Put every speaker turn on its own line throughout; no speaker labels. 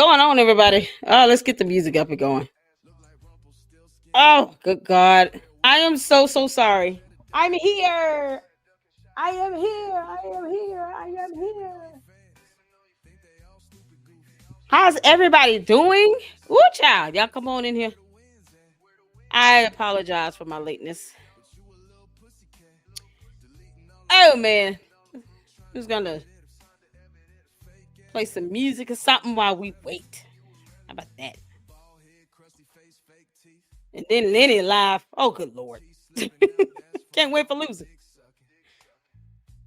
going on, everybody? Let's get the music up and going. Oh, good God. I am so sorry. I'm here. I am here. I am here. I am here. How's everybody doing? Woo, child. Y'all come on in here. I apologize for my lateness. Oh, man. Who's going to play some music or something while we wait? How about that? And then Lenny live. Oh, good Lord. Can't wait for losing.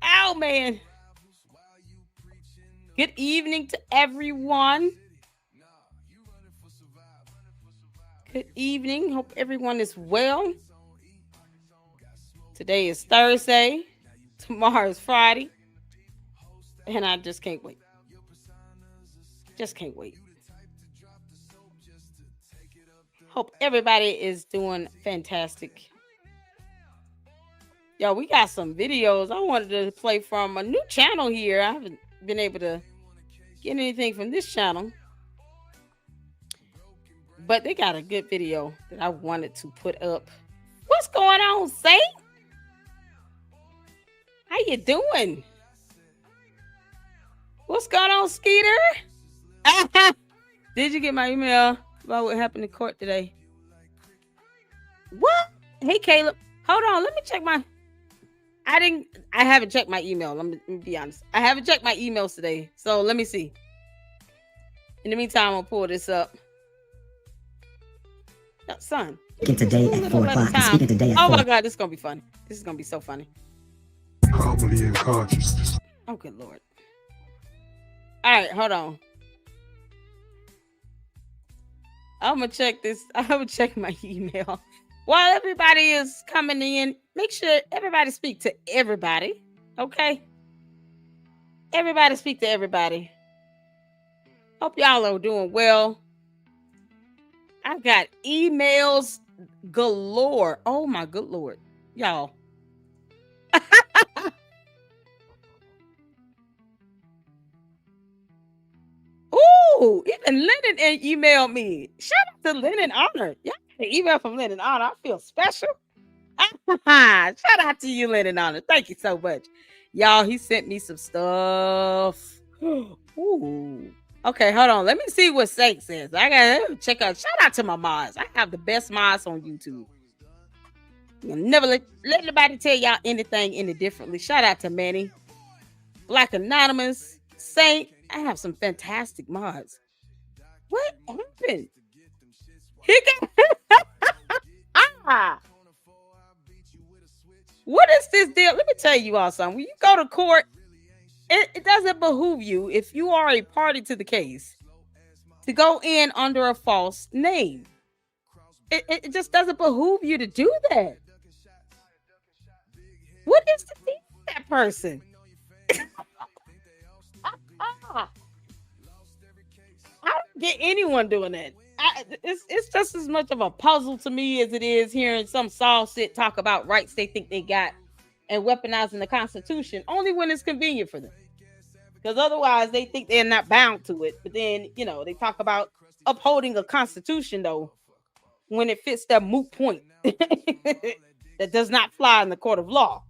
Oh, man. Good evening to everyone. Good evening. Hope everyone is well. Today is Thursday. Tomorrow is Friday. And I just can't wait. Just can't wait. Hope everybody is doing fantastic. Yo, we got some videos I wanted to play from a new channel here. I haven't been able to get anything from this channel. But they got a good video that I wanted to put up. What's going on, Saint? How you doing? What's going on, Skeeter? Did you get my email about what happened in court today? What? Hey, Caleb. Hold on. Let me check my... I haven't checked my email. Let me be honest. I haven't checked my emails today. So let me see. In the meantime, I'm going to pull this up. Oh, son.
Today at 4 o'clock. Speaking today at 4.
Oh my God, this is going to be funny. This is going to be so funny.
Harmony and consciousness.
Oh, good Lord. All right, hold on. I'm going to check this. I'm going to check my email. While everybody is coming in, make sure everybody speak to everybody. Okay? Everybody speak to everybody. Hope y'all are doing well. I've got emails galore. Oh my good Lord. Y'all. Ooh, even Lennon emailed me. Shout out to Lennon Honor. Y'all got an email from Lennon Honor. I feel special. Shout out to you, Lennon Honor. Thank you so much. Y'all, he sent me some stuff. Ooh. Okay, hold on. Let me see what Saint says. I gotta check out. Shout out to my mods. I have the best mods on YouTube. You'll never let anybody tell y'all anything any differently. Shout out to Manny, Black Anonymous, Saint. I have some fantastic mods. What happened? He got What is this deal? Let me tell you all something. When you go to court, it doesn't behoove you, if you are a party to the case, to go in under a false name. It just doesn't behoove you to do that. What is the deal with that person? I don't get anyone doing that. It's just as much of a puzzle to me as it is hearing some Saul sit talk about rights they think they got and weaponizing the Constitution only when it's convenient for them. Because otherwise they think they're not bound to it. But then, they talk about upholding a Constitution, though, when it fits their moot point that does not fly in the court of law.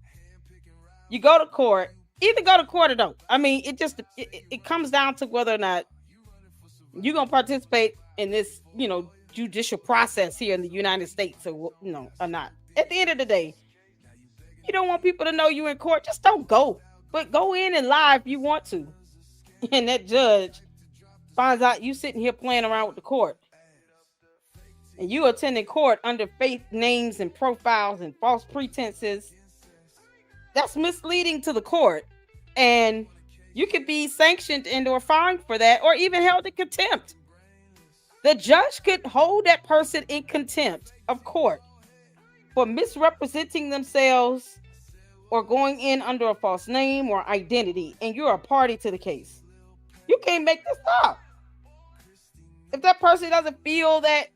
You go to court, either go to court or don't. I mean, it comes down to whether or not you're going to participate in this, judicial process here in the United States or not. At the end of the day, you don't want people to know you in court. Just don't go. But go in and lie if you want to. And that judge finds out you sitting here playing around with the court. And you attending court under fake names and profiles and false pretenses. That's misleading to the court. And you could be sanctioned and or fined for that, or even held in contempt. The judge could hold that person in contempt of court for misrepresenting themselves or going in under a false name or identity, and you're a party to the case. You can't make this up. If that person doesn't feel that,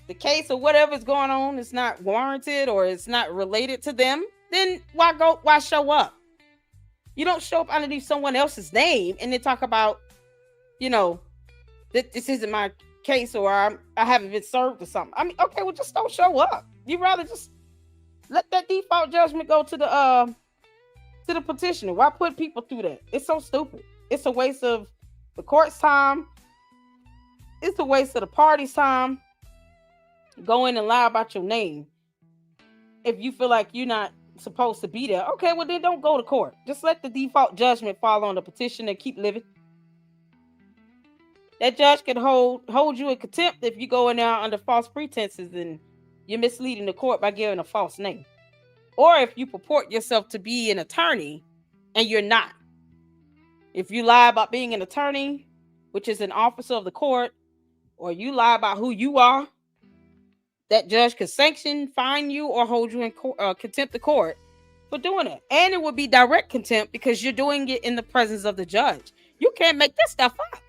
the case or whatever is going on is not warranted or it's not related to them, then why show up? You don't show up underneath someone else's name and then talk about you know, that this isn't my case, or I haven't been served or something. I mean, okay, well, just don't show up. You rather just let that default judgment go to the petitioner. Why put people through that? It's so stupid. It's a waste of the court's time. It's a waste of the party's time. Go in and lie about your name. If you feel like you're not supposed to be there, okay, well then don't go to court. Just let the default judgment fall on the petitioner and keep living. That judge can hold you in contempt if you go in there under false pretenses and you're misleading the court by giving a false name. Or if you purport yourself to be an attorney and you're not. If you lie about being an attorney, which is an officer of the court, or you lie about who you are, that judge could sanction, fine you, or hold you in contempt of court for doing it. And it would be direct contempt because you're doing it in the presence of the judge. You can't make this stuff up.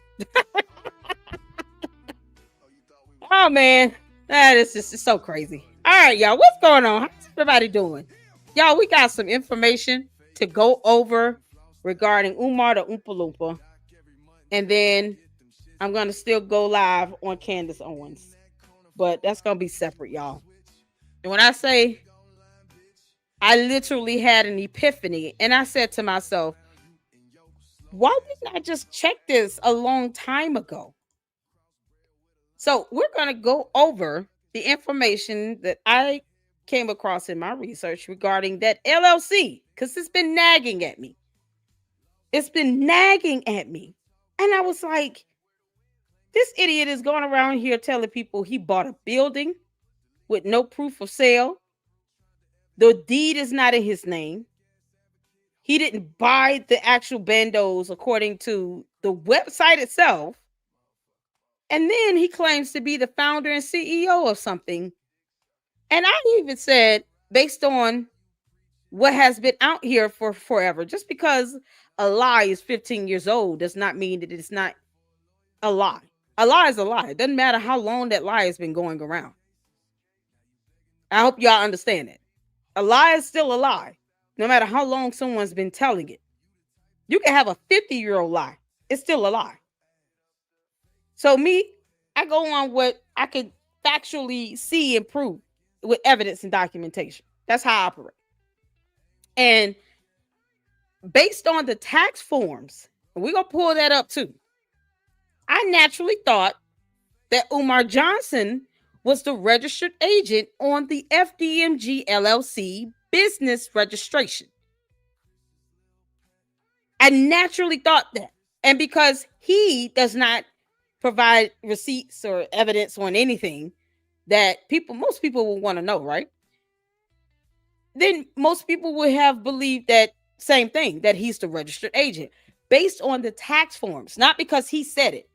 Oh, man. That is just so crazy. All right, y'all. What's going on? How's everybody doing? Y'all, we got some information to go over regarding Umar the Oompa Loompa. And then I'm going to still go live on Candace Owens. But that's going to be separate, y'all. And when I say I literally had an epiphany, and I said to myself, why didn't I just check this a long time ago? So we're going to go over the information that I came across in my research regarding that LLC, because it's been nagging at me. It's been nagging at me. And I was like, this idiot is going around here telling people he bought a building with no proof of sale. The deed is not in his name. He didn't buy the actual bandos according to the website itself. And then he claims to be the founder and CEO of something. And I even said, based on what has been out here for forever, just because a lie is 15 years old does not mean that it's not a lie. A lie is a lie. It doesn't matter how long that lie has been going around. I hope y'all understand it. A lie is still a lie, no matter how long someone's been telling it. You can have a 50-year-old lie. It's still a lie. So I go on what I can factually see and prove with evidence and documentation. That's how I operate. And based on the tax forms, we're going to pull that up too. I naturally thought that Umar Johnson was the registered agent on the FDMG LLC business registration. I naturally thought that. And because he does not provide receipts or evidence on anything that most people will want to know, right? Then most people would have believed that same thing, that he's the registered agent based on the tax forms, not because he said it.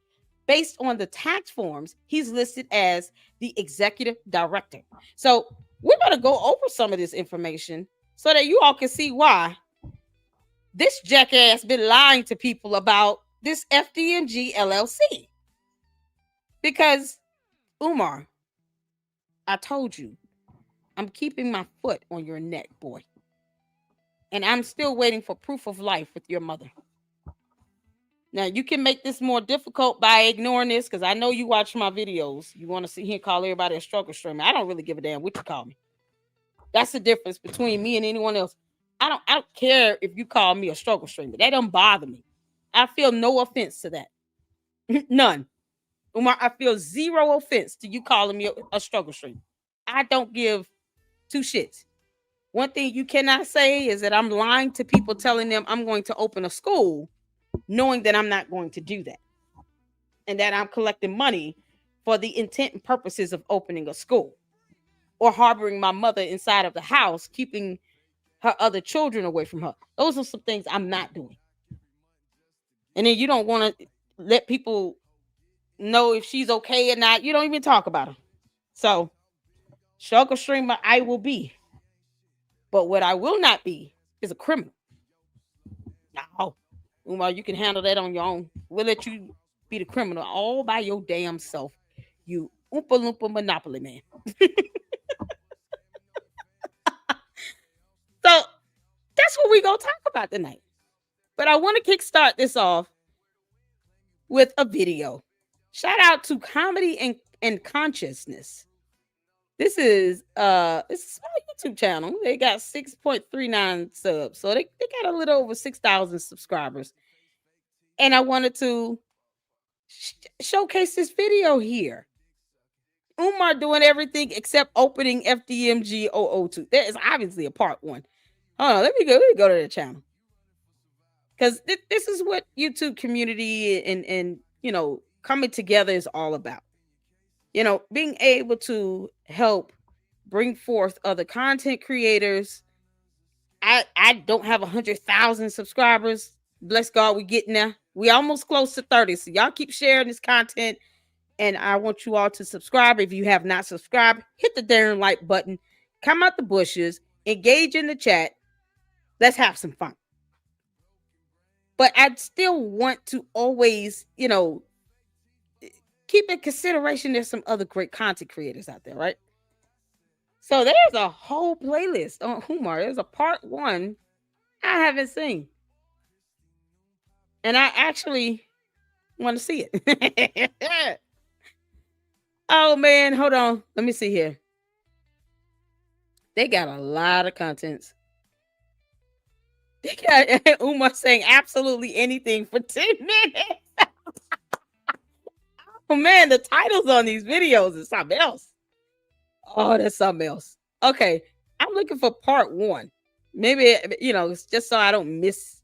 Based on the tax forms, he's listed as the executive director. So we're going to go over some of this information so that you all can see why this jackass been lying to people about this FDMG LLC. Because, Umar, I told you, I'm keeping my foot on your neck, boy. And I'm still waiting for proof of life with your mother. Now, you can make this more difficult by ignoring this, because I know you watch my videos. You want to sit here and call everybody a struggle streamer. I don't really give a damn what you call me. That's the difference between me and anyone else. I don't care if you call me a struggle streamer. That don't bother me. I feel no offense to that. None. Umar, I feel zero offense to you calling me a struggle streamer. I don't give two shits. One thing you cannot say is that I'm lying to people telling them I'm going to open a school, knowing that I'm not going to do that. And that I'm collecting money for the intent and purposes of opening a school. Or harboring my mother inside of the house, keeping her other children away from her. Those are some things I'm not doing. And then you don't want to let people know if she's okay or not. You don't even talk about her. So, struggle streamer I will be. But what I will not be is a criminal. No. Umar, you can handle that on your own. We'll let you be the criminal all by your damn self. You Oompa Loompa Monopoly man. So that's what we're going to talk about tonight. But I want to kickstart this off with a video. Shout out to Comedy and Consciousness. This is it's a small YouTube channel. They got 6.39 subs. So they got a little over 6,000 subscribers. And I wanted to showcase this video here. Umar doing everything except opening FDMG 002. There is obviously a part one. Hold on, let me go to the channel. Because this is what YouTube community and coming together is all about. Being able to help bring forth other content creators. I don't have 100,000 subscribers. Bless God, we getting there. We almost close to 30. So y'all keep sharing this content. And I want you all to subscribe. If you have not subscribed, hit the darn like button. Come out the bushes. Engage in the chat. Let's have some fun. But I'd still want to always, keep in consideration there's some other great content creators out there, right? So there's a whole playlist on Umar. There's a part one I haven't seen. And I actually want to see it. Oh, man. Hold on. Let me see here. They got a lot of contents. They got Umar saying absolutely anything for 10 minutes. Oh, man. The titles on these videos is something else. Oh, that's something else. Okay. I'm looking for part one. Maybe, it's just so I don't miss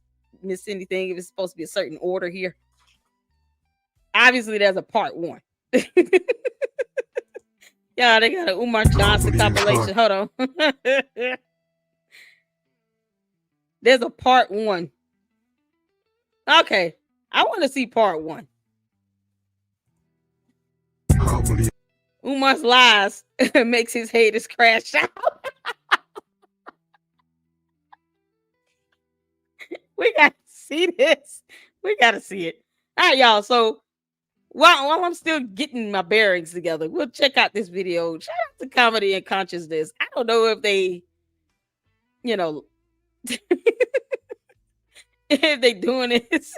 anything. If it's supposed to be a certain order here. Obviously, there's a part one. Yeah, they got an Umar Johnson compilation. Hold on. There's a part one. Okay. I want to see part one. Umar's lies makes his haters crash out. We got to see this. We got to see it. All right, y'all. So while I'm still getting my bearings together, we'll check out this video. Shout out to Comedy and Consciousness. I don't know if they, if they doing this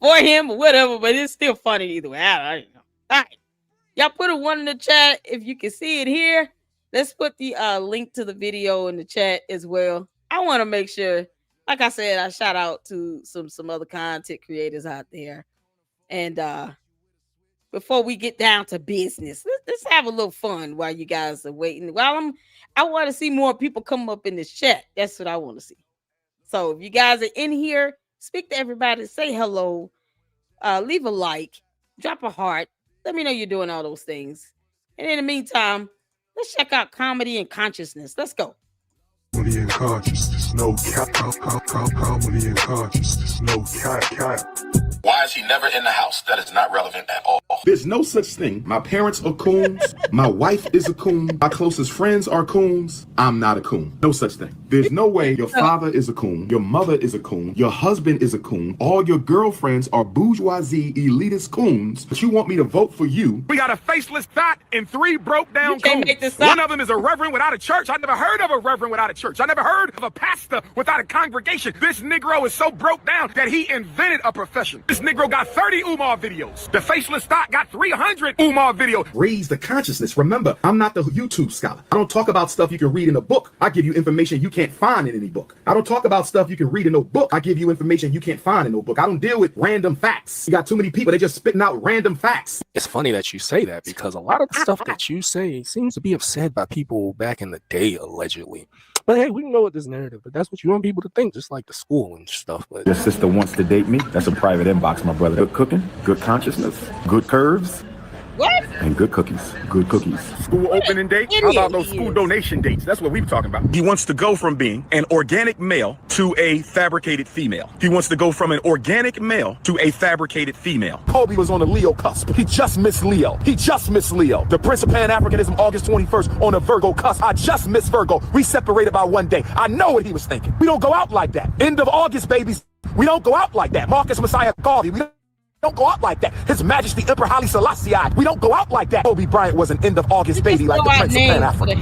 for him or whatever, but it's still funny either way. I don't know. All right. Y'all put a one in the chat if you can see it here. Let's put the link to the video in the chat as well. I want to make sure, like I said, I shout out to some other content creators out there. And before we get down to business, let's have a little fun while you guys are waiting. I want to see more people come up in this chat. That's what I want to see. So if you guys are in here, speak to everybody, say hello, leave a like, drop a heart. Let me know you're doing all those things. And in the meantime, let's check out Comedy and Consciousness. Let's go.
Comedy and Consciousness, no cap. Comedy and Consciousness, no cap.
Why is he never in the house? That is not relevant at all.
There's no such thing. My parents are coons. My wife is a coon. My closest friends are coons. I'm not a coon. No such thing. There's no way your father is a coon. Your mother is a coon. Your husband is a coon. All your girlfriends are bourgeoisie elitist coons. But you want me to vote for you.
We got a faceless thought and 3 broke down
coons.
One of them is a reverend without a church. I never heard of a reverend without a church. I never heard of a pastor without a congregation. This Negro is so broke down that he invented a profession. This Negro got 30 Umar videos. The faceless thought got 300 Umar videos.
Raise the consciousness. Remember, I'm not the YouTube scholar. I don't talk about stuff you can read in a book. I give you information you can't find in any book. I don't talk about stuff you can read in no book. I give you information you can't find in no book. I don't deal with random facts. You got too many people, they just spitting out random facts.
It's funny that you say that because a lot of the stuff that you say seems to be said by people back in the day, allegedly. But hey, we can go with this narrative, but that's what you want people to think, just like the school and stuff. But
your sister wants to date me. That's a private inbox, my brother. Good cooking, good consciousness, good curves.
What?
And good cookies. Good cookies.
School opening date? How about those school donation dates? That's what we're talking about. He wants to go from being an organic male to a fabricated female. He wants to go from an organic male to a fabricated female.
Kobe was on the Leo cusp. He just missed Leo. The Prince of Pan-Africanism, August 21st, on a Virgo cusp. I just missed Virgo. We separated by 1 day. I know what he was thinking. We don't go out like that. End of August, babies. We don't go out like that. Marcus Messiah Garvey. We don't go out like that. His Majesty Emperor Haile Selassie, we don't go out like that. Kobe Bryant was an end of August baby like the Prince of Pan-African.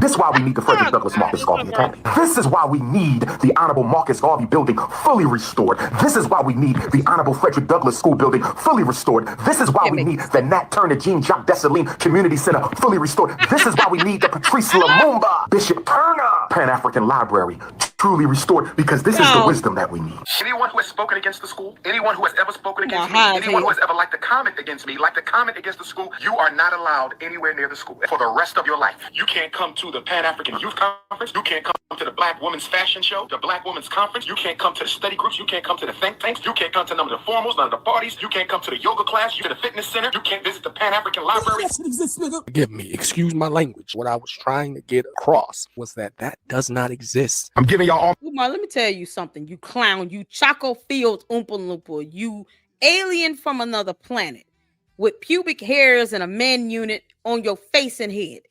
This is why we need the Frederick Douglass Marcus Garvey Academy. This is why we need the Honorable Marcus Garvey building fully restored. This is why we need the Honorable Frederick Douglass School building fully restored. This is why we need the Nat Turner Jean Jacques Dessalines Community Center fully restored. This is why we need the Patrice Lumumba Bishop Turner Pan-African Library truly restored, because this is the wisdom that we need.
Anyone who has spoken against the school, anyone who has ever spoken against me, anyone who has ever liked to comment against me, like to comment against the school, you are not allowed anywhere near the school for the rest of your life. You can't come to the Pan-African Youth Conference. You can't come to the Black Women's Fashion Show, the Black Women's Conference. You can't come to the study groups. You can't come to the think tanks. You can't come to none of the formals, none of the parties. You can't come to the yoga class, you to the fitness center. You can't visit the Pan-African Library.
Forgive me, excuse my language. What I was trying to get across was that does not exist.
I'm giving y'all all.
Umar, let me tell you something. You clown, you Choco Fields Oompa Loompa, you alien from another planet with pubic hairs and a man unit on your face and head.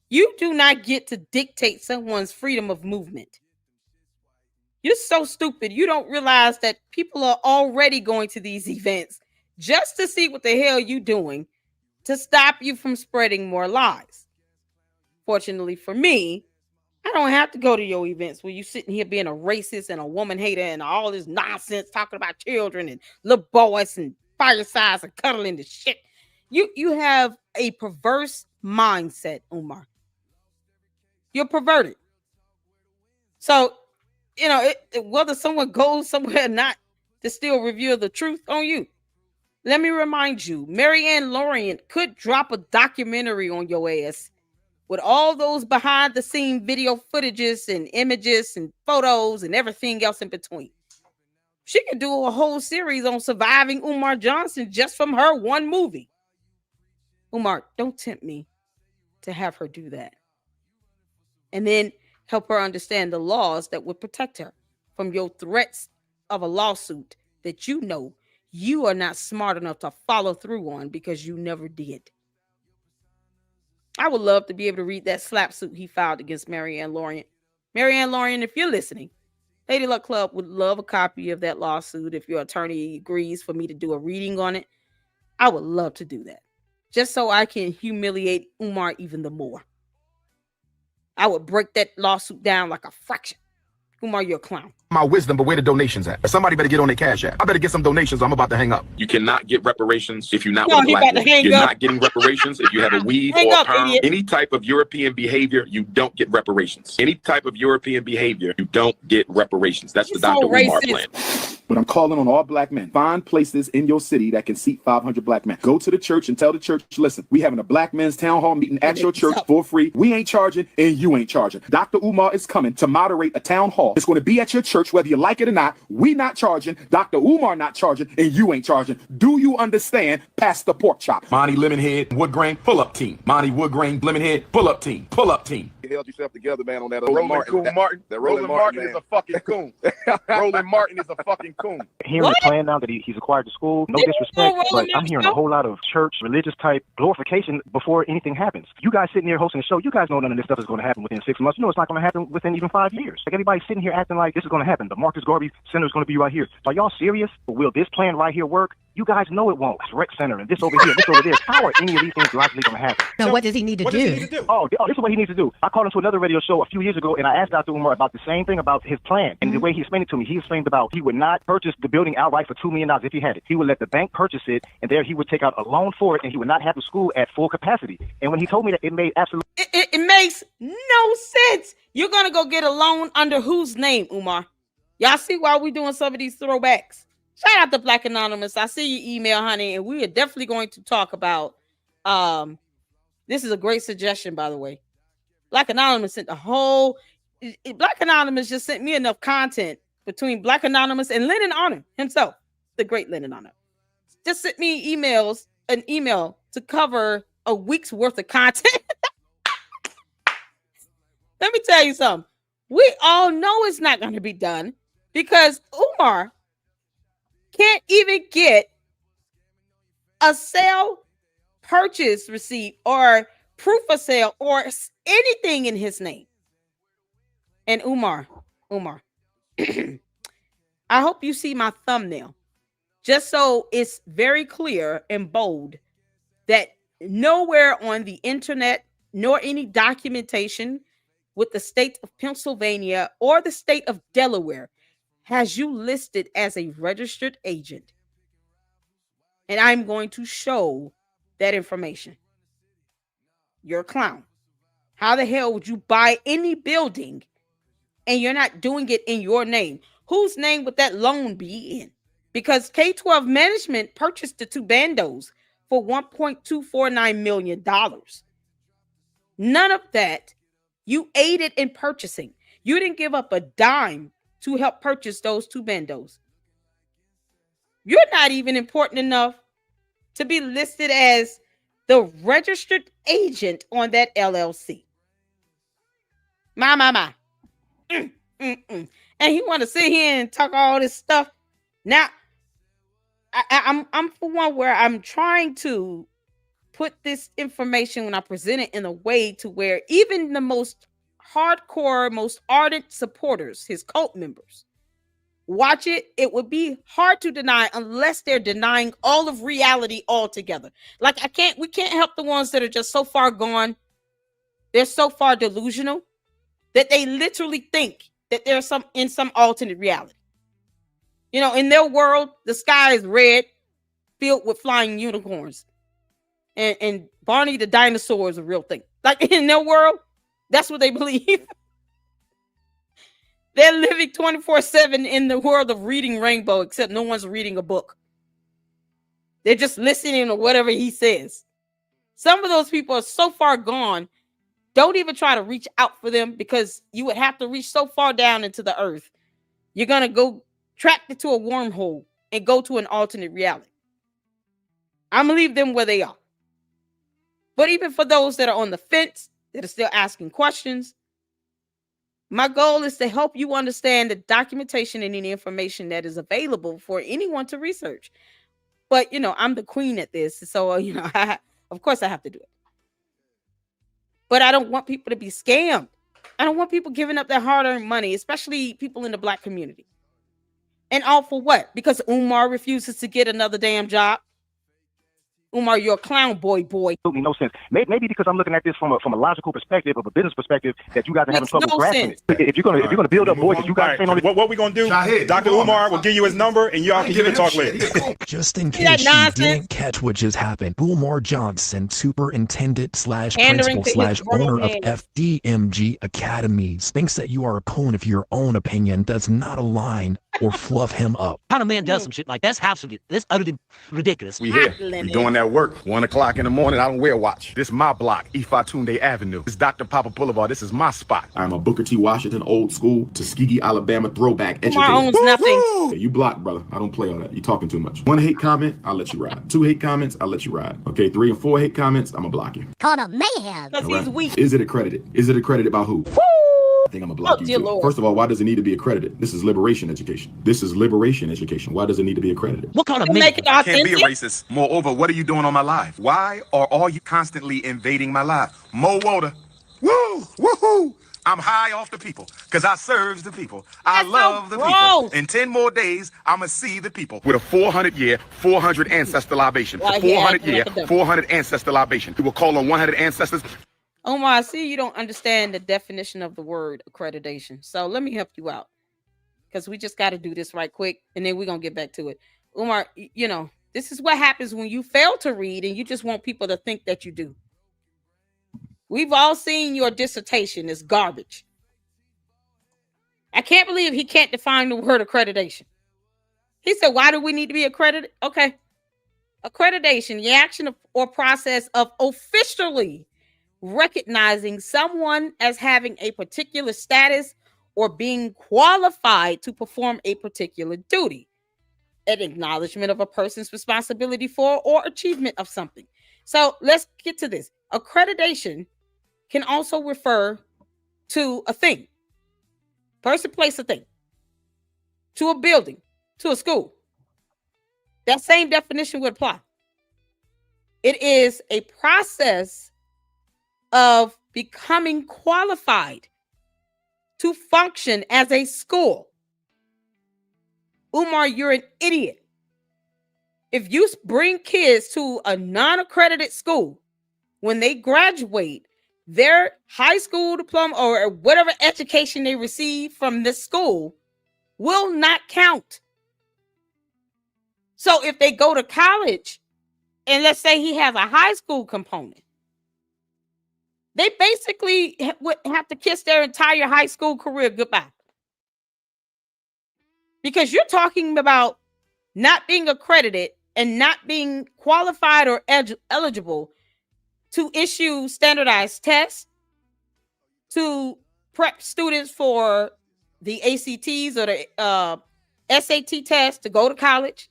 You do not get to dictate someone's freedom of movement. You're so stupid. You don't realize that people are already going to these events just to see what the hell you're doing to stop you from spreading more lies. Fortunately for me, I don't have to go to your events where you sitting here being a racist and a woman hater and all this nonsense talking about children and little boys and firesides and cuddling the shit. You have a perverse mindset, Umar. You're perverted. So, whether someone goes somewhere or not to still reveal the truth on you. Let me remind you, Marianne Lorient could drop a documentary on your ass with all those behind the scene video footages and images and photos and everything else in between. She could do a whole series on surviving Umar Johnson just from her one movie. Umar, don't tempt me to have her do that. And then help her understand the laws that would protect her from your threats of a lawsuit that you know you are not smart enough to follow through on because you never did. I would love to be able to read that slap suit he filed against Marianne Lorient. Marianne Lorient, if you're listening, Lady Luck Club would love a copy of that lawsuit. If your attorney agrees for me to do a reading on it, I would love to do that. Just so I can humiliate Umar even the more. I would break that lawsuit down like a fraction. Umar, you're a clown.
My wisdom, but where the donations at? Somebody better get on their cash app. I better get some donations. I'm about to hang up.
You cannot get reparations if you're not with a black woman. You're not getting reparations if you have a weave or a perm. Any type of European behavior, you don't get reparations. Any type of European behavior, you don't get reparations. That's the Dr. Umar plan.
But I'm calling on all black men. Find places in your city that can seat 500 black men. Go to the church and tell the church, listen, we having a black men's town hall meeting at your church for free. We ain't charging and you ain't charging. Dr. Umar is coming to moderate a town hall. It's going to be at your church, whether you like it or not. We not charging. Dr. Umar not charging and you ain't charging. Do you understand? Pass the pork chop.
Monty Lemonhead, Woodgrain, pull up team. Monty Woodgrain, Lemonhead, pull up team. Pull up team.
You held yourself together, man, on that
Roland Martin.
Roland Martin is a fucking coon. Roland Martin is a fucking coon.
Hearing the plan now that he's acquired the school, no disrespect, but I'm hearing a whole lot of church, religious type glorification before anything happens. You guys sitting here hosting the show, you guys know none of this stuff is going to happen within 6 months. You know it's not going to happen within even 5 years. Like everybody's sitting here acting like this is going to happen. The Marcus Garvey Center is going to be right here. Are y'all serious? Will this plan right here work? You guys know it won't. It's Rec Center and this over here, this over there. How are any of these things likely going to happen?
So what does he need to do?
Oh, this is what he needs to do. I called into another radio show a few years ago and I asked Dr. Umar about the same thing about his plan. And the way he explained it to me, he explained about he would not purchase the building outright for $2 million if he had it. He would let the bank purchase it and there he would take out a loan for it and he would not have the school at full capacity. And when he told me that, it made absolutely...
It makes no sense. You're going to go get a loan under whose name, Umar? Y'all see why we doing some of these throwbacks? Shout out to Black Anonymous. I see your email, honey, and we are definitely going to talk about this is a great suggestion, by the way. Black Anonymous sent the whole Black Anonymous just sent me enough content between Black Anonymous and Lennon Honor himself, the great Lennon Honor. Just sent me an email to cover a week's worth of content. Let me tell you something. We all know it's not going to be done because Umar can't even get a sale purchase receipt or proof of sale or anything in his name. And Umar, I hope you see my thumbnail. just so it's very clear and bold that nowhere on the internet nor any documentation with the state of Pennsylvania or the state of Delaware has you listed as a registered agent. And I'm going to show that information. You're a clown. How the hell would you buy any building and you're not doing it in your name? Whose name would that loan be in? Because K-12 management purchased the two bandos for $1.249 million. None of that you aided in purchasing. You didn't give up a dime to help purchase those two bandos. You're not even important enough to be listed as the registered agent on that LLC. My. And he want to sit here and talk all this stuff. Now, I'm for one where I'm trying to put this information when I present it in a way to where even the most hardcore, most ardent supporters, his cult members, watch it. It would be hard to deny unless they're denying all of reality altogether. Like we can't help the ones that are just so far gone. They're so far delusional that they literally think that they're in some alternate reality. You know, in their world, the sky is red, filled with flying unicorns. And Barney the dinosaur is a real thing. Like in their world, that's what they believe. They're living 24/7 in the world of reading Rainbow, except no one's reading a book. They're just listening to whatever he says. Some of those people are so far gone, don't even try to reach out for them because you would have to reach so far down into the earth. You're going to go trapped into a wormhole and go to an alternate reality. I'm going to leave them where they are. But even for those that are on the fence, that are still asking questions, my goal is to help you understand the documentation and any information that is available for anyone to research. But, you know, I'm the queen at this. So, you know, of course I have to do it. But I don't want people to be scammed. I don't want people giving up their hard-earned money, especially people in the Black community. And all for what? Because Umar refuses to get another damn job. Umar, you're a clown boy.
Absolutely no sense. Maybe because I'm looking at this from a logical perspective, of a business perspective, that you guys are having trouble grasping it. If you're gonna build up voices, you guys saying on this.
What we gonna do? Dr. Umar will give you his number, and y'all can give it talk later.
Just in case you didn't catch what just happened, Umar Johnson, superintendent/principal/owner of FDMG Academies, thinks that you are a coon if your own opinion does not align or fluff him up.
How a man does some shit like that's absolutely, that's utterly ridiculous.
We here. We doing that work. 1 o'clock in the morning. I don't wear a watch. This my block, Ifatunde Avenue. This Dr. Papa Boulevard. This is my spot.
I'm a Booker T. Washington, old school, Tuskegee, Alabama throwback educator.
Owns nothing.
Okay, you blocked, brother. I don't play all that. You talking too much. 1 hate comment, I'll let you ride. 2 hate comments, I'll let you ride. Okay, 3 and 4 hate comments, I'm gonna block you.
Called a mayhem.
Because he's weak.
Is it accredited? Is it accredited by who? I think I'm gonna block you too.
Lord.
First of all, why does it need to be accredited? This is liberation education. This is liberation education. Why does it need to be accredited?
What kind of
make it authentic?
Can't be a racist. Moreover, what are you doing on my live? Why are all you constantly invading my live? Mo Woda. Woo! Woohoo! I'm high off the people because I serve the people. I love the people. In 10 more days, I'm going to see the people. With a 400-year, 400 ancestor libation. 400-year, 400 ancestor libation. We will call on 100 ancestors.
Omar, I see you don't understand the definition of the word accreditation. So let me help you out because we just got to do this right quick and then we're going to get back to it. Umar, you know, this is what happens when you fail to read and you just want people to think that you do. We've all seen your dissertation is garbage. I can't believe he can't define the word accreditation. He said, why do we need to be accredited? Okay. Accreditation, the action of, or process of officially recognizing someone as having a particular status or being qualified to perform a particular duty. An acknowledgement of a person's responsibility for or achievement of something. So let's get to this. Accreditation can also refer to a thing. Person, place, a thing. To a building, to a school. That same definition would apply. It is a process of becoming qualified to function as a school. Umar, you're an idiot. If you bring kids to a non-accredited school, when they graduate, their high school diploma or whatever education they receive from this school will not count. So if they go to college, and let's say he has a high school component, they basically would have to kiss their entire high school career goodbye. Because you're talking about not being accredited and not being qualified or eligible to issue standardized tests, to prep students for the ACTs or the SAT test to go to college.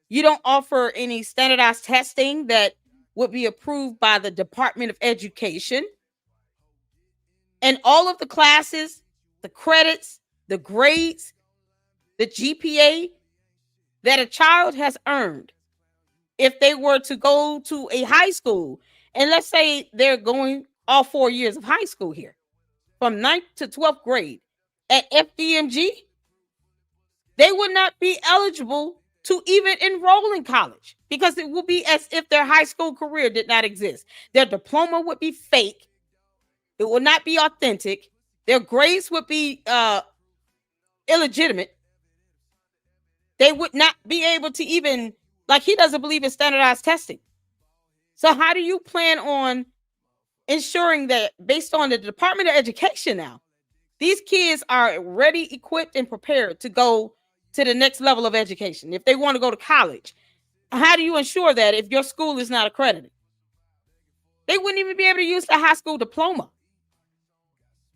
You don't offer any standardized testing that would be approved by the Department of Education. And all of the classes, the credits, the grades, the GPA that a child has earned, if they were to go to a high school, and let's say they're going all 4 years of high school here, from 9th to 12th grade at FDMG, they would not be eligible to even enroll in college, because it will be as if their high school career did not exist. Their diploma would be fake. It would not be authentic. Their grades would be illegitimate. They would not be able to even, like, he doesn't believe in standardized testing. So how do you plan on ensuring that, based on the Department of Education now, these kids are ready, equipped, and prepared to go to the next level of education? If they want to go to college, how do you ensure that if your school is not accredited? They wouldn't even be able to use the high school diploma.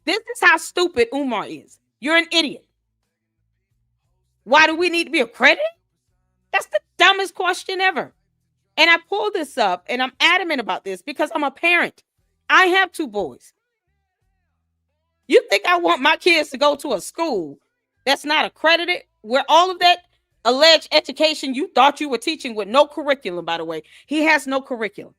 This is how stupid Umar is. You're an idiot. Why do we need to be accredited? That's the dumbest question ever. And I pull this up, and I'm adamant about this because I'm a parent. I have 2 boys. You think I want my kids to go to a school that's not accredited, where all of that alleged education you thought you were teaching with no curriculum, by the way? He has no curriculum.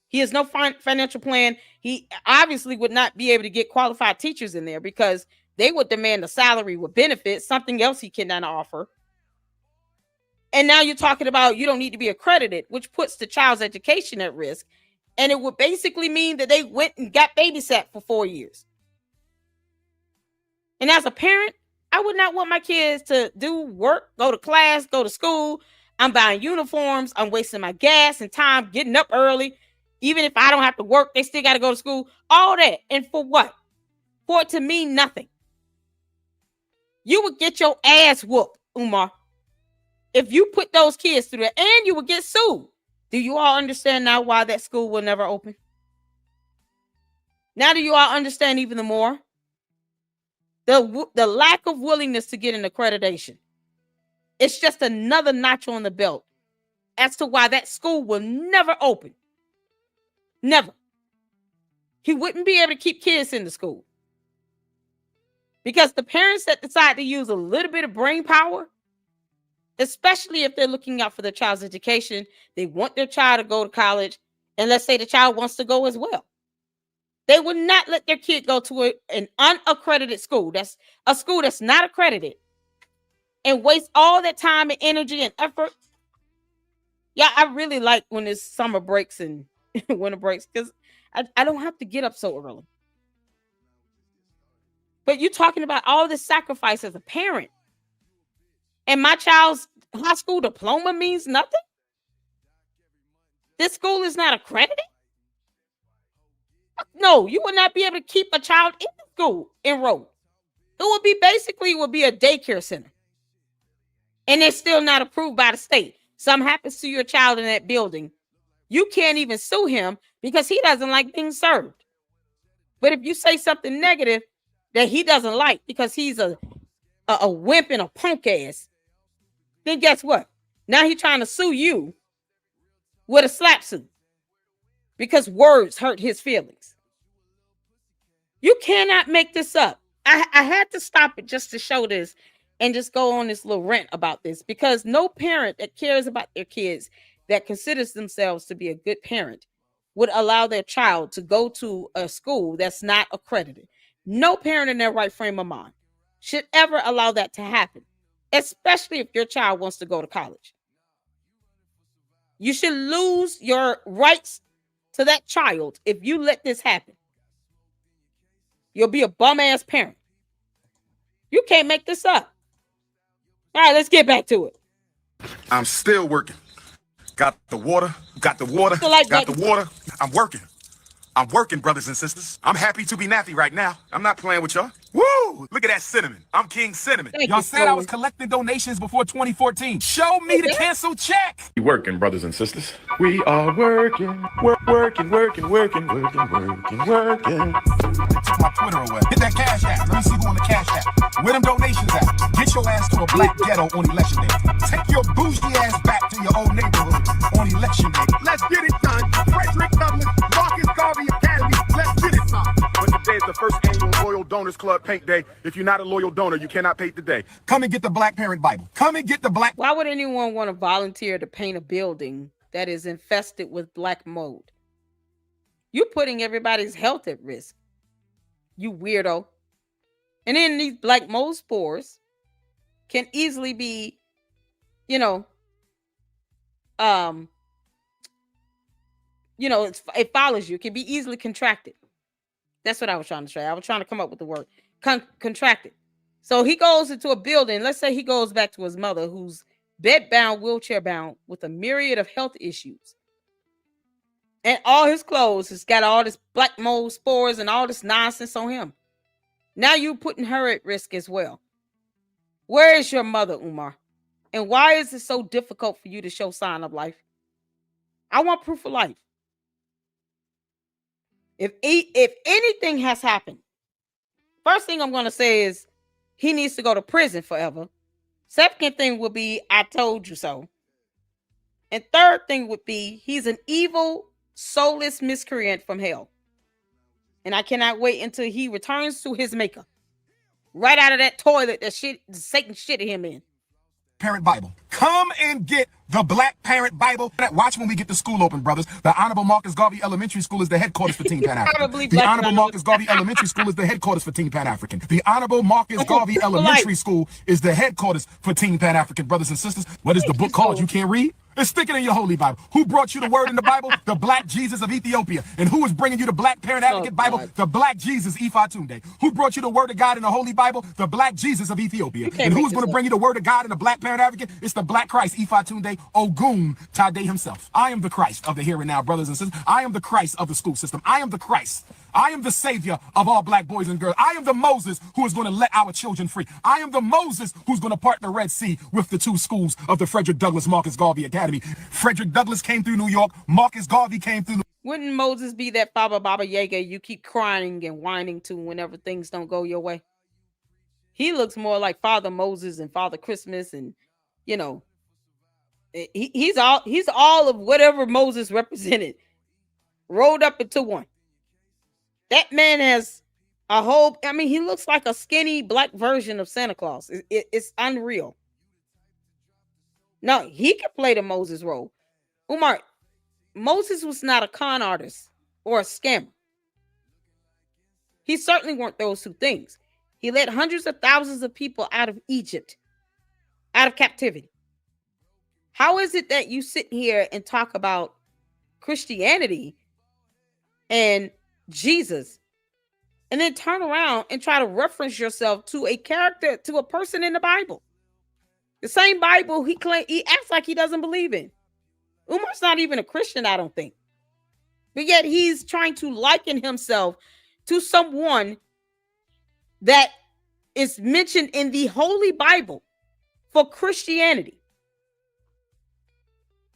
He has no financial plan. He obviously would not be able to get qualified teachers in there, because they would demand a salary with benefits, something else he cannot offer. And now you're talking about you don't need to be accredited, which puts the child's education at risk. And it would basically mean that they went and got babysat for 4 years. And as a parent, I would not want my kids to do work, go to class, go to school. I'm buying uniforms. I'm wasting my gas and time getting up early. Even if I don't have to work, they still got to go to school. All that. And for what? For it to mean nothing. You would get your ass whooped, Umar, if you put those kids through that, and you would get sued. Do you all understand now why that school will never open? Now do you all understand even the more? The lack of willingness to get an accreditation. It's just another notch on the belt as to why that school will never open. Never. He wouldn't be able to keep kids in the school. Because the parents that decide to use a little bit of brain power, especially if they're looking out for their child's education, they want their child to go to college, and let's say the child wants to go as well, they would not let their kid go to an unaccredited school. That's a school that's not accredited, and waste all that time and energy and effort. Yeah, I really like when it's summer breaks and winter breaks, because I don't have to get up so early. But you're talking about all this sacrifice as a parent, and my child's high school diploma means nothing? This school is not accredited? No, you would not be able to keep a child in the school enrolled. It would be a daycare center. And it's still not approved by the state. Something happens to your child in that building, you can't even sue him because he doesn't like being served. But if you say something negative that he doesn't like because he's a wimp and a punk ass, then guess what? Now he's trying to sue you with a slap suit because words hurt his feelings. You cannot make this up. I had to stop it just to show this and just go on this little rant about this, because no parent that cares about their kids, that considers themselves to be a good parent, would allow their child to go to a school that's not accredited. No parent in their right frame of mind should ever allow that to happen, especially if your child wants to go to college. You should lose your rights to that child if you let this happen. You'll be a bum-ass parent. You can't make this up. All right, let's get back to it.
I'm still working. Got the water, got the water,
like
got the water. I'm working. I'm working, brothers and sisters. I'm happy to be nappy right now. I'm not playing with y'all. Woo! Look at that cinnamon. I'm King Cinnamon.
Y'all said I was collecting donations before 2014. Show me the cancel check.
We working, brothers and sisters. We are working, working.
Took my Twitter away. Hit that cash app. Let me see who on the cash app. Where them donations at? Get your ass to a black ghetto on election day. Take your bougie ass back to your old neighborhood on election day. Let's get it done. Frederick Douglass, Marcus Garvey Academy. Let's get it done.
But today is the first annual Loyal Donors Club Paint Day. If you're not a loyal donor, you cannot paint today.
Come and get the Black Parent Bible. Come and get the Black.
Why would anyone want to volunteer to paint a building that is infested with black mold? You're putting everybody's health at risk. You weirdo. And then these black mold spores can easily be, it follows you. It can be easily contracted. That's what I was trying to say. I was trying to come up with the word contracted. So he goes into a building. Let's say he goes back to his mother, who's bedbound, wheelchair bound, with a myriad of health issues. And all his clothes has got all this black mold spores and all this nonsense on him. Now you're putting her at risk as well. Where is your mother, Umar? And why is it so difficult for you to show sign of life? I want proof of life. If anything has happened, first thing I'm going to say is he needs to go to prison forever. Second thing would be, I told you so. And third thing would be, he's an evil, soulless miscreant from hell. And I cannot wait until he returns to his maker. Right out of that toilet that Satan shitted him in.
Parent Bible. Come and get the Black Parent Bible. Watch when we get the school open, brothers. The Honorable Marcus Garvey Elementary School is the headquarters for Team Pan-African. The Honorable Marcus Garvey Elementary School is the headquarters for Team Pan-African. The Honorable Marcus Garvey Elementary School is the headquarters for Team Pan-African. Brothers and sisters, what is the book called you can't read? It's sticking in your holy Bible. Who brought you the word in the Bible? The Black Jesus of Ethiopia. And who is bringing you the Black Parent Advocate Bible? The Black Jesus, Ifa Tunde. Who brought you the word of God in the holy Bible? The Black Jesus of Ethiopia. And who is going to bring you the word of God in the Black Parent Advocate? It's the Black Christ, Ifa Tunde, Ogun Tade himself. I am the Christ of the here and now, brothers and sisters. I am the Christ of the school system. I am the Christ. I am the savior of all black boys and girls. I am the Moses who is going to let our children free. I am the Moses who's going to part the Red Sea with the two schools of the Frederick Douglass Marcus Garvey Academy. Frederick Douglass came through New York. Marcus Garvey came through.
Wouldn't Moses be that Baba Yaga you keep crying and whining to whenever things don't go your way? He looks more like Father Moses and Father Christmas, and he's all of whatever Moses represented rolled up into one. That man has a whole, he looks like a skinny black version of Santa Claus. It's unreal. No, he can play the Moses role. Umar, Moses was not a con artist or a scammer. He certainly weren't those two things. He led hundreds of thousands of people out of Egypt, out of captivity. How is it that you sit here and talk about Christianity and Jesus, and then turn around and try to reference yourself to a character, to a person in the Bible? The same Bible he acts like he doesn't believe in. Umar's not even a Christian, I don't think. But yet he's trying to liken himself to someone that is mentioned in the Holy Bible for Christianity.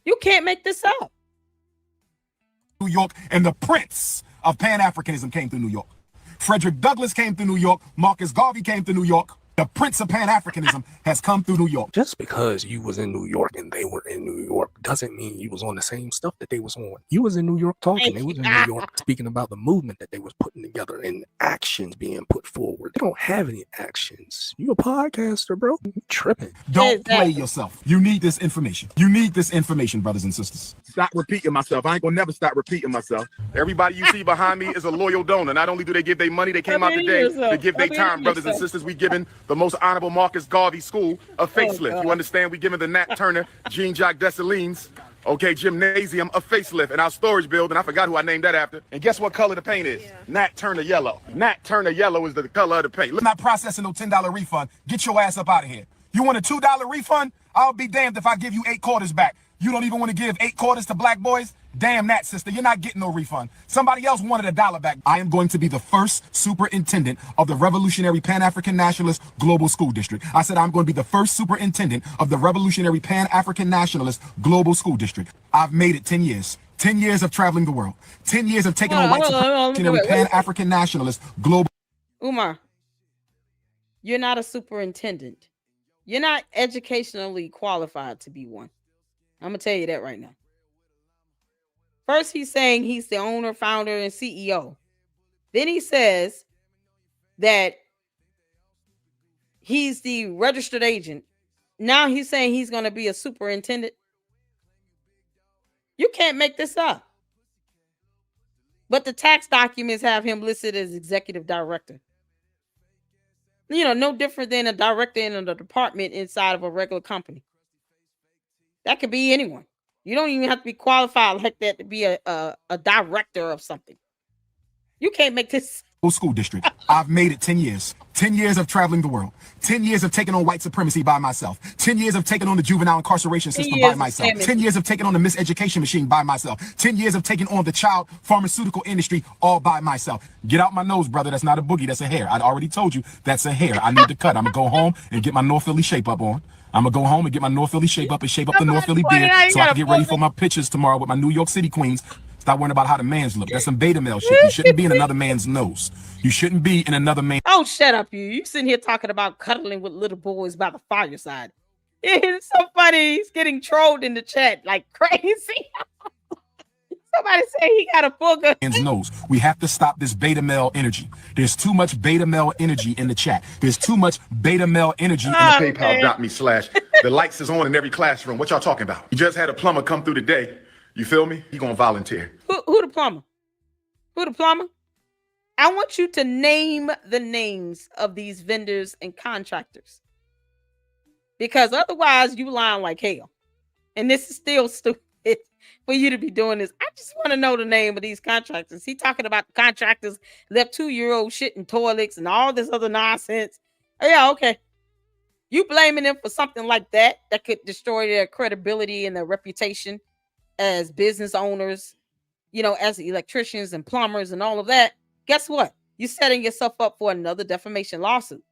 You can't make this up.
New York, and the Prince of Pan-Africanism came through New York. Frederick Douglass came through New York. Marcus Garvey came through New York. The Prince of Pan-Africanism has come through New York.
Just because you was in New York and they were in New York doesn't mean you was on the same stuff that they was on. You was in New York talking. They was in New York speaking about the movement that they was putting together and actions being put forward. They don't have any actions. You a podcaster, bro. You tripping.
Don't play yourself. You need this information. You need this information, brothers and sisters.
Stop repeating myself. I ain't gonna never stop repeating myself. Everybody you see behind me is a loyal donor. Not only do they give their money, they came out today to give their time, brothers and sisters. We giving the most honorable Marcus Garvey School a facelift. You understand? We giving the Nat Turner, Jean-Jacques Dessalines Okay, gymnasium, a facelift, and our storage building. I forgot who I named that after. And guess what color the paint is? Nat Turner yellow. Nat Turner yellow is the color of the paint.
I'm not processing no $10 refund. Get your ass up out of here. You want a $2 refund? I'll be damned if I give you 8 quarters back. You don't even want to give 8 quarters to black boys? Damn that, sister. You're not getting no refund. Somebody else wanted $1 back. I am going to be the first superintendent of the Revolutionary Pan-African Nationalist Global School District. I said I'm going to be the first superintendent of the Revolutionary Pan-African Nationalist Global School District. I've made it 10 years. 10 years of traveling the world. 10 years of taking on white supremacy Pan-African Nationalist Global.
Umar, you're not a superintendent. You're not educationally qualified to be one. I'm going to tell you that right now. First, he's saying he's the owner, founder, and CEO. Then he says that he's the registered agent. Now he's saying he's going to be a superintendent. You can't make this up. But the tax documents have him listed as executive director. You know, no different than a director in a department inside of a regular company. That could be anyone. You don't even have to be qualified like that to be a director of something. You can't make this.
School district. I've made it 10 years. 10 years of traveling the world. 10 years of taking on white supremacy by myself. 10 years of taking on the juvenile incarceration system by myself. 10 years of taking on the miseducation machine by myself. 10 years of taking on the child pharmaceutical industry all by myself. Get out my nose, brother. That's not a boogie. That's a hair. I'd already told you that's a hair. I need to cut. I'm going to go home and get my North Philly shape up on. I'm going to go home and get my North Philly shape up and shape up the North Philly beard so I can get ready for my pictures tomorrow with my New York City queens. Stop worrying about how the man's look. That's some beta male shit. You shouldn't be in another man's nose. You shouldn't be in another man.
Oh, shut up, you. You sitting here talking about cuddling with little boys by the fireside. It's so funny. He's getting trolled in the chat like crazy. Somebody say he got a booger.
Man's nose. We have to stop this beta male energy. There's too much beta male energy in the chat. There's too much beta male energy in the
PayPal.me/ the lights is on in every classroom. What y'all talking about? You just had a plumber come through today. You feel me? He gonna volunteer.
Who the plumber? Who the plumber? I want you to name the names of these vendors and contractors. Because otherwise you lying like hell. And this is still stupid for you to be doing this. I just want to know the name of these contractors. He talking about the contractors left 2-year-old shit in toilets and all this other nonsense. Oh, yeah, okay. You blaming them for something like that could destroy their credibility and their reputation as business owners, you know, as electricians and plumbers and all of that. Guess what? You're setting yourself up for another defamation lawsuit.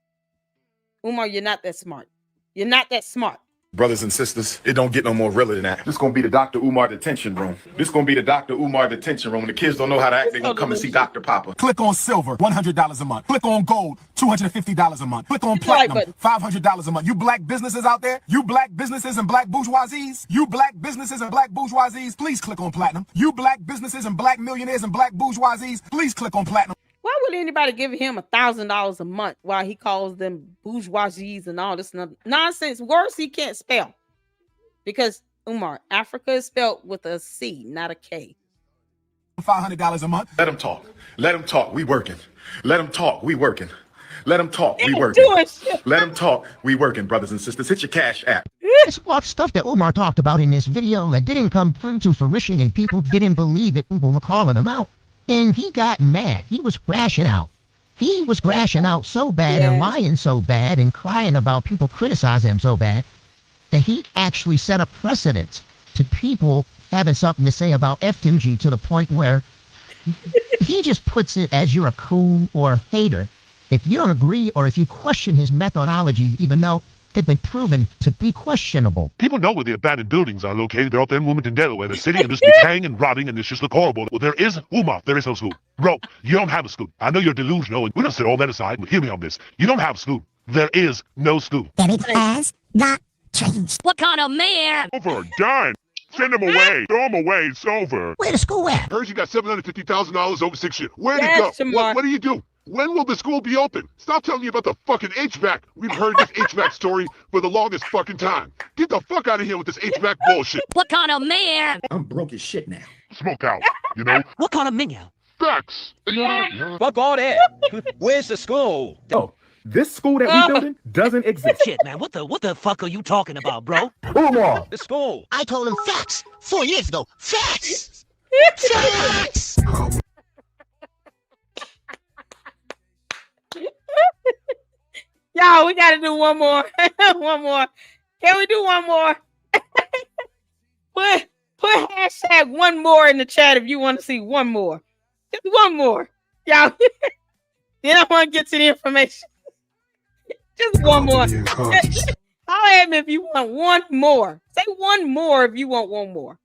Umar, you're not that smart. You're not that smart.
Brothers and sisters, it don't get no more realer than that. This gonna be the Dr. Umar detention room. This gonna be the Dr. Umar detention room. When the kids don't know how to act, they gonna come and see Dr. Papa.
Click on silver, $100 a month. Click on gold, $250 a month. Click on platinum, $500 a month. You black businesses out there, you black businesses and black bourgeoisies, you black businesses and black bourgeoisies, please click on platinum. You black businesses and black millionaires and black bourgeoisies, please click on platinum.
Why would anybody give him $1,000 a month while he calls them bourgeoisies and all this nonsense? Words he can't spell. Because, Umar, Africa is spelled with a C, not a K.
$500 a month.
Let him talk. Let him talk. We working. Let him talk. We working. Let him talk. We working. Let him talk. We working, brothers and sisters. Hit your Cash App.
It's what stuff that Umar talked about in this video that didn't come through to fruition and people didn't believe it. People were calling him out. And he got mad. He was crashing out. He was crashing out so bad and lying so bad and crying about people criticizing him so bad that he actually set a precedent to people having something to say about FDMG to the point where he just puts it as you're a coon or a hater. If you don't agree or if you question his methodology, even though it's been proven to be questionable.
People know where the abandoned buildings are located. They're out there in Wilmington, Delaware. The city and just decaying and rotting and it's just look horrible. Well, there is Umar. There is no school. Bro, you don't have a school. I know you're delusional and we're going to set all that aside, but hear me on this. You don't have a school. There is no school.
And it has not changed. What kind of man?
Over, done. Send him away. Throw him away. It's over.
Where the school at?
Heard you got $750,000 over 6 years. Where'd it go? What do you do? When will the school be open? Stop telling me about the fucking HVAC. We've heard this HVAC story for the longest fucking time. Get the fuck out of here with this HVAC bullshit.
What kind of man?
I'm broke as shit now.
Smoke out, you know?
What kind of man?
Facts.
Fuck all that. Where's the school?
Oh,
This school that we building doesn't exist.
Shit, man, what the fuck are you talking about, bro?
Umar.
The school.
I told him facts 4 years ago. Facts! Facts!
Y'all, we gotta do one more. One more. Can we do one more? Put hashtag one more in the chat if you want to see one more. Just one more. Y'all. Then I want to get to the information. Just one more. Holler at me if you want one more. Say one more if you want one more.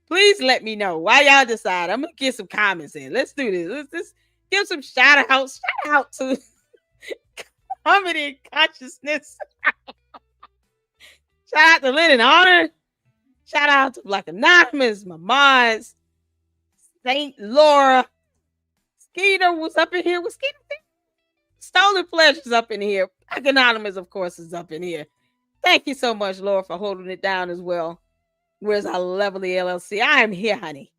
Please let me know why y'all decide. I'm gonna get some comments in. Let's do this. Let's give some shout outs. Shout out to Comedy Consciousness. Shout out to Lynn and Honor. Shout out to Black Anonymous, my mods, Saint Laura. Skeeter was up in here. Was Skeeter there? Stolen Pleasures up in here. Black Anonymous, of course, is up in here. Thank you so much, Laura, for holding it down as well. Where's our lovely LLC? I am here, honey.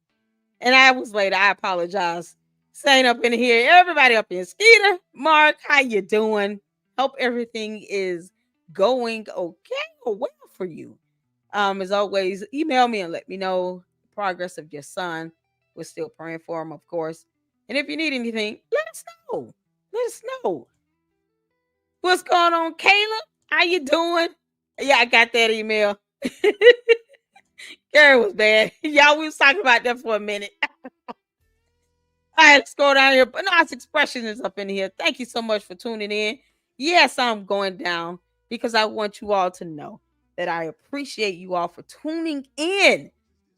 And I was late. I apologize. Saint up in here. Everybody up in. Skeeter, Mark, how you doing? Hope everything is going okay or well for you. As always, email me and let me know the progress of your son. We're still praying for him, of course. And if you need anything, let us know. Let us know. What's going on, Caleb? How you doing? Yeah, I got that email. Gary was bad. Y'all, we was talking about that for a minute. All right, let's go down here. But Nice Expression is up in here. Thank you so much for tuning in. Yes, I'm going down because I want you all to know that I appreciate you all for tuning in,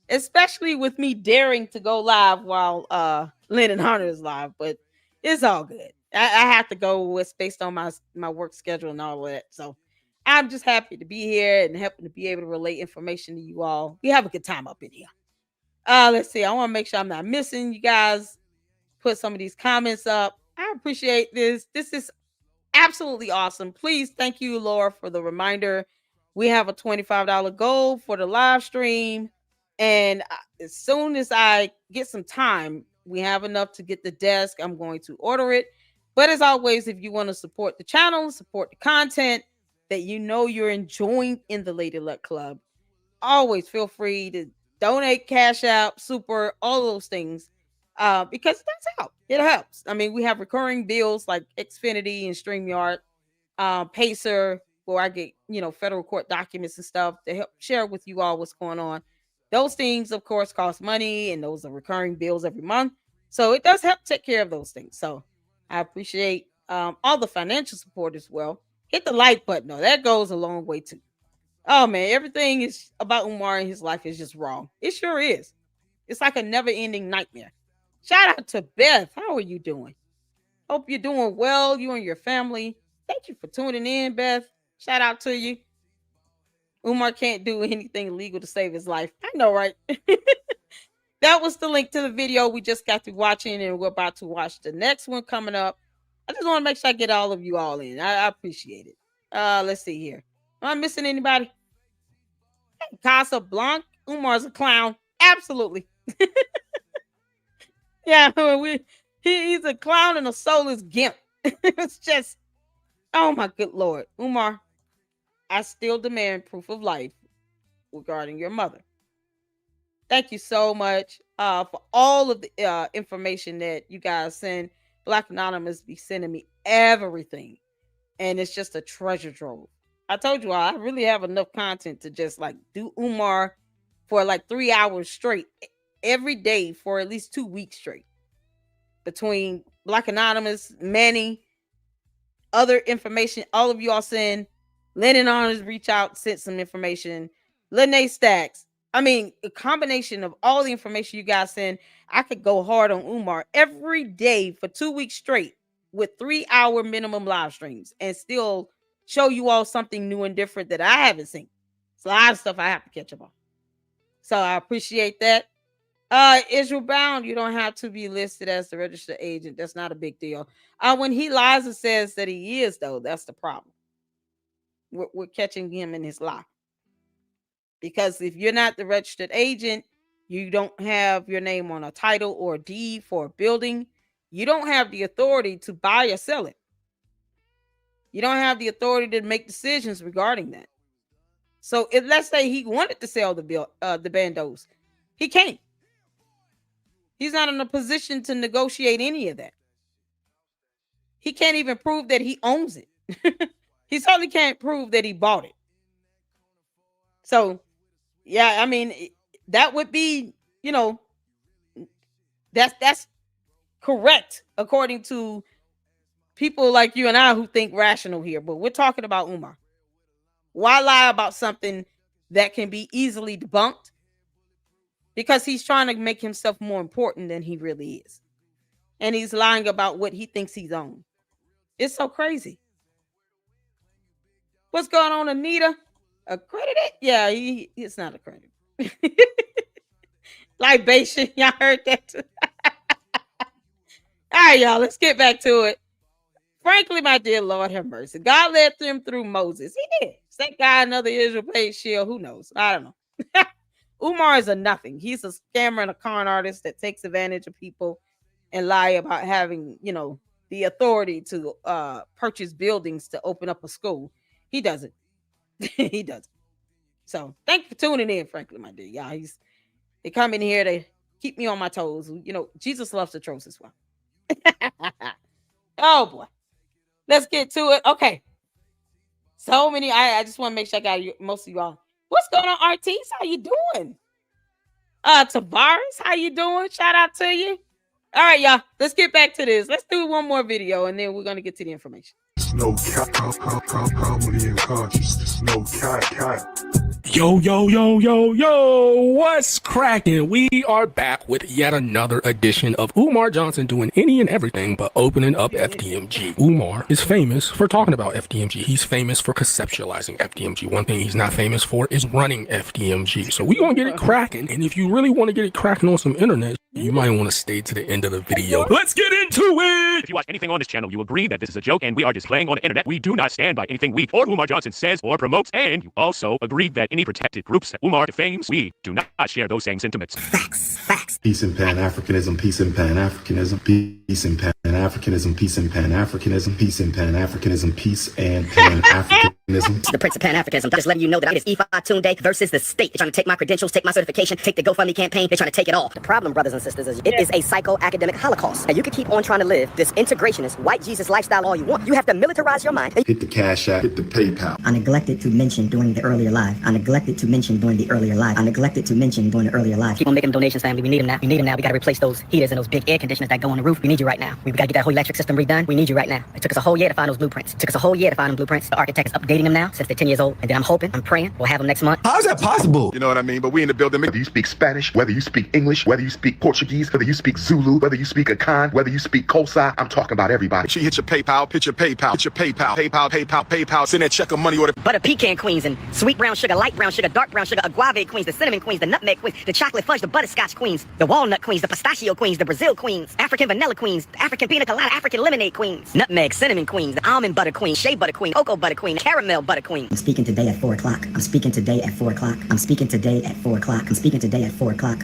especially with me daring to go live while Lynn and Hunter is live. But it's all good. I have to go with based on my work schedule and all of that. So I'm just happy to be here and happy to be able to relate information to you all. We have a good time up in here. Let's see. I want to make sure I'm not missing you guys. Put some of these comments up. I appreciate this. This is absolutely awesome. Please, thank you, Laura, for the reminder. We have a $25 goal for the live stream. And as soon as I get some time, we have enough to get the desk, I'm going to order it. But as always, if you want to support the channel, support the content that you know you're enjoying in the Lady Luck Club, always feel free to donate, cash out, super, all those things. Because that's how it helps. I mean, we have recurring bills like Xfinity and StreamYard, Pacer, where I get, federal court documents and stuff to help share with you all what's going on. Those things, of course, cost money, and those are recurring bills every month. So it does help take care of those things. So I appreciate all the financial support as well. Hit the like button, though. That goes a long way, too. Oh, man, everything is about Umar and his life is just wrong. It sure is. It's like a never-ending nightmare. Shout out to Beth. How are you doing? Hope you're doing well, you and your family. Thank you for tuning in, Beth. Shout out to you. Umar can't do anything illegal to save his life. I know, right? That was the link to the video we just got through watching, and we're about to watch the next one coming up. I just want to make sure I get all of you all in. I appreciate it. Let's see here. Am I missing anybody? Hey, Casablanca. Umar's a clown. Absolutely. Yeah, he's a clown and a soulless gimp. It's just, oh my good Lord. Umar, I still demand proof of life regarding your mother. Thank you so much for all of the information that you guys send. Black Anonymous be sending me everything. And it's just a treasure trove. I told you I really have enough content to just like do Umar for like 3 hours straight every day for at least 2 weeks straight. Between Black Anonymous, Manny, other information, all of you all send. Lennon Honors reach out, sent some information. Lene Stacks. I mean, a combination of all the information you guys send. I could go hard on Umar every day for 2 weeks straight with 3-hour minimum live streams and still show you all something new and different that I haven't seen. It's a lot of stuff I have to catch up on. So I appreciate that. Israel Bound, you don't have to be listed as the registered agent. That's not a big deal. When he lies and says that he is, though, that's the problem. We're catching him in his lie. Because if you're not the registered agent, you don't have your name on a title or a deed for a building. You don't have the authority to buy or sell it. You don't have the authority to make decisions regarding that. So if let's say he wanted to sell the bandos, he can't. He's not in a position to negotiate any of that. He can't even prove that he owns it. He certainly can't prove that he bought it. So, yeah, I mean, that would be, that's correct according to people like you and I who think rational here. But we're talking about Umar. Why lie about something that can be easily debunked? Because he's trying to make himself more important than he really is. And he's lying about what he thinks he's owned. It's so crazy. What's going on, Anita? Accredited? Yeah, it's not accredited. Libation. Y'all heard that too. All right, y'all, let's get back to it. Frankly, my dear Lord, have mercy. God led them through Moses. He did. Thank God another Israel paid shield. Who knows? I don't know. Umar is a nothing. He's a scammer and a con artist that takes advantage of people and lie about having, the authority to purchase buildings to open up a school. He doesn't. He doesn't. So thank you for tuning in, frankly, my dear. Yeah, they come in here to keep me on my toes. Jesus loves the trolls as well. Oh boy. Let's get to it. Okay. So many. I just want to make sure I got most of you all. What's going on, Artis? How you doing? Tavares, how you doing? Shout out to you. All right, y'all. Let's get back to this. Let's do one more video, and then we're gonna get to the information.
No comedy and consciousness. No cat.
Yo, what's cracking? We are back with yet another edition of Umar Johnson doing any and everything but opening up FDMG. Umar is famous for talking about FDMG. He's famous for conceptualizing FDMG. One thing he's not famous for is running FDMG. So we're going to get it cracking. And if you really want to get it cracking on some internet, you might want to stay to the end of the video. Let's get into it!
If you watch anything on this channel, you agree that this is a joke and we are displaying on the internet. We do not stand by anything we or Umar Johnson says or promotes. And you also agree that any protected groups that Umar defames, we do not share those same sentiments.
Facts. Peace and Pan-Africanism, peace and Pan-Africanism, peace and Pan-Africanism, peace and Pan-Africanism, peace and Pan-Africanism, peace and Pan-Africanism.
The Prince of Pan-Africanism. I'm just letting you know that it is Ifa Tunde versus the state. They're trying to take my credentials, take my certification, take the GoFundMe campaign. They're trying to take it all. The problem, brothers and sisters, is it is a psycho-academic holocaust. Now, you can keep on trying to live this integrationist, white Jesus lifestyle all you want. You have to militarize your mind.
Hit the Cash App, hit the PayPal.
I neglected to mention during the earlier live. Keep on making donations, family. We need them now. We gotta replace those heaters and those big air conditioners that go on the roof. We need you right now. We gotta get that whole electric system redone. We need you right now. It took us a whole year to find those blueprints. The architect is updating them now since they're 10 years old. And then I'm praying we'll have them next month.
How is that possible? You know what I mean? But we in the building. Whether you speak Spanish, whether you speak English, whether you speak Portuguese, whether you speak Zulu, whether you speak Akan, whether you speak Kosa, I'm talking about everybody. She hit your PayPal, PayPal, send that check of money order.
Butter pecan queens and sweet brown sugar, light brown sugar, dark brown sugar, agave queens, the cinnamon queens, the nutmeg queens, the chocolate fudge, the butterscotch queens, the walnut queens, the pistachio queens, the Brazil queens, African vanilla queens, African pina colada, African lemonade queens, nutmeg, cinnamon queens, the almond butter queen, shea butter queen, cocoa butter queen, caramel butter queen.
I'm speaking today at 4 o'clock.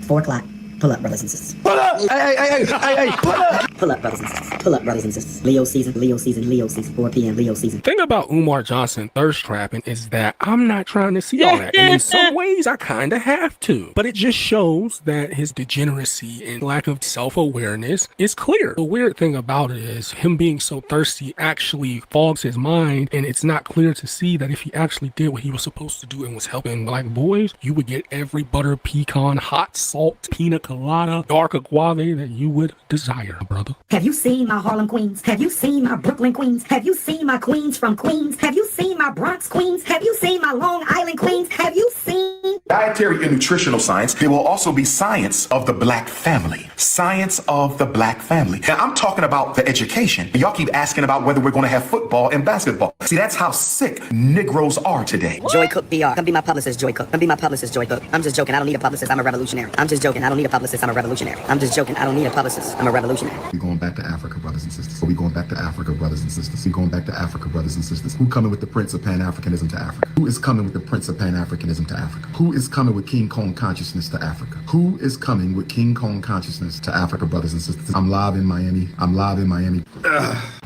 4 o'clock. Pull up, brothers and sisters.
Pull up! Hey, pull up!
Pull up, brothers and sisters. Pull up, brothers and sisters. Leo season. 4 p.m. Leo season.
Thing about Umar Johnson thirst trapping is that I'm not trying to see all that. And in some ways, I kind of have to. But it just shows that his degeneracy and lack of self-awareness is clear. The weird thing about it is him being so thirsty actually fogs his mind. And it's not clear to see that if he actually did what he was supposed to do and was helping black boys, you would get every butter pecan, hot salt, pina colada, dark agave that you would desire, brother.
Have you seen my Harlem queens? Have you seen my Brooklyn queens? Have you seen my queens from Queens? Have you seen my Bronx queens? Have you seen my Long Island queens? Have you seen
dietary and nutritional science? There will also be science of the black family. Science of the black family. Now, I'm talking about the education. Y'all keep asking about whether we're going to have football and basketball. See, that's how sick Negroes are today.
Joy Cook BR. Come be my publicist, Joy Cook. Come be my publicist, Joy Cook. I'm just joking. I don't need a publicist. I'm a revolutionary. I'm just joking. I don't need a publicist. I'm a revolutionary. I'm just joking. I don't need a publicist. I'm a revolutionary.
We're going back to Africa, brothers and sisters. We're going back to Africa, brothers and sisters. We're going back to Africa, brothers and sisters. Who coming with the Prince of Pan-Africanism to Africa? Who is coming with the Prince of Pan-Africanism to Africa? Who is coming with King Kong consciousness to Africa? Who is coming with King Kong consciousness to Africa, brothers and sisters? I'm live in Miami. I'm live in Miami.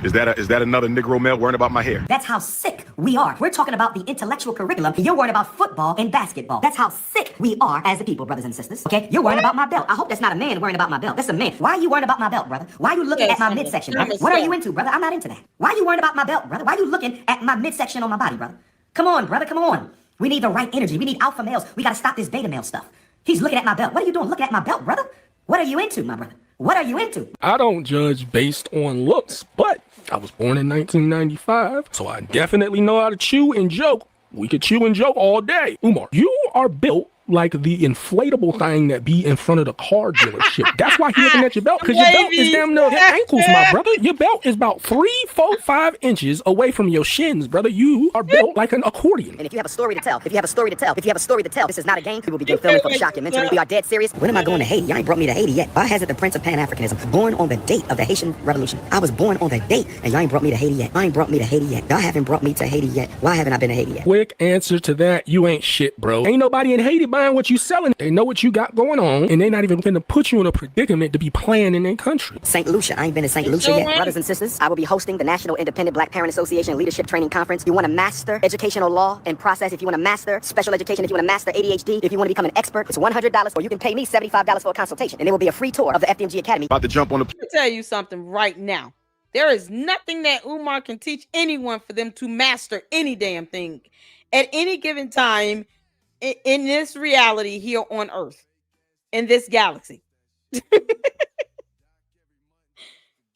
Is that another Negro male worrying about my hair?
That's how sick we are. We're talking about the intellectual curriculum. You're worried about football and basketball. That's how sick we are as a people, brothers and sisters. Okay? You're worrying about my belt. I hope that's not a man worrying about my belt. That's a man. Why are you worrying about my belt, brother? Why are you looking at my midsection, brother? What are you into, brother? I'm not into that. Why are you worrying about my belt, brother? Why are you looking at my midsection on my body, brother? Come on, brother. Come on. We need the right energy. We need alpha males. We got to stop this beta male stuff. He's looking at my belt. What are you doing looking at my belt, brother? What are you into, my brother? What are you into?
I don't judge based on looks, but I was born in 1995, so I definitely know how to chew and joke. We could chew and joke all day. Umar, you are built like the inflatable thing that be in front of the car dealership. That's why he's looking at your belt, because your belt is damn near ankles, my brother. Your belt is about 3, 4, 5 inches away from your shins, brother. You are built like an accordion.
And if you have a story to tell, this is not a game. We will begin filming for the documentary. We are dead serious. When am I going to Haiti? Y'all ain't brought me to Haiti yet. Why hasn't the Prince of Pan-Africanism born on the date of the Haitian Revolution? I was born on the date, and y'all ain't brought me to Haiti yet. Y'all haven't brought me to Haiti yet. Why haven't I been to Haiti yet?
Quick answer to that, you ain't shit, bro. Ain't nobody in Haiti buying what you selling. They know what you got going on, and they're not even gonna put you in a predicament to be playing in their country.
St. Lucia. I ain't been to St. Lucia yet. Brothers and sisters, I will be hosting the National Independent Black Parent Association Leadership Training Conference. You want to master educational law and process, if you want to master special education, if you want to master ADHD, if you want to become an expert, it's $100, or you can pay me $75 for a consultation, and there will be a free tour of the FDMG Academy.
About to jump on the...
Let me tell you something right now. There is nothing that Umar can teach anyone for them to master any damn thing at any given time in this reality here on Earth, in this galaxy.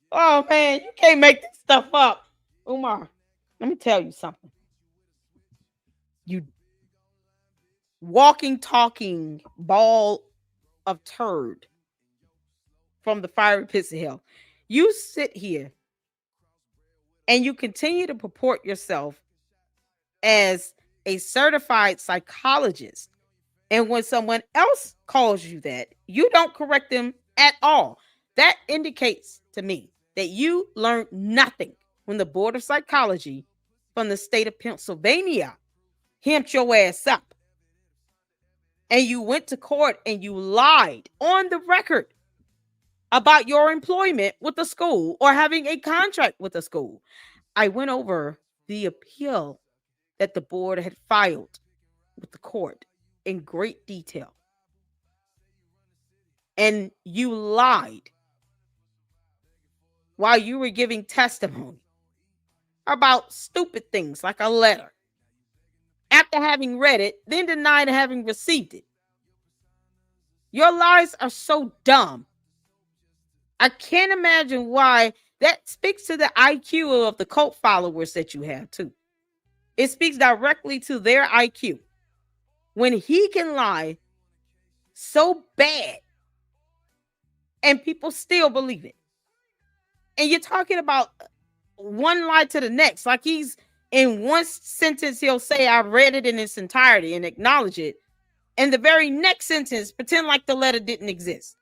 Oh man, you can't make this stuff up. Umar, let me tell you something. You walking, talking ball of turd from the fiery pits of hell. You sit here and you continue to purport yourself as a certified psychologist. And when someone else calls you that, you don't correct them at all. That indicates to me that you learned nothing when the Board of Psychology from the state of Pennsylvania hemmed your ass up. And you went to court and you lied on the record about your employment with the school or having a contract with the school. I went over the appeal that the board had filed with the court in great detail. And you lied while you were giving testimony about stupid things like a letter. After having read it, then denied having received it. Your lies are so dumb. I can't imagine why. That speaks to the IQ of the cult followers that you have too. It speaks directly to their IQ. When he can lie so bad and people still believe it. And you're talking about one lie to the next. Like he's in one sentence, he'll say, I read it in its entirety and acknowledge it. And the very next sentence, pretend like the letter didn't exist.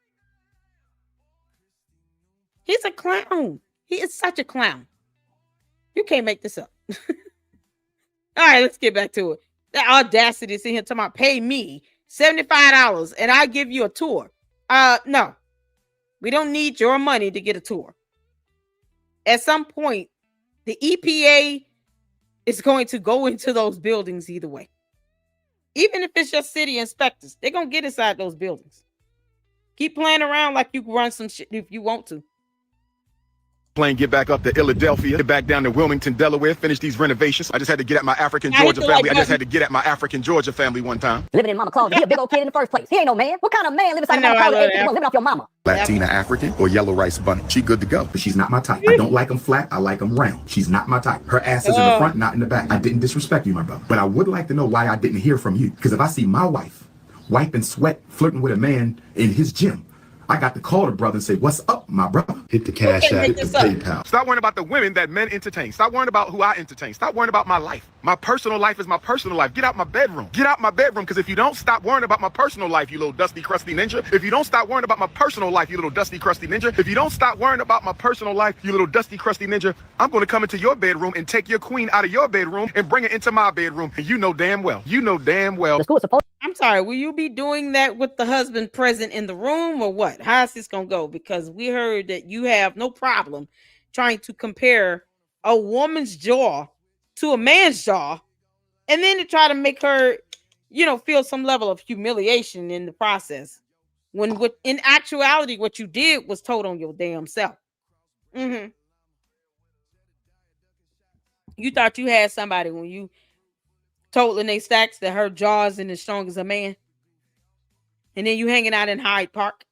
He's a clown. He is such a clown. You can't make this up. All right, let's get back to it. That audacity is in here talking about pay me $75 and I give you a tour. No, we don't need your money to get a tour. At some point, the EPA is going to go into those buildings either way. Even if it's just city inspectors, they're going to get inside those buildings. Keep playing around like you can run some shit if you want to.
Plane, get back up to Philadelphia, get back down to Wilmington, Delaware, finish these renovations. I just had to get at my African Georgia family. I just had to get at my African Georgia family one time.
Living in Mama Claus, he a big old kid in the first place. He ain't no man. What kind of man lives inside Mama Claus living off your mama?
Latina African or yellow rice bunny. She good to go, but she's not my type. I don't like them flat. I like them round. She's not my type. Her ass is in the front, not in the back. I didn't disrespect you, my brother. But I would like to know why I didn't hear from you. Because if I see my wife wiping sweat, flirting with a man in his gym, I got to call the brother and say, what's up, my brother? Hit the cash app, hit the PayPal.
Stop worrying about the women that men entertain. Stop worrying about who I entertain. Stop worrying about my life.
My personal life is my personal life. Get out my bedroom. Get out my bedroom, because if you don't stop worrying about my personal life, you little dusty, crusty ninja. If you don't stop worrying about my personal life, you little dusty, crusty ninja. If you don't stop worrying about my personal life, you little dusty, crusty ninja, I'm going to come into your bedroom and take your queen out of your bedroom and bring it into my bedroom. And you know damn well.
I'm sorry, will you be doing that with the husband present in the room or what? How's this going to go? Because we heard that you have no problem trying to compare a woman's jaw to a man's jaw, and then to try to make her, feel some level of humiliation in the process. When in actuality, what you did was told on your damn self. You thought you had somebody when you told Lene Stacks that her jaw isn't as strong as a man. And then you hanging out in Hyde Park,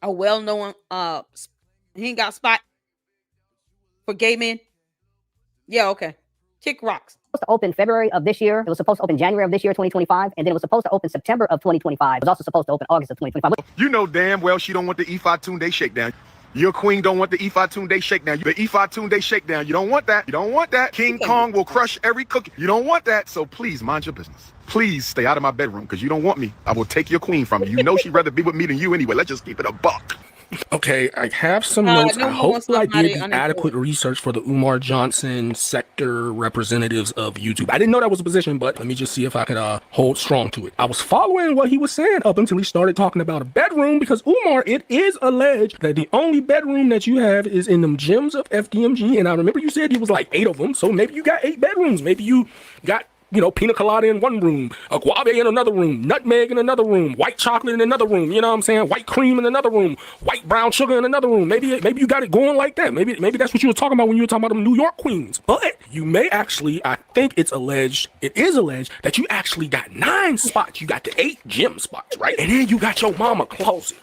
a well-known hangout spot for gay men. Yeah, okay. Kick rocks.
Supposed to open February of this year. It was supposed to open January of this year, 2025, and then it was supposed to open September of 2025. It was also supposed to open August of 2025.
You know damn well she don't want the Ifa Tunde shakedown. Your queen don't want the Ifa Tunde shakedown. The Ifa Tunde shakedown. You don't want that. You don't want that. King Kong will crush every cookie. You don't want that. So please mind your business. Please stay out of my bedroom, because you don't want me. I will take your queen from you. You know she'd rather be with me than you anyway. Let's just keep it a buck.
Okay, I have some notes. I hope I did the adequate research for the Umar Johnson sector representatives of YouTube. I didn't know that was a position, but let me just see if I could hold strong to it. I was following what he was saying up until he started talking about a bedroom, because Umar, it is alleged that the only bedroom that you have is in them gyms of FDMG, and I remember you said it was like 8 of them, so maybe you got 8 bedrooms. Maybe you got pina colada in one room, a guave in another room, nutmeg in another room, white chocolate in another room, you know what I'm saying? White cream in another room, white brown sugar in another room. Maybe you got it going like that. Maybe that's what you were talking about when you were talking about them New York queens. But you may actually, I think it is alleged that you actually got 9 spots. You got the 8 gym spots, right? And then you got your mama closet.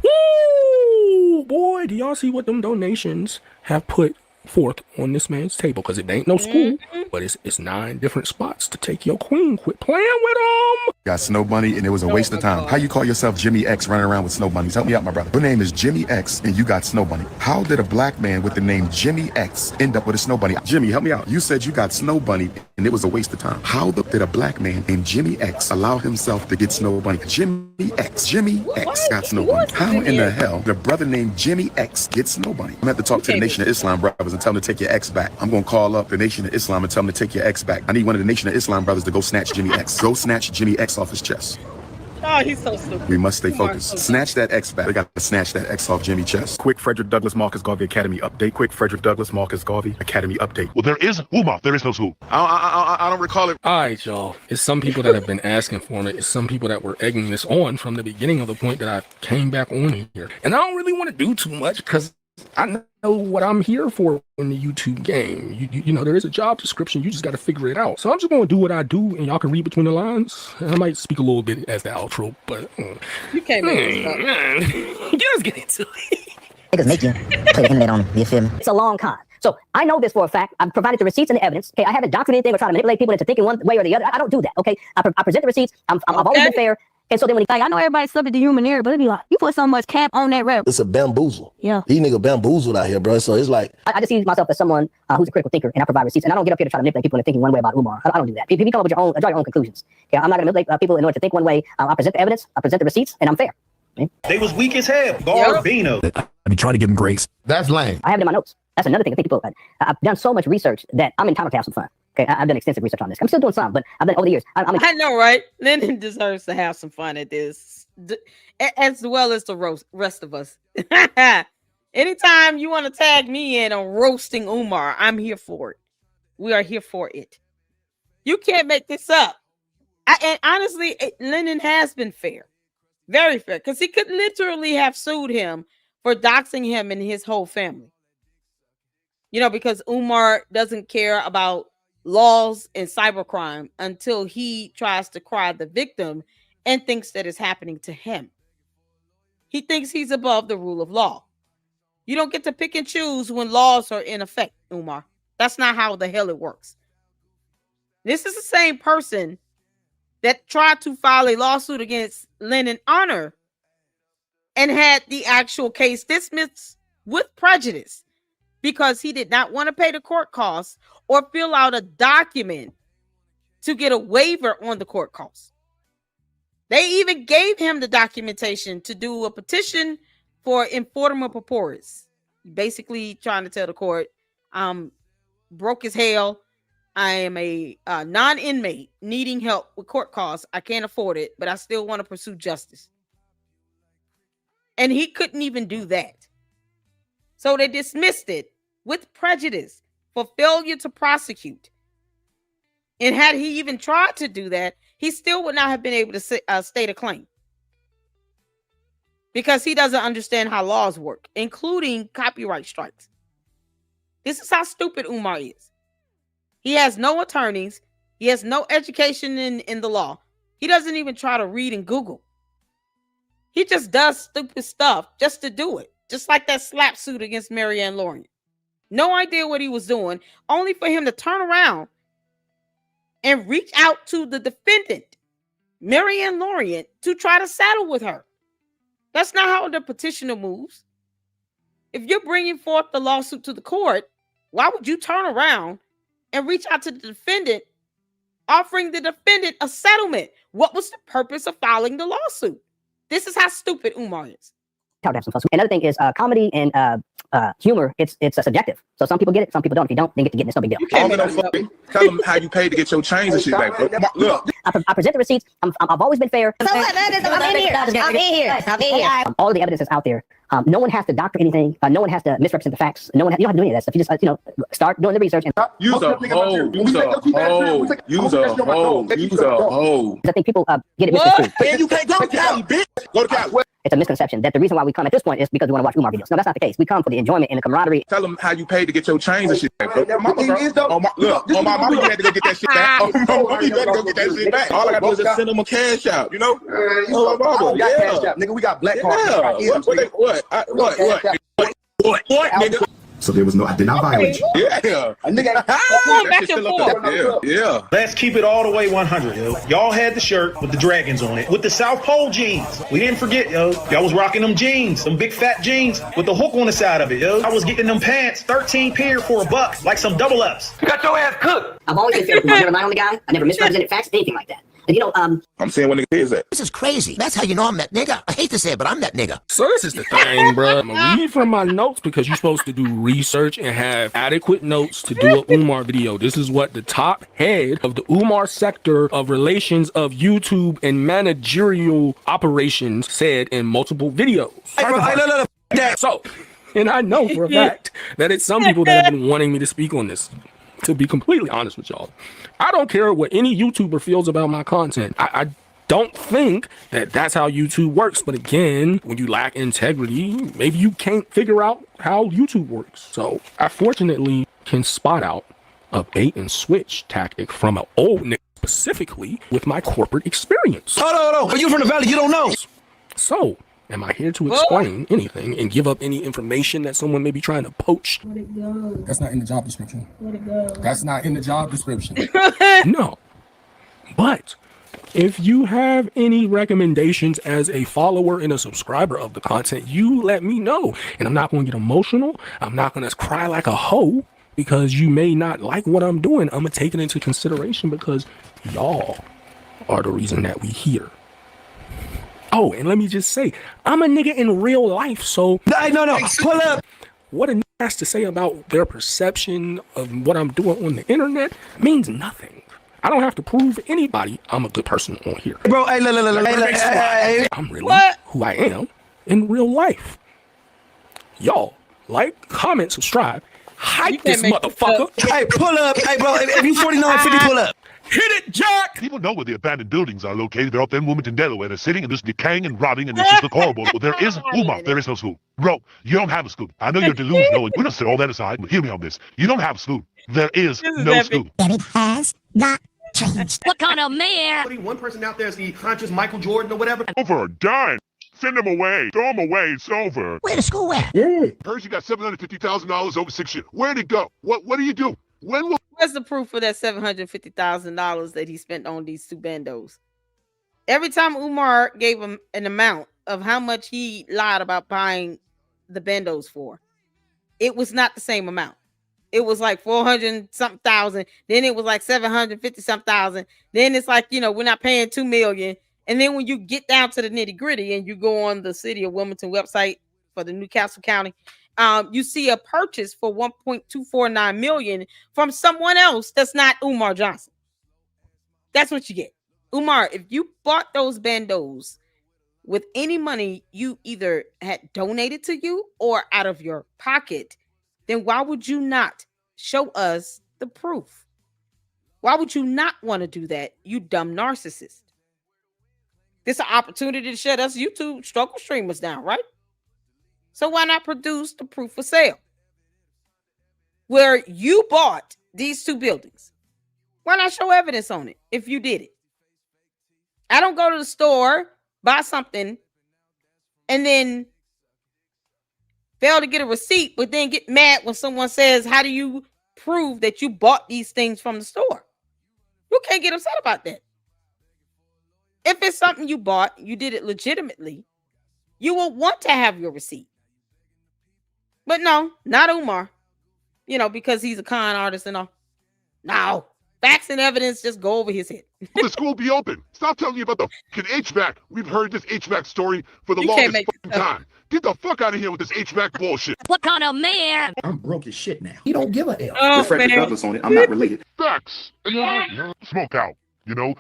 Woo! Boy, do y'all see what them donations have put forth on this man's table? Because it ain't no school, but it's 9 different spots to take your queen. Quit playing with them.
Got Snow Bunny, and it was a waste of time. How you call yourself Jimmy X running around with Snow Bunnies? Help me out, my brother. Your name is Jimmy X, and you got Snow Bunny. How did a black man with the name Jimmy X end up with a Snow Bunny? Jimmy, help me out. You said you got Snow Bunny, and it was a waste of time. How did a black man named Jimmy X allow himself to get Snow Bunny? Jimmy X got Snow Bunny. How in the hell did a brother named Jimmy X get Snow Bunny? I'm going to have to talk to the Nation of Islam brothers and tell them to take your X back. I'm going to call up the Nation of Islam and tell them to take your X back. I need one of the Nation of Islam brothers to go snatch Jimmy X. Go snatch Jimmy X off his chest.
Oh, he's so stupid.
We must stay focused. Snatch that X back. They got to snatch that X off Jimmy's chest. Quick Frederick Douglass Marcus Garvey Academy update. Quick Frederick Douglass Marcus Garvey Academy update.
Well, there is Umar. There is no school.
I don't recall it.
All right, y'all. It's some people that have been asking for it. It's some people that were egging this on from the beginning of the point that I came back on here. And I don't really want to do too much, because I know what I'm here for in the YouTube game. You know, there is a job description. You just got to figure it out. So I'm just going to do what I do, and y'all can read between the lines. I might speak a little bit as the outro, but
you can't make this up.
Just get into it.
Niggas make you play the internet on them. You feel me? It's a long con. So I know this for a fact. I've provided the receipts and the evidence. Okay, I haven't doctored anything or tried to manipulate people into thinking one way or the other. I don't do that. Okay, I present the receipts. I've always been fair. And so then when I know everybody's subject to human error, but it'd be like, you put so much cap on that rep.
It's a bamboozle.
Yeah.
These nigga bamboozled out here, bro. So it's like,
I just see myself as someone who's a critical thinker, and I provide receipts. And I don't get up here to try to manipulate people into thinking one way about Umar. I don't do that. If you come up with draw your own conclusions. Okay, I'm not going to manipulate people in order to think one way. I present the evidence, I present the receipts, and I'm fair. Okay?
They was weak as hell. Barbino.
I mean, trying to give him grace.
That's lame.
I have it in my notes. That's another thing. I think people, I've done so much research that I'm entitled to have some fun. Okay, I've done extensive research on this. I'm still doing some, but I've done over the years.
I know, right? Lennon deserves to have some fun at this, as well as the rest of us. Anytime you want to tag me in on roasting Umar, I'm here for it. We are here for it. You can't make this up. And honestly, Lennon has been fair. Very fair. Because he could literally have sued him for doxing him and his whole family. You know, because Umar doesn't care about laws and cybercrime until he tries to cry the victim and thinks that it's happening to him. He thinks he's above the rule of law. You don't get to pick and choose when laws are in effect, Umar. That's not how the hell it works. This is the same person that tried to file a lawsuit against Lennon Honor and had the actual case dismissed with prejudice because he did not want to pay the court costs or fill out a document to get a waiver on the court costs. They even gave him the documentation to do a petition for informa pauperis, basically trying to tell the court, I'm broke as hell. I am a non-inmate needing help with court costs. I can't afford it, but I still want to pursue justice. And he couldn't even do that. So they dismissed it with prejudice for failure to prosecute. And had he even tried to do that, he still would not have been able to state a claim. Because he doesn't understand how laws work, including copyright strikes. This is how stupid Umar is. He has no attorneys. He has no education in the law. He doesn't even try to read and Google. He just does stupid stuff just to do it. Just like that slap suit against Marianne Lorient. No idea what he was doing, only for him to turn around and reach out to the defendant, Marianne Lorient, to try to settle with her. That's not how the petitioner moves. If you're bringing forth the lawsuit to the court, why would you turn around and reach out to the defendant, offering the defendant a settlement? What was the purpose of filing the lawsuit? This is how stupid Umar is.
Another thing is comedy and humor. It's subjective. So some people get it, some people don't. If you don't, then get to get it. It's no big deal.
Tell them how you paid to get your chains and shit back, bro. Look.
I present the receipts. I've always been fair.
So what? I'm in here.
All of the evidence is out there. No one has to doctor anything. No one has to misrepresent the facts. You don't have to do any of that stuff. You just start doing the research and
Use a hoe.
I think people get it misconstrued.
Man, you can't go to Cali, bitch. Go to Cali.
It's a misconception that the reason why we come at this point is because we want to watch Umar videos. No, that's not the case. We come for the enjoyment and the camaraderie.
Tell them how you paid to get your chains and shit back, bro. Look, on my mama, you had to go get that shit back. On my mama, you had to go get that shit back. All I gotta do is just send them a cash out, you know?
Oh, my got cash out, nigga. We got black cards.
What, nigga?
So there was no, I did not violate you.
Yeah.
A nigga.
Back and forth.
Yeah.
Let's keep it all the way 100, yo. Y'all had the shirt with the dragons on it, with the South Pole jeans. We didn't forget, yo. Y'all was rocking them jeans, them big fat jeans with the hook on the side of it, yo. I was getting them pants 13 pair for $1, like some double ups.
You got your ass cooked.
I've always been fair. I'm never lying on the guy. I never misrepresented facts, anything like that. And
I'm saying what nigga is that.
This is crazy. That's how you know I'm that nigga. I hate to say it, but I'm that nigga.
So this is the thing, bro. I'm gonna read from my notes because you're supposed to do research and have adequate notes to do an Umar video. This is what the top head of the Umar sector of relations of YouTube and managerial operations said in multiple videos. So, and I know for a fact that it's some people that have been wanting me to speak on this. To be completely honest with y'all, I don't care what any YouTuber feels about my content. I don't think that that's how YouTube works. But again, when you lack integrity, maybe you can't figure out how YouTube works. So I fortunately can spot out a bait and switch tactic from an old nigga, specifically with my corporate experience.
Hold on. Are you from the Valley? You don't know.
So am I here to explain anything and give up any information that someone may be trying to poach?
Let it go.
That's not in the job description.
Let it go.
That's not in the job description. No. But if you have any recommendations as a follower and a subscriber of the content, you let me know. And I'm not going to get emotional. I'm not going to cry like a hoe because you may not like what I'm doing. I'm going to take it into consideration because y'all are the reason that we here. Oh, and let me just say, I'm a nigga in real life, so...
No, pull up!
What a nigga has to say about their perception of what I'm doing on the internet means nothing. I don't have to prove to anybody I'm a good person on here.
Bro, hey,
I'm really who I am in real life. Y'all, like, comment, subscribe, hype this motherfucker.
Hey, pull up. Hey, bro, if you 49.50, pull up.
Hit it, Jack!
People know where the abandoned buildings are located. They're up there in Wilmington, Delaware. They're sitting and just decaying and rotting, and it's just look horrible. Well, there is Umar. There is no school. Bro, you don't have a school. I know you're delusional, and we're gonna set all that aside. But hear me on this. You don't have a school. There is no school.
And it has not changed.
What kind of mayor?
One person out there is the conscious Michael Jordan or whatever.
Over a dime. Send them away. Throw them away. It's over.
Where the school at?
Heard you got $750,000 over 6 years. Where'd it go? What do you do?
Where's the proof for that $750,000 that he spent on these two bandos? Every time Umar gave him an amount of how much he lied about buying the bandos for, it was not the same amount. It was like 400 something thousand. Then it was like 750 something thousand. Then it's like, we're not paying 2 million. And then when you get down to the nitty gritty and you go on the city of Wilmington website for the Newcastle County, you see a purchase for 1.249 million from someone else that's not Umar Johnson. That's what you get. Umar, if you bought those bandos with any money you either had donated to you or out of your pocket, then why would you not show us the proof? Why would you not want to do that, you dumb narcissist? This is an opportunity to shut us YouTube struggle streamers down, right? So why not produce the proof for sale where you bought these 2 buildings? Why not show evidence on it if you did it? I don't go to the store, buy something, and then fail to get a receipt, but then get mad when someone says, how do you prove that you bought these things from the store? You can't get upset about that. If it's something you bought, you did it legitimately, you will want to have your receipt. But no, not Umar, because he's a con artist and all. No, facts and evidence just go over his head.
The school be open. Stop telling me about the fucking HVAC. We've heard this HVAC story for the longest fucking time. Get the fuck out of here with this HVAC bullshit.
What kind of man?
I'm broke as shit now. He don't give a hell.
Oh,
With Frederick Douglass on it, I'm not related.
Facts. Smoke out,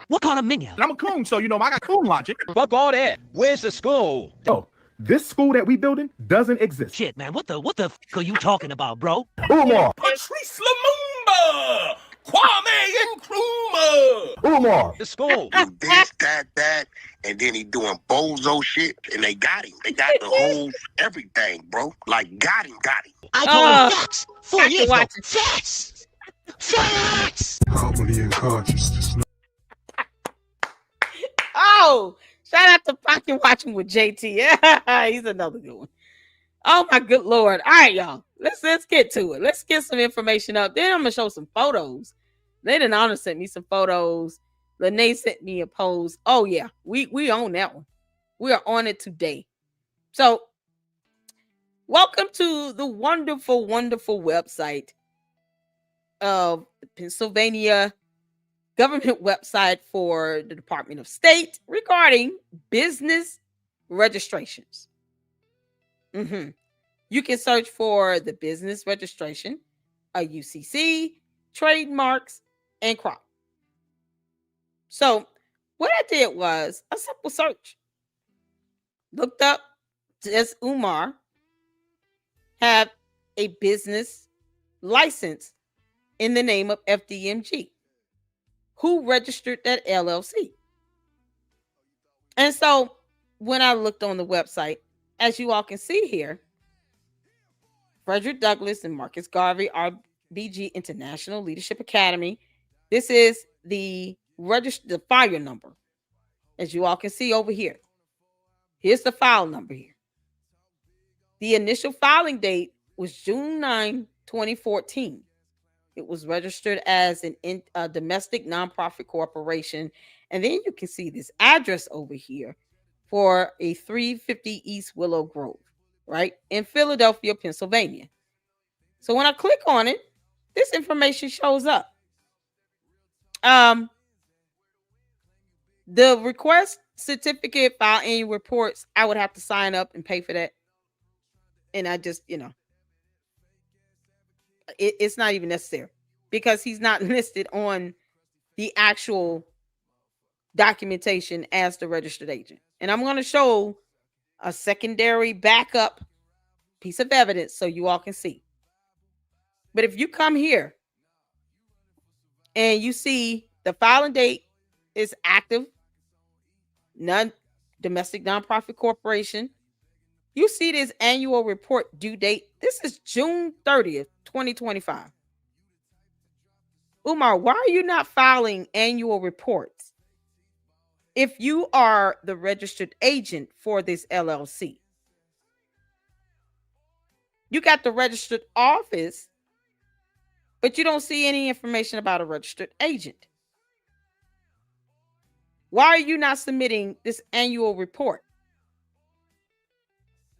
What kind of minion?
I'm a coon, so I got coon logic.
Fuck all that. Where's the school?
Yo, this school that we building doesn't exist.
Shit, man, what the f are you talking about, bro?
Umar.
Patrice Lumumba! Kwame Nkrumah!
Umar.
The school.
This, that, and then he doing bozo shit, and they got him. They got the whole everything, bro. Like, got him.
I told him facts. 4 years ago. Facts! Facts!
Harmony and consciousness.
Oh, shout out to Pocket Watching with JT. He's another good one. Oh my good Lord. All right, y'all. Let's get to it. Let's get some information up. Then I'm gonna show some photos. Lady Honor sent me some photos. Lene sent me a pose. Oh yeah, we own that one. We are on it today. So welcome to the wonderful, wonderful website of the Pennsylvania government website for the Department of State regarding business registrations. You can search for the business registration, a UCC, trademarks, and crop. So what I did was a simple search. Looked up, does Umar have a business license in the name of FDMG? Who registered that LLC? And so when I looked on the website, as you all can see here, Frederick Douglass and Marcus Garvey, RBG International Leadership Academy. This is the file number, as you all can see over here. Here's the file number here. The initial filing date was June 9, 2014. It was registered as a domestic nonprofit corporation. And then you can see this address over here for a 350 East Willow Grove, right, in Philadelphia, Pennsylvania. So when I click on it, this information shows up. The request certificate, file annual reports, I would have to sign up and pay for that. And I just, it's not even necessary because he's not listed on the actual documentation as the registered agent. And I'm going to show a secondary backup piece of evidence so you all can see. But if you come here and you see the filing date is active, domestic nonprofit corporation, you see this annual report due date. This is June 30th, 2025. Umar, why are you not filing annual reports if you are the registered agent for this LLC? You got the registered office, but you don't see any information about a registered agent. Why are you not submitting this annual report?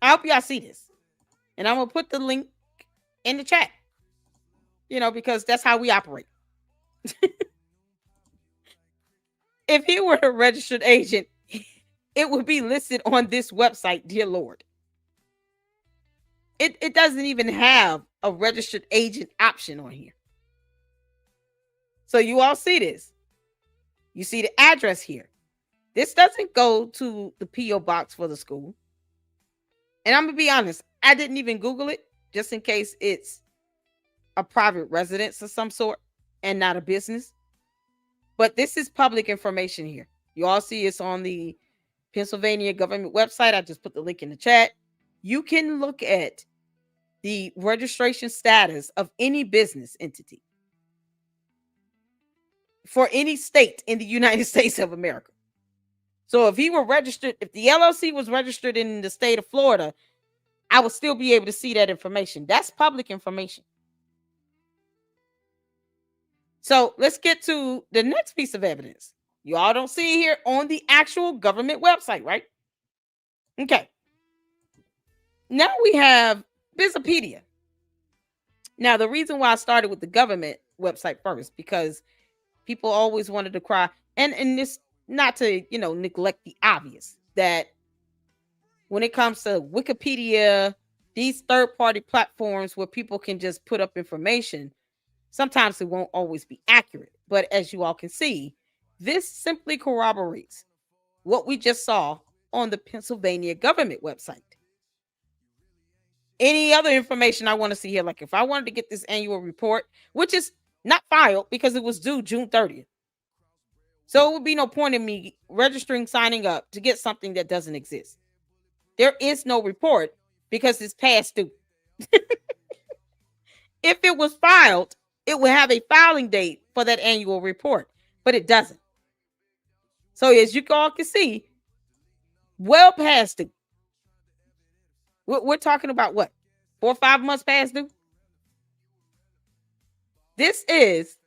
I hope y'all see this. And I'm going to put the link in the chat, because that's how we operate. If he were a registered agent, it would be listed on this website, dear Lord. It doesn't even have a registered agent option on here. So you all see this. You see the address here. This doesn't go to the P.O. box for the school. And I'm going to be honest, I didn't even Google it just in case it's a private residence of some sort and not a business. But this is public information here. You all see it's on the Pennsylvania government website. I just put the link in the chat. You can look at the registration status of any business entity for any state in the United States of America. So if he were registered, if the LLC was registered in the state of Florida, I would still be able to see that information. That's public information. So let's get to the next piece of evidence. You all don't see it here on the actual government website, right? Okay. Now we have Wikipedia. Now, the reason why I started with the government website first, because people always wanted to cry, and this, not to, neglect the obvious, that when it comes to Wikipedia, these third-party platforms where people can just put up information, sometimes it won't always be accurate. But as you all can see, this simply corroborates what we just saw on the Pennsylvania government website. Any other information I want to see here, like if I wanted to get this annual report, which is not filed because it was due June 30th. So it would be no point in me registering, signing up to get something that doesn't exist. There is no report because it's past due. If it was filed, it would have a filing date for that annual report, but it doesn't. So as you all can see, well past due. We're talking about what? 4 or 5 months past due? This is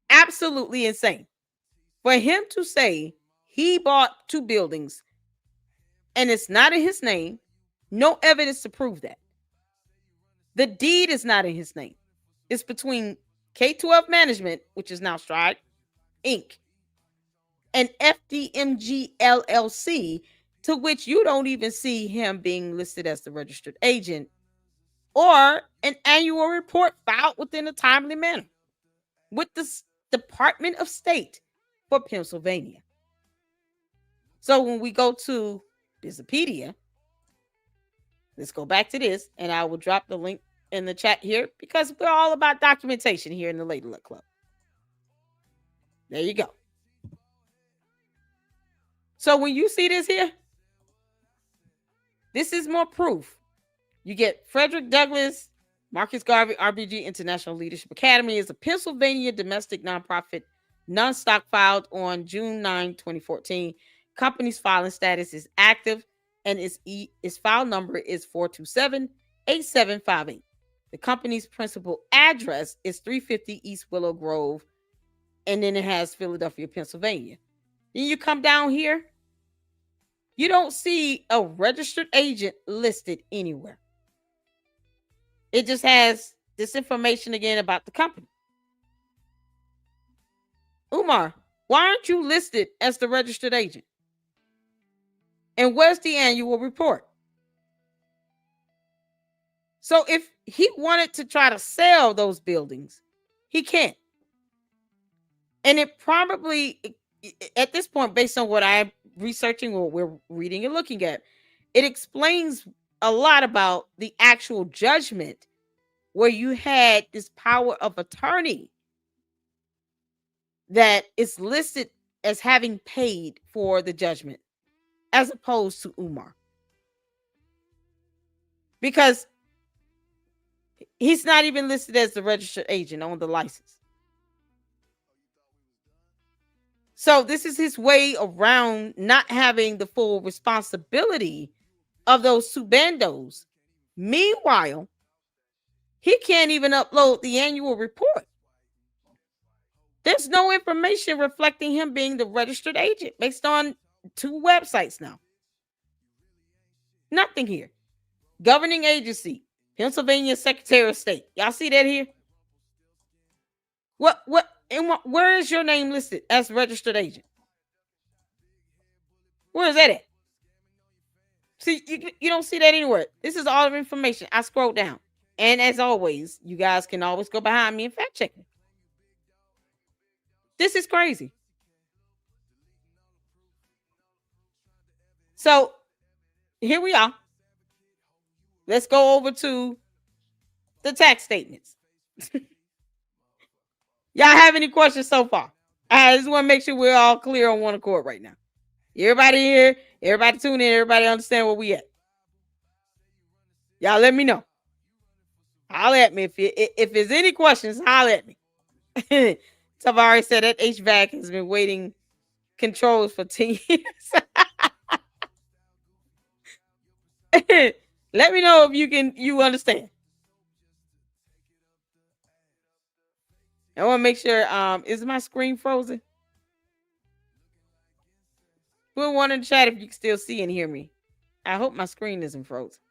absolutely insane. For him to say he bought 2 buildings and it's not in his name, no evidence to prove that. The deed is not in his name. It's between K-12 Management, which is now Stride, Inc., and FDMG LLC, to which you don't even see him being listed as the registered agent or an annual report filed within a timely manner with the Department of State for Pennsylvania. So when we go to Wikipedia, let's go back to this, and I will drop the link in the chat here because we're all about documentation here in the Lady Luck Club. There you go. So when you see this here, this is more proof. You get Frederick Douglass, Marcus Garvey, RBG International Leadership Academy is a Pennsylvania domestic nonprofit, non-stock, filed on June 9, 2014. Company's filing status is active, and its file number is 427-8758. The company's principal address is 350 East Willow Grove, and then it has Philadelphia, Pennsylvania. Then you come down here, you don't see a registered agent listed anywhere. It just has this information again about the company. Umar, why aren't you listed as the registered agent? And where's the annual report? So if he wanted to try to sell those buildings, he can't. And it probably, at this point, based on what I'm researching or we're reading and looking at, it explains a lot about the actual judgment where you had this power of attorney that is listed as having paid for the judgment as opposed to Umar. Because he's not even listed as the registered agent on the license. So this is his way around not having the full responsibility of those 2 bandos. Meanwhile, he can't even upload the annual report. There's no information reflecting him being the registered agent based on 2 websites now. Nothing here. Governing agency, Pennsylvania Secretary of State. Y'all see that here? Where is your name listed as registered agent? Where is that at? See, you don't see that anywhere. This is all of information. I scrolled down. And as always, you guys can always go behind me and fact check me. This is crazy. So here we are. Let's go over to the tax statements. Y'all have any questions so far? I just want to make sure we're all clear on one accord right now. Everybody here, everybody tune in, everybody understand where we at. Y'all let me know. Holler at me. If there's any questions, holler at me. Tavari said that HVAC has been waiting controls for 10 years. Let me know if you understand. I want to make sure, is my screen frozen? Put one in the chat if you can still see and hear me. I hope my screen isn't frozen.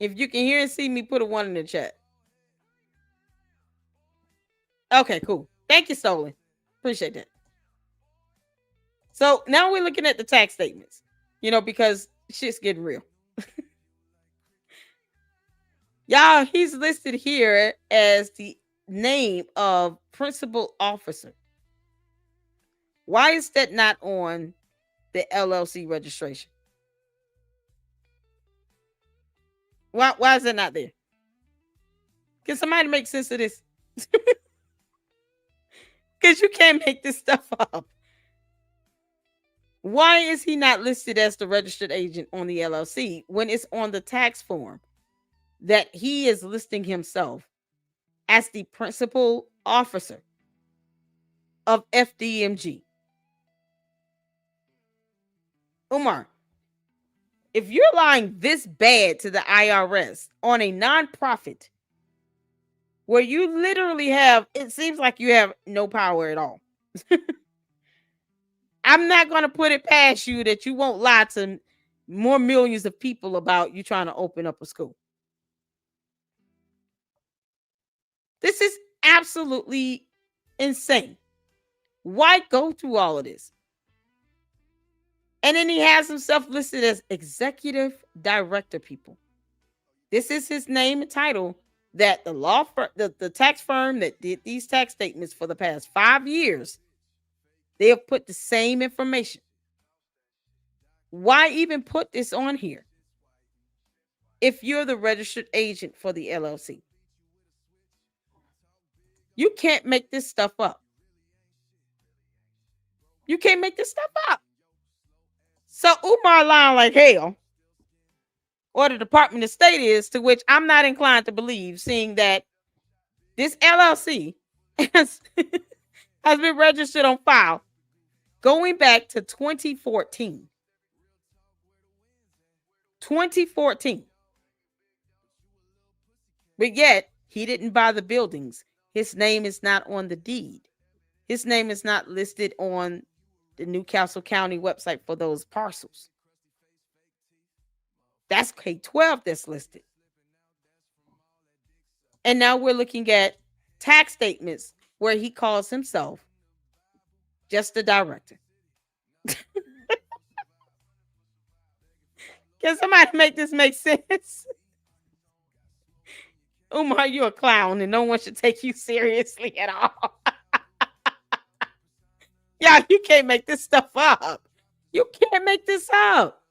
If you can hear and see me, put a 1 in the chat. Okay, cool. Thank you, Stolen. Appreciate that. So now we're looking at the tax statements, because shit's getting real. Y'all, he's listed here as the name of principal officer. Why is that not on the LLC registration? Why is that not there? Can somebody make sense of this? Because you can't make this stuff up. Why is he not listed as the registered agent on the LLC when it's on the tax form that he is listing himself as the principal officer of FDMG? Umar, if you're lying this bad to the IRS on a nonprofit where you literally it seems like you have no power at all. I'm not going to put it past you that you won't lie to more millions of people about you trying to open up a school. This is absolutely insane. Why go through all of this? And then he has himself listed as executive director, people. This is his name and title that the tax firm that did these tax statements for the past 5 years, they have put the same information. Why even put this on here if you're the registered agent for the LLC? You can't make this stuff up. You can't make this stuff up. So Umar lying like hell, or the Department of State is, to which I'm not inclined to believe, seeing that this LLC has been registered on file going back to 2014. 2014. But yet, he didn't buy the buildings. His name is not on the deed. His name is not listed on the Newcastle County website for those parcels. That's K-12 that's listed. And now we're looking at tax statements where he calls himself just the director. Can somebody make this make sense? Umar, you're a clown and no one should take you seriously at all. Yeah, you can't make this stuff up. You can't make this up.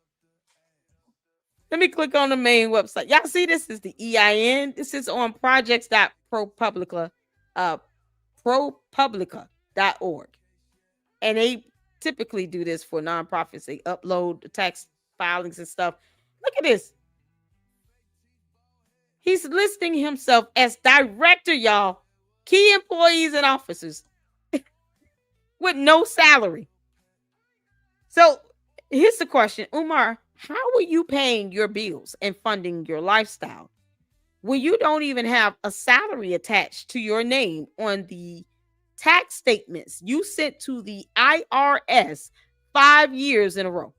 Let me click on the main website. Y'all see this is the EIN. This is on projects.propublica.org. And they typically do this for nonprofits. They upload the tax filings and stuff. Look at this. He's listing himself as director, y'all. Key employees and officers with no salary. So here's the question, Umar, how are you paying your bills and funding your lifestyle when you don't even have a salary attached to your name on the tax statements you sent to the IRS 5 years in a row?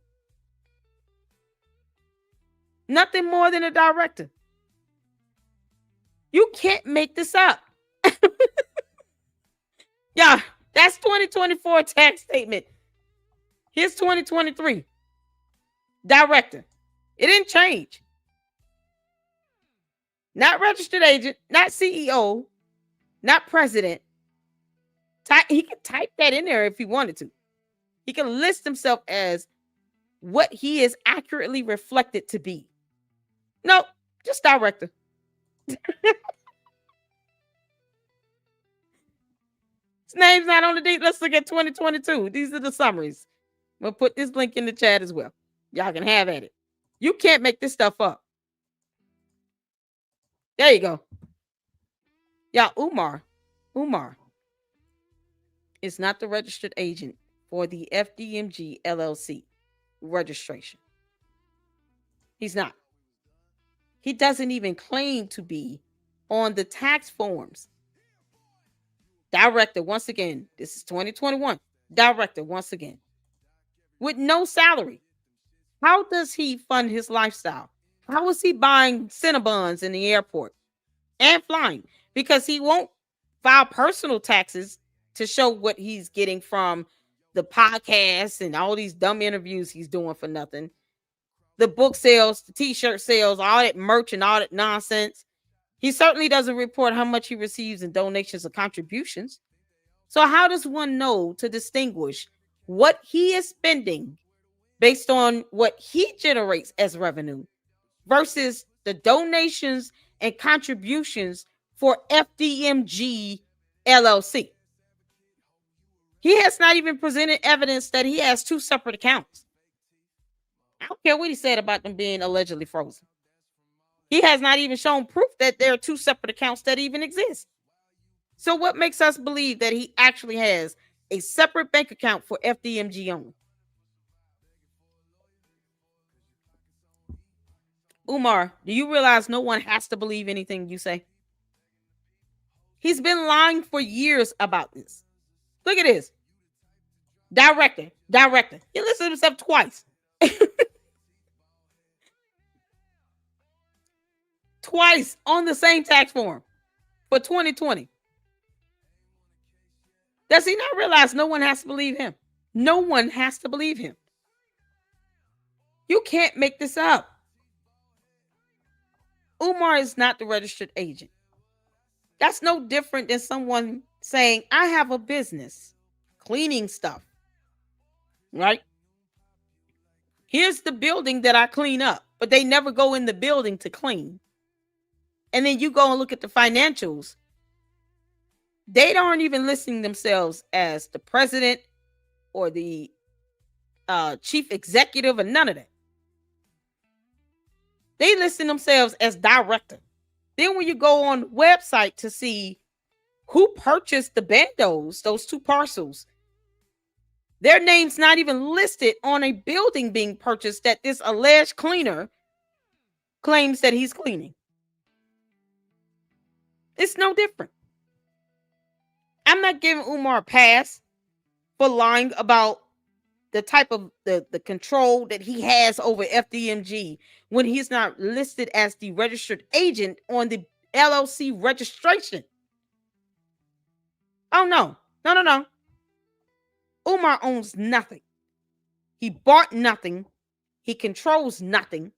Nothing more than a director. You can't make this up. Yeah, that's 2024 tax statement. Here's 2023. Director. It didn't change. Not registered agent, not CEO, not president. He could type that in there if he wanted to. He can list himself as what he is accurately reflected to be. No, just director. His name's not on the deed. Let's look at 2022. These are the summaries. We'll put this link in the chat as well. Y'all can have at it. You can't make this stuff up. There you go. Yeah, Umar is not the registered agent for the FDMG LLC registration. He's not. He doesn't even claim to be on the tax forms. Director, once again, this is 2021. Director, once again, with no salary. How does he fund his lifestyle? How is he buying Cinnabons in the airport and flying? Because he won't file personal taxes to show what he's getting from the podcast and all these dumb interviews he's doing for nothing. The book sales, the t-shirt sales, all that merch and all that nonsense. He certainly doesn't report how much he receives in donations or contributions. So how does one know to distinguish what he is spending based on what he generates as revenue versus the donations and contributions for FDMG LLC? He has not even presented evidence that he has two separate accounts. I don't care what he said about them being allegedly frozen. He has not even shown proof that there are two separate accounts that even exist. So what makes us believe that he actually has a separate bank account for FDMG only? Umar, do you realize no one has to believe anything you say? He's been lying for years about this. Look at this. Director. He listed himself twice. Twice on the same tax form for 2020. Does he not realize no one has to believe him? No one has to believe him. You can't make this up. Umar is not the registered agent. That's no different than someone saying, I have a business cleaning stuff, right? Here's the building that I clean up, but they never go in the building to clean. And then you go and look at the financials. They aren't even listing themselves as the president or the chief executive or none of that. They listing themselves as director. Then when you go on the website to see who purchased the bandos, those two parcels, their name's not even listed on a building being purchased that this alleged cleaner claims that he's cleaning. It's no different. I'm not giving Umar a pass for lying about the type of the control that he has over FDMG when he's not listed as the registered agent on the LLC registration. Oh, no. Umar owns nothing. He bought nothing. He controls nothing.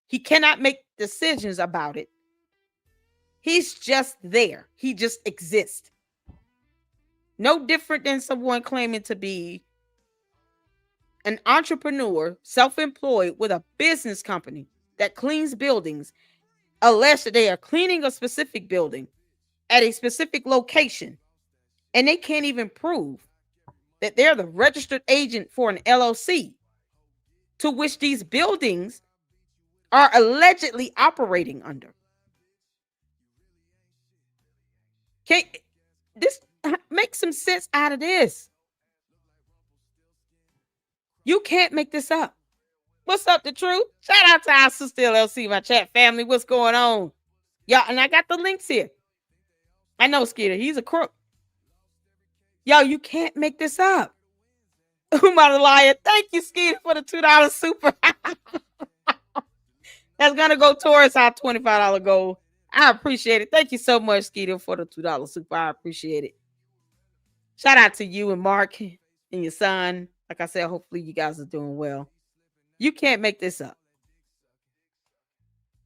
He cannot make decisions about it. He's just there. He just exists. No different than someone claiming to be an entrepreneur, self-employed with a business company that cleans buildings, unless they are cleaning a specific building at a specific location, and they can't even prove that they're the registered agent for an LLC to which these buildings are allegedly operating under. This make some sense out of this. You can't make this up. What's up, the truth? Shout out to our sister LLC, my chat family. What's going on? Y'all, and I got the links here. I know Skeeter, he's a crook. Yo, you can't make this up. Umar the liar. Thank you, Skeeter, for the $2 super. That's going to go towards our $25 goal. I appreciate it. Thank you so much, Skeeter, for the $2 super. I appreciate it. Shout out to you and Mark and your son. Like I said, hopefully you guys are doing well. You can't make this up.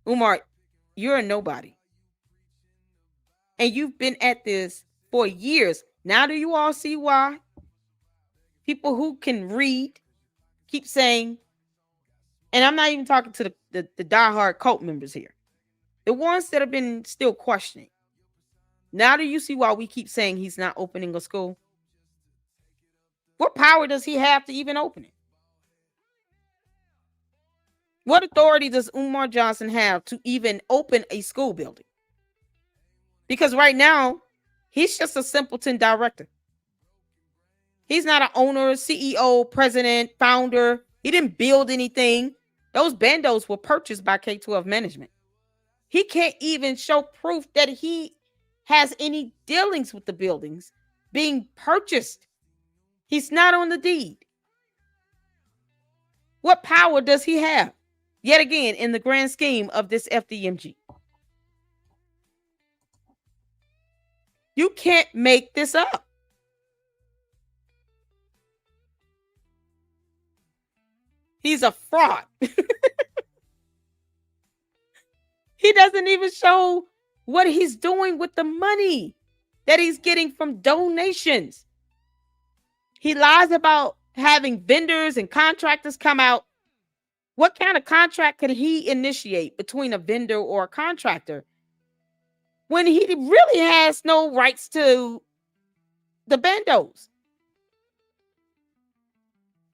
Umar, you're a nobody. And you've been at this for years. Now do you all see why? People who can read keep saying, and I'm not even talking to the diehard cult members here. The ones that have been still questioning. Now do you see why we keep saying he's not opening a school? What power does he have to even open it? What authority does Umar Johnson have to even open a school building? Because right now, he's just a simpleton director. He's not an owner, CEO, president, founder. He didn't build anything. Those bandos were purchased by K-12 management. He can't even show proof that he has any dealings with the buildings being purchased. He's not on the deed. What power does he have? Yet again, in the grand scheme of this FDMG. You can't make this up. He's a fraud. He doesn't even show what he's doing with the money that he's getting from donations. He lies about having vendors and contractors come out. What kind of contract could he initiate between a vendor or a contractor when he really has no rights to the bandos?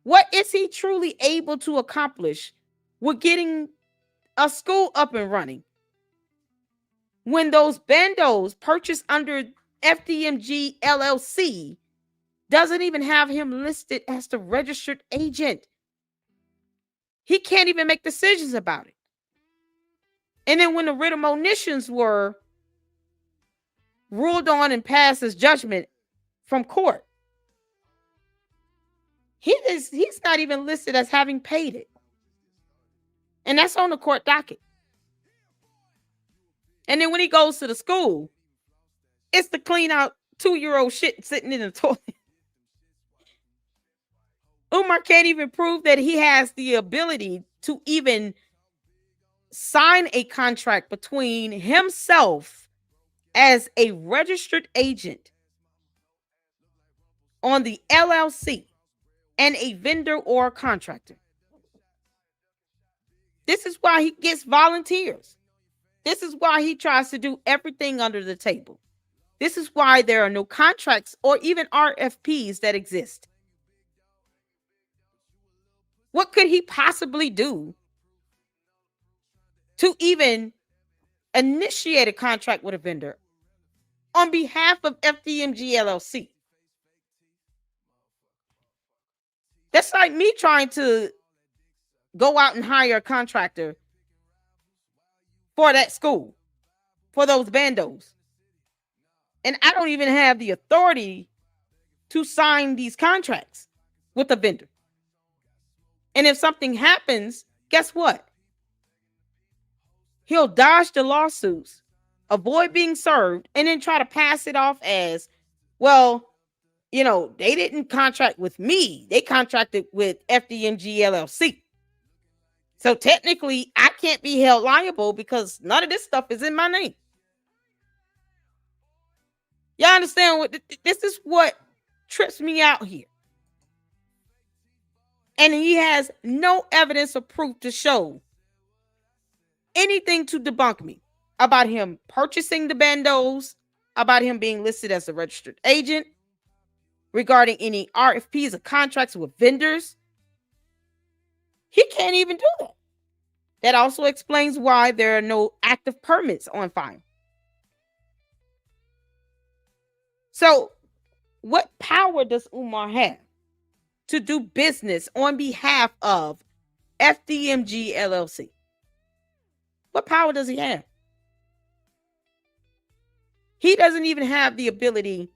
What is he truly able to accomplish with getting a school up and running when those bandos purchased under FDMG LLC doesn't even have him listed as the registered agent? He can't even make decisions about it. And then when the writ of monitions were ruled on and passed as judgment from court, he's not even listed as having paid it. And that's on the court docket. And then when he goes to the school, it's to clean out 2-year-old shit sitting in the toilet. Umar can't even prove that he has the ability to even sign a contract between himself as a registered agent on the LLC and a vendor or a contractor. This is why he gets volunteers. This is why he tries to do everything under the table. This is why there are no contracts or even RFPs that exist. What could he possibly do to even initiate a contract with a vendor on behalf of FDMG LLC? That's like me trying to go out and hire a contractor for that school, for those bandos. And I don't even have the authority to sign these contracts with the vendor. And if something happens, guess what? He'll dodge the lawsuits, avoid being served, and then try to pass it off as, well, you know, they didn't contract with me. They contracted with FDMG LLC. So technically, I can't be held liable because none of this stuff is in my name. Y'all understand what this is? What trips me out here. And he has no evidence or proof to show anything to debunk me about him purchasing the bandos, about him being listed as a registered agent, regarding any RFPs or contracts with vendors. He can't even do that. That also explains why there are no active permits on file. So, what power does Umar have to do business on behalf of FDMG LLC? What power does he have? He doesn't even have the ability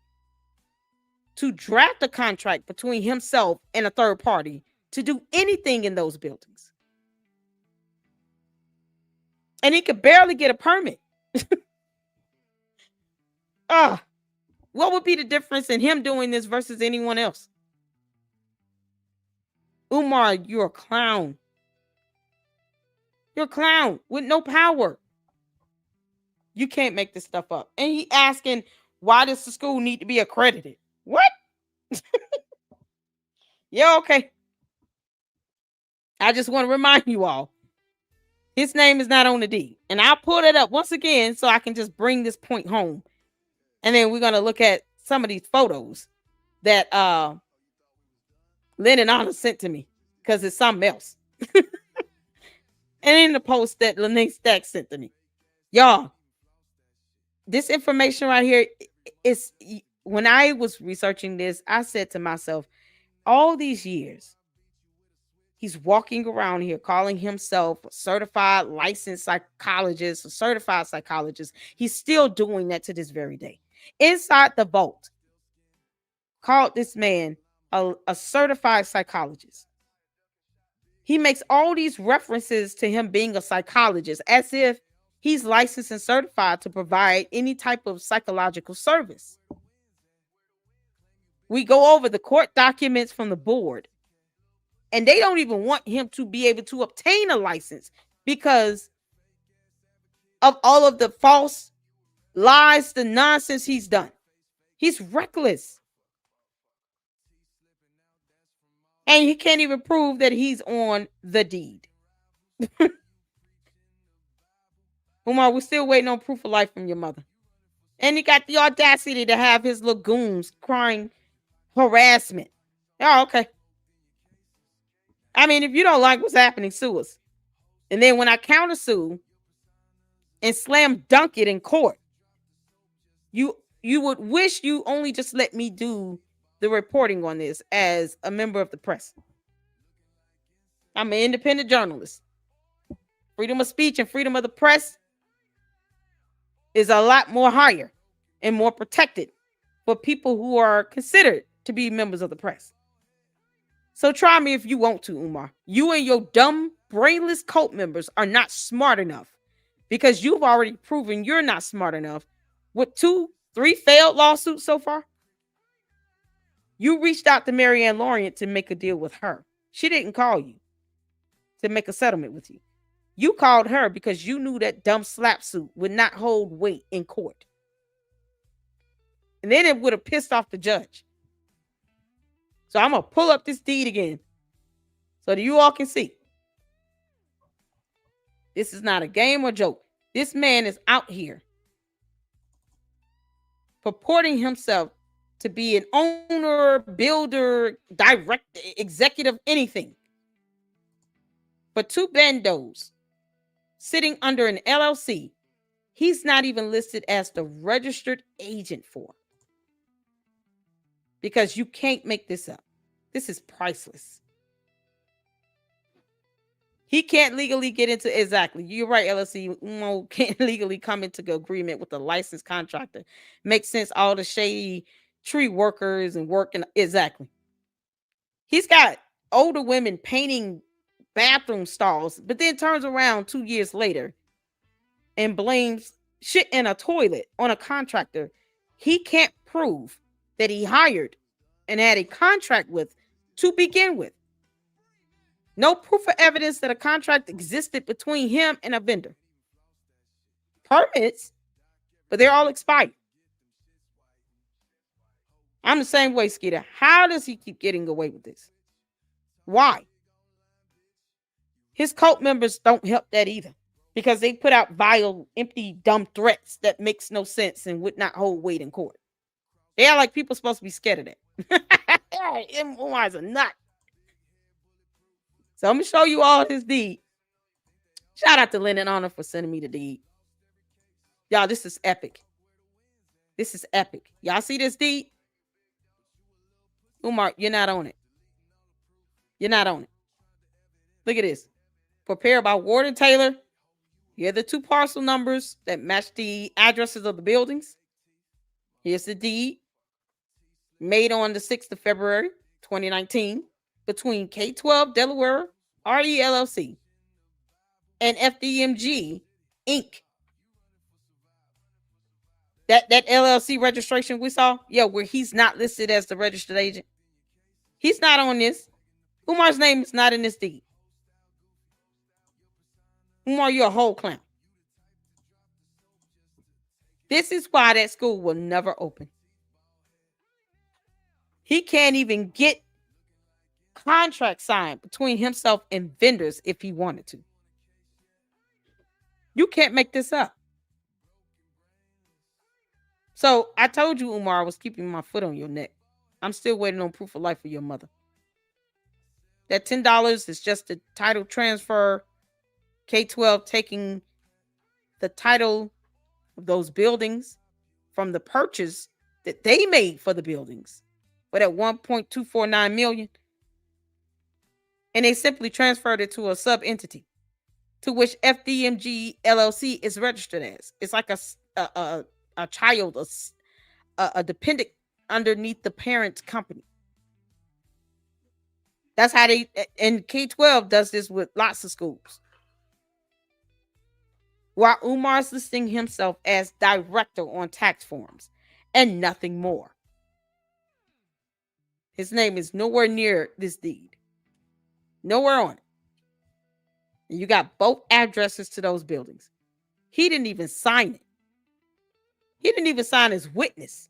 to draft a contract between himself and a third party to do anything in those buildings. And he could barely get a permit. What would be the difference in him doing this versus anyone else? Umar, you're a clown. You're a clown with no power. You can't make this stuff up. And he asking, why does the school need to be accredited? What? Yeah, okay. I just want to remind you all, his name is not on the deed. And I'll pull it up once again so I can just bring this point home. And then we're going to look at some of these photos that Lynn and Anna sent to me because it's something else. And in the post that Lene Stack sent to me. Y'all, this information right here is, when I was researching this, I said to myself, all these years, he's walking around here calling himself a certified licensed psychologist, a certified psychologist. He's still doing that to this very day. Inside the vault, called this man a certified psychologist. He makes all these references to him being a psychologist as if he's licensed and certified to provide any type of psychological service. We go over the court documents from the board, and they don't even want him to be able to obtain a license because of all of the false lies, the nonsense he's done. He's reckless. And he can't even prove that he's on the deed. Umar, we're still waiting on proof of life from your mother. And he got the audacity to have his lagoons crying harassment. Oh, okay. I mean, if you don't like what's happening, sue us. And then when I countersue and slam dunk it in court, you would wish you only just let me do the reporting on this as a member of the press. I'm an independent journalist. Freedom of speech and freedom of the press is a lot more higher and more protected for people who are considered to be members of the press. So try me if you want to, Umar. You and your dumb, brainless cult members are not smart enough because you've already proven you're not smart enough with 2-3 failed lawsuits so far. You reached out to Marianne Lorient to make a deal with her. She didn't call you to make a settlement with you. You called her because you knew that dumb slap suit would not hold weight in court. And then it would have pissed off the judge. So I'm going to pull up this deed again so that you all can see. This is not a game or joke. This man is out here purporting himself to be an owner, builder, director, executive, anything. For 2 bandos sitting under an LLC, he's not even listed as the registered agent for. Because you can't make this up. This is priceless. He can't legally get into, exactly. You're right, LLC. Umo can't legally come into agreement with a licensed contractor. Makes sense. All the shady tree workers and working. Exactly. He's got older women painting bathroom stalls, but then turns around 2 years later and blames shit in a toilet on a contractor he can't prove that he hired and had a contract with to begin with. No proof or evidence that a contract existed between him and a vendor. Permits, but they're all expired. I'm the same way, Skeeter. How does he keep getting away with this? Why? His cult members don't help that either because they put out vile, empty, dumb threats that makes no sense and would not hold weight in court. They are like people supposed to be scared of that. Umar's a nut. So I'm going to show you all his deed. Shout out to Lynn and Honor for sending me the deed. Y'all, this is epic. This is epic. Y'all see this deed? Umar, you're not on it. You're not on it. Look at this. Prepared by Ward and Taylor. Here are the 2 parcel numbers that match the addresses of the buildings. Here's the deed. Made on the 6th of February, 2019. Between K-12 Delaware RE LLC and FDMG Inc. That LLC registration we saw, where he's not listed as the registered agent. He's not on this. Umar's name is not in this deed. Umar, you're a whole clown. This is why that school will never open. He can't even get contract signed between himself and vendors if he wanted to. You can't make this up. So I told you, Umar, I was keeping my foot on your neck. I'm still waiting on proof of life for your mother. That $10 is just the title transfer. K-12 taking the title of those buildings from the purchase that they made for the buildings, but at $1.249 million. And they simply transferred it to a sub-entity to which FDMG LLC is registered as. It's like a child, a dependent underneath the parent company. That's how they, and K-12 does this with lots of schools. While Umar's listing himself as director on tax forms and nothing more. His name is nowhere near this deed. Nowhere on it. And you got both addresses to those buildings. He didn't even sign it. He didn't even sign his witness.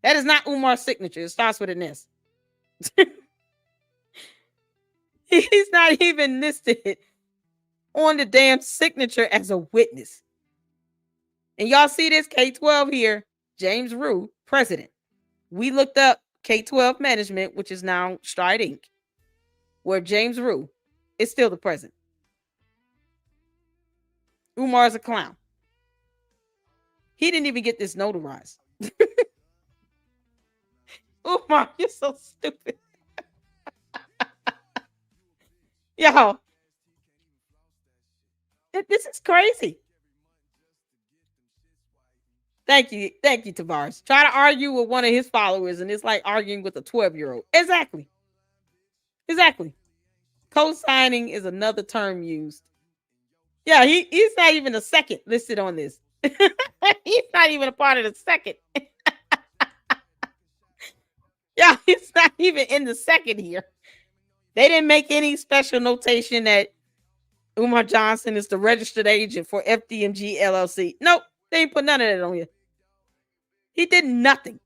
That is not Umar's signature. It starts with an S. He's not even listed on the damn signature as a witness. And y'all see this K-12 here, James Rue, president. We looked up K-12 management, which is now Stride Inc., where James Rue is still the president. Umar's a clown. He didn't even get this notarized. Umar, you're so stupid. Yo, this is crazy. Thank you, Tavares. Try to argue with one of his followers, and it's like arguing with a 12-year-old. Exactly. Co-signing is another term used. Yeah, he's not even a second listed on this. He's not even a part of the second. Yeah, he's not even in the second here. They didn't make any special notation that Umar Johnson is the registered agent for FDMG LLC. Nope, they ain't put none of that on here. He did nothing.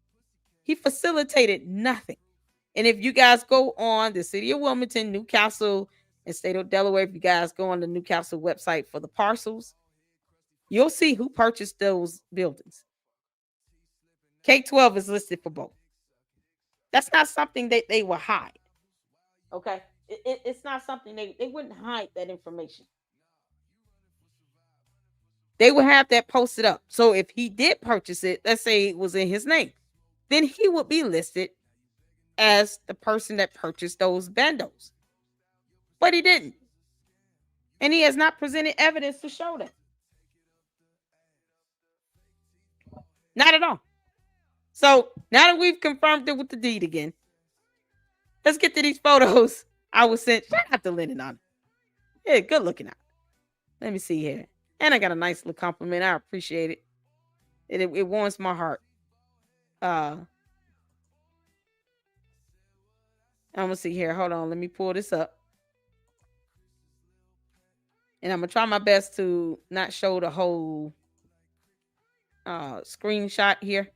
He facilitated nothing. And if you guys go on the city of Wilmington, Newcastle, and state of Delaware, if you guys go on the Newcastle website for the parcels, you'll see who purchased those buildings. K-12 is listed for both. That's not something that they will hide. Okay? It's not something they wouldn't hide that information. They would have that posted up. So if he did purchase it, let's say it was in his name, then he would be listed as the person that purchased those bandos. But he didn't. And he has not presented evidence to show that. Not at all. So now that we've confirmed it with the deed again, let's get to these photos I was sent. Shout out to Lennon on it. Yeah, good looking out. Let me see here. And I got a nice little compliment. I appreciate it. It warms my heart. I'm gonna see here. Hold on. Let me pull this up. And I'm gonna try my best to not show the whole screenshot here.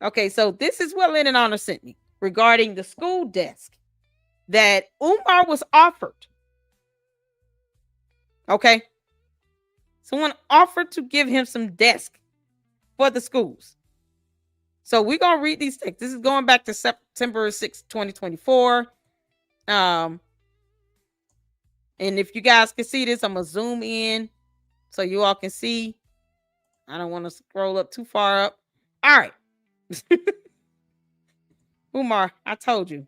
Okay, so this is what Lennon Honor sent me regarding the school desk that Umar was offered. Okay. Someone offered to give him some desk for the schools. So we're going to read these texts. This is going back to September 6, 2024. And if you guys can see this, I'm going to zoom in so you all can see. I don't want to scroll up too far up. All right. Umar, I told you.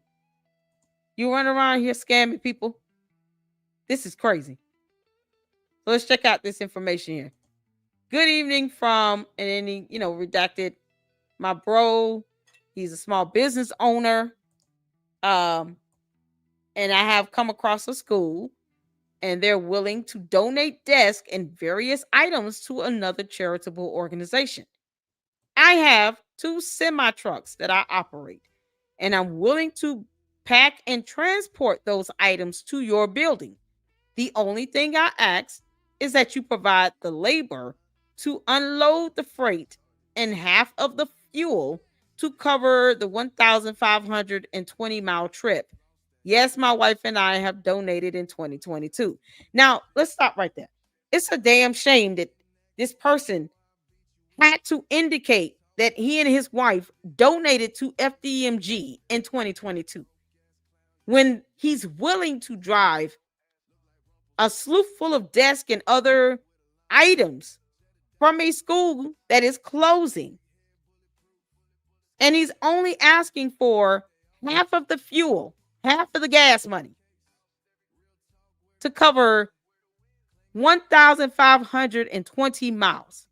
You run around here scamming people. This is crazy. So let's check out this information here. Good evening from, and then he, redacted my bro. He's a small business owner. And I have come across a school and they're willing to donate desks and various items to another charitable organization. I have 2 semi-trucks that I operate, and I'm willing to pack and transport those items to your building. The only thing I ask is that you provide the labor to unload the freight and half of the fuel to cover the 1,520-mile trip. Yes, my wife and I have donated in 2022. Now, let's stop right there. It's a damn shame that this person had to indicate that he and his wife donated to FDMG in 2022 when he's willing to drive a slew full of desks and other items from a school that is closing. And he's only asking for half of the fuel, half of the gas money to cover 1,520 miles.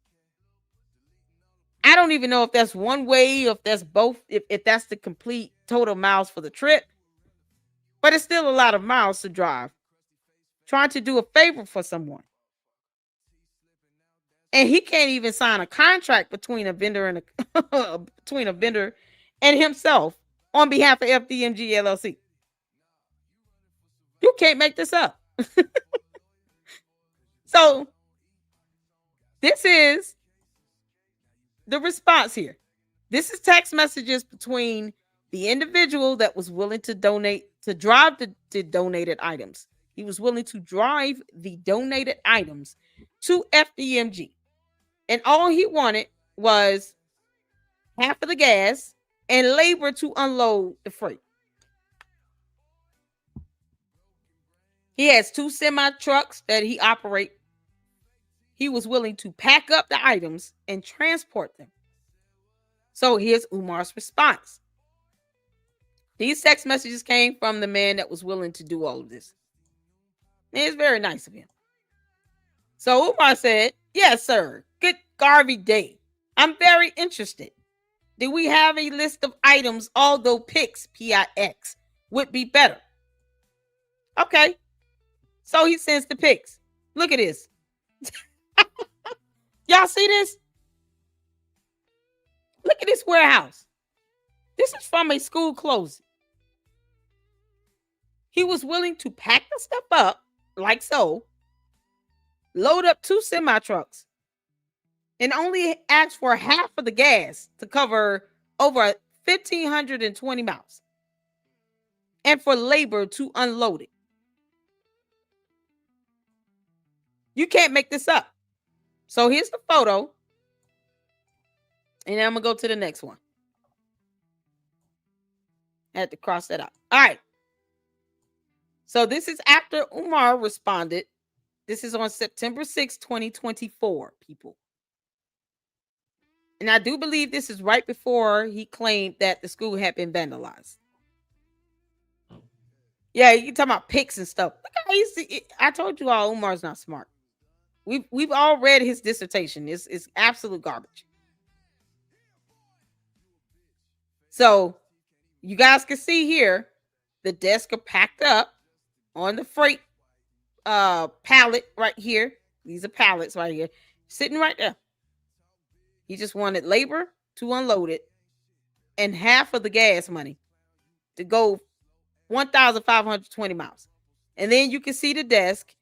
I don't even know if that's one way, or if that's both, if that's the complete total miles for the trip. But it's still a lot of miles to drive, trying to do a favor for someone. And he can't even sign a contract between a vendor and between a vendor and himself on behalf of FDMG LLC. You can't make this up. So this is the response here. This is text messages between the individual that was willing to donate, to drive the donated items. He was willing to drive the donated items to FDMG. And all he wanted was half of the gas and labor to unload the freight. He has 2 semi trucks that he operates. He was willing to pack up the items and transport them. So here's Umar's response. These text messages came from the man that was willing to do all of this. And it's very nice of him. So Umar said, yes, sir. Good Garvey day. I'm very interested. Do we have a list of items, although pics, P-I-X, would be better? Okay. So he sends the pics. Look at this. Y'all see this? Look at this warehouse. This is from a school closing. He was willing to pack the stuff up like so, load up 2 semi-trucks, and only ask for half of the gas to cover over 1,520 miles, and for labor to unload it. You can't make this up. So here's the photo, and then I'm gonna go to the next one. I had to cross that out. All right. So this is after Umar responded. This is on September 6, 2024, people. And I do believe this is right before he claimed that the school had been vandalized. Yeah, you can talk about pics and stuff. Look how easy. I told you all, Umar's not smart. We've all read his dissertation. It's absolute garbage. So you guys can see here, the desks are packed up on the freight pallet right here. These are pallets right here, sitting right there. He just wanted labor to unload it and half of the gas money to go 1,520 miles. And then you can see the desk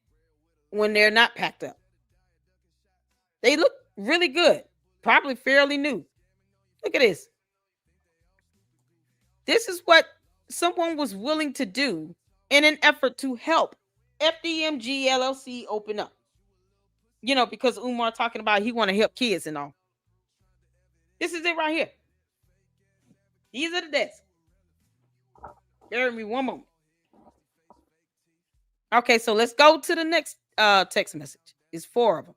when they're not packed up. They look really good, probably fairly new. Look at this. This is what someone was willing to do in an effort to help FDMG LLC open up. You know, because Umar talking about he want to help kids and all. This is it right here. These are the desks. Bear with me one moment. Okay, so let's go to the next text message. It's 4 of them.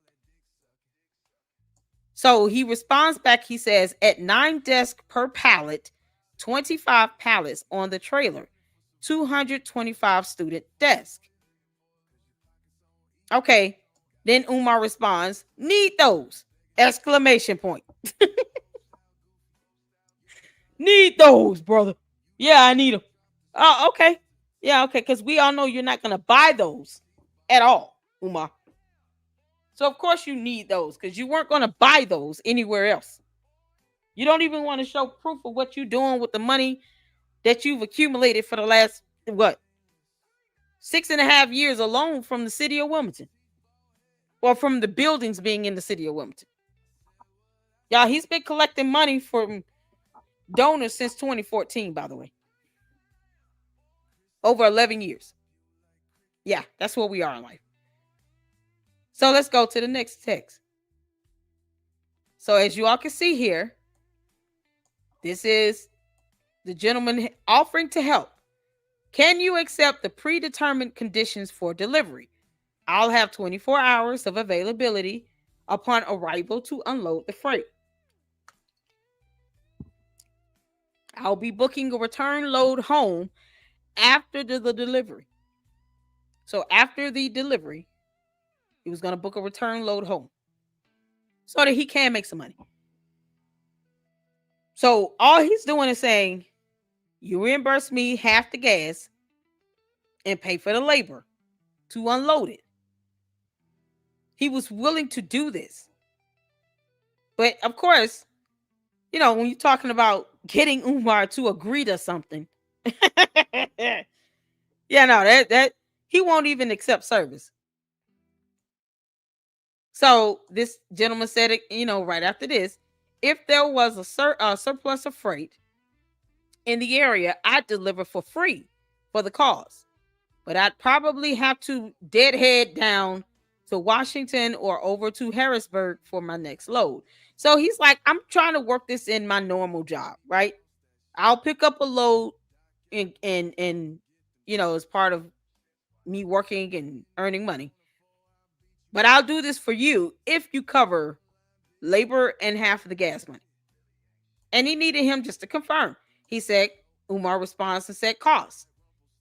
So he responds back. He says, at 9 desks per pallet, 25 pallets on the trailer, 225 student desks. Okay. Then Umar responds, need those! Exclamation point. Need those, brother. Yeah, I need them. Oh, okay. Yeah, okay. Because we all know you're not going to buy those at all, Umar. So of course you need those because you weren't going to buy those anywhere else. You don't even want to show proof of what you're doing with the money that you've accumulated for the last, 6.5 years alone from the city of Wilmington. Or from the buildings being in the city of Wilmington. Y'all, he's been collecting money from donors since 2014, by the way. Over 11 years. Yeah, that's where we are in life. So let's go to the next text. So as you all can see here, this is the gentleman offering to help. Can you accept the predetermined conditions for delivery? I'll have 24 hours of availability upon arrival to unload the freight. I'll be booking a return load home after the delivery. So after the delivery, he was going to book a return load home so that he can make some money. So all he's doing is saying, you reimburse me half the gas and pay for the labor to unload it. He was willing to do this. But of course, you know, when you're talking about getting Umar to agree to something, that he won't even accept service. So this gentleman said, right after this, if there was a surplus of freight in the area, I'd deliver for free for the cause. But I'd probably have to deadhead down to Washington or over to Harrisburg for my next load. So he's like, I'm trying to work this in my normal job, right? I'll pick up a load and as part of me working and earning money. But I'll do this for you if you cover labor and half of the gas money. And he needed him just to confirm. He said, Umar responds and said cost.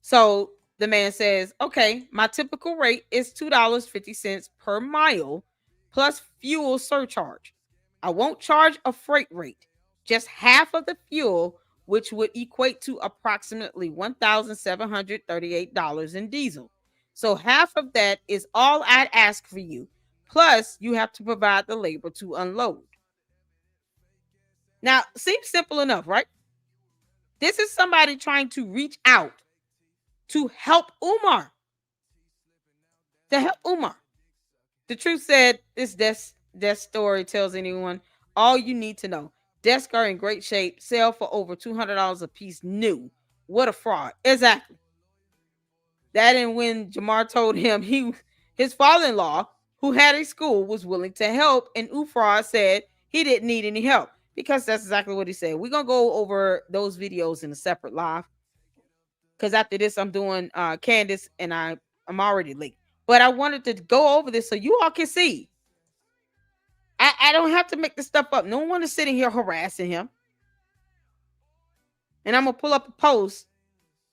So the man says, okay, my typical rate is $2.50 per mile plus fuel surcharge. I won't charge a freight rate, just half of the fuel, which would equate to approximately $1,738 in diesel. So half of that is all I'd ask for you. Plus, you have to provide the labor to unload. Now, seems simple enough, right? This is somebody trying to reach out to help Umar. The truth said, this desk story tells anyone all you need to know. Desks are in great shape, sell for over $200 a piece new. What a fraud. Exactly. That and when Jamar told him his father-in-law, who had a school, was willing to help, and Umar said he didn't need any help, because that's exactly what he said. We're going to go over those videos in a separate live, because after this, I'm doing Candace, and I'm already late. But I wanted to go over this so you all can see. I don't have to make this stuff up. No one is sitting here harassing him. And I'm going to pull up a post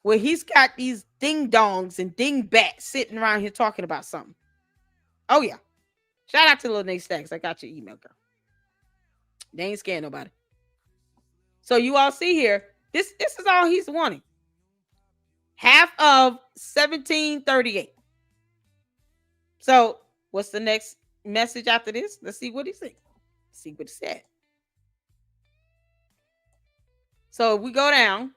where he's got these ding-dongs and ding-bats sitting around here talking about something. Oh, yeah. Shout out to Lil Nate Stacks. I got your email, girl. They ain't scaring nobody. So you all see here, this is all he's wanting. Half of 1738. So what's the next message after this? Let's see what he said. See what he said. So we go down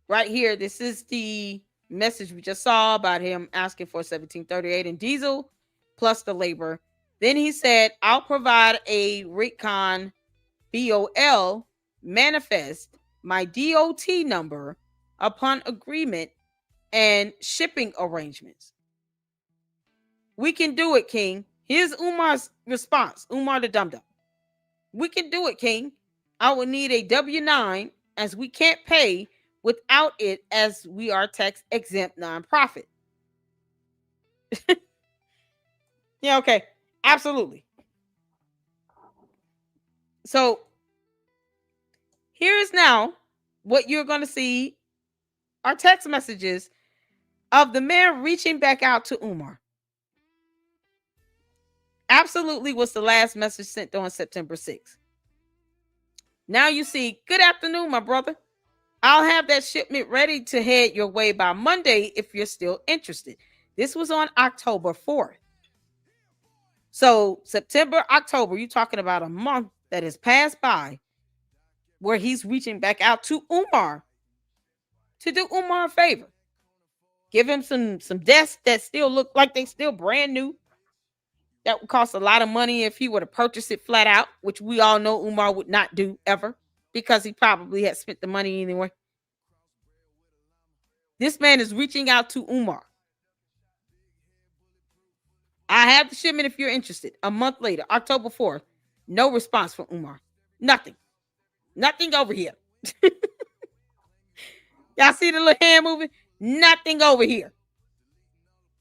right here. This is the message we just saw about him asking for 1738 in diesel plus the labor. Then he said, I'll provide a Raycon BOL manifest my DOT number upon agreement and shipping arrangements. We can do it, King. Here's Umar's response. Umar the dum-dum. We can do it, King. I will need a W-9 as we can't pay without it, as we are tax exempt nonprofit. Yeah, okay. Absolutely. So here's now what you're going to see are text messages of the man reaching back out to Umar. Absolutely was the last message sent on September 6th. Now you see, good afternoon, my brother. I'll have that shipment ready to head your way by Monday if you're still interested. This was on October 4th. So September, October, you're talking about a month that has passed by where he's reaching back out to Umar to do Umar a favor. Give him some desks that still look like they still brand new. That would cost a lot of money if he were to purchase it flat out, which we all know Umar would not do ever because he probably had spent the money anyway. This man is reaching out to Umar. I have the shipment if you're interested. A month later, October 4th, no response from Umar. Nothing. Nothing over here. Y'all see the little hand moving? Nothing over here.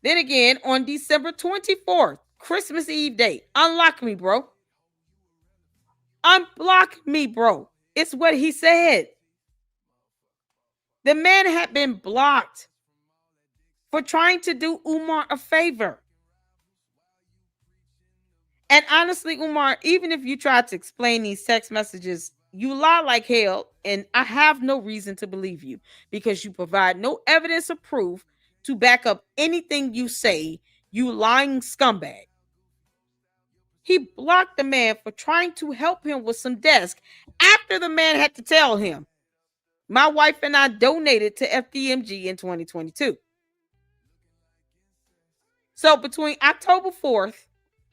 Then again, on December 24th, Christmas Eve day, unlock me, bro. Unblock me, bro. It's what he said. The man had been blocked for trying to do Umar a favor. And honestly, Umar, even if you try to explain these text messages, you lie like hell, and I have no reason to believe you because you provide no evidence or proof to back up anything you say, you lying scumbag. He blocked the man for trying to help him with some desk after the man had to tell him, my wife and I donated to FDMG in 2022. So between October 4th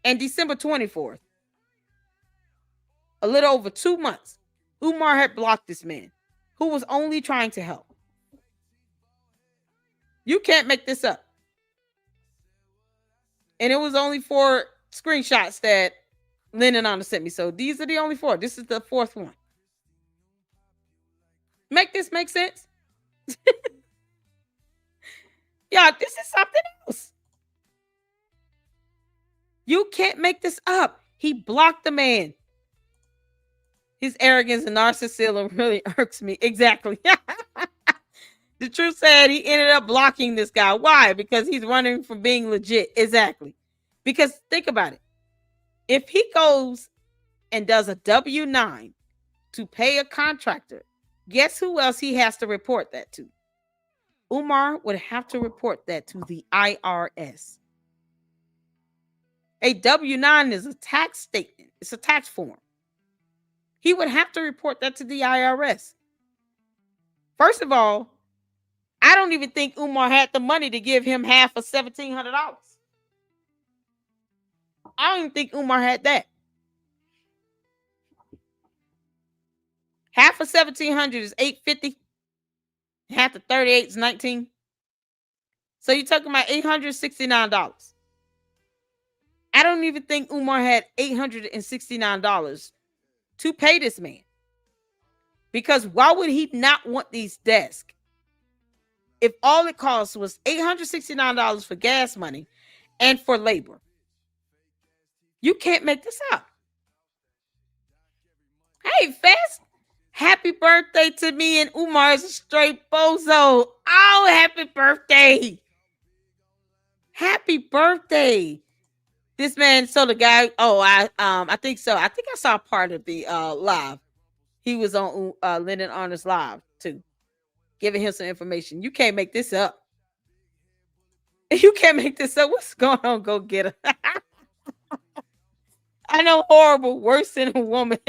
and December 24th, a little over 2 months, Umar had blocked this man who was only trying to help. You can't make this up. And it was only 4 screenshots that Lennon Honor sent me. So these are the only 4. This is the 4th one. Make this make sense? Yeah, this is something else. You can't make this up. He blocked the man. His arrogance and narcissism really irks me. Exactly. The truth said he ended up blocking this guy. Why? Because he's running from being legit. Exactly. Because think about it. If he goes and does a W-9 to pay a contractor, guess who else he has to report that to? Umar would have to report that to the IRS. A W-9 is a tax statement. It's a tax form. He would have to report that to the IRS. First of all, I don't even think Umar had the money to give him half of $1,700. I don't even think Umar had that. Half of $1,700 is $850. Half of 38 is $19. So you're talking about $869. I don't even think Umar had $869 to pay this man. Because why would he not want these desks if all it costs was $869 for gas money and for labor? You can't make this up. Hey, Fest, happy birthday to me, and Umar is a straight bozo. Oh, happy birthday. Happy birthday. This man, so the guy, I think so. I think I saw part of the live. He was on Lennon Honor's live too, giving him some information. You can't make this up. You can't make this up. What's going on? Go get her. I know, horrible, worse than a woman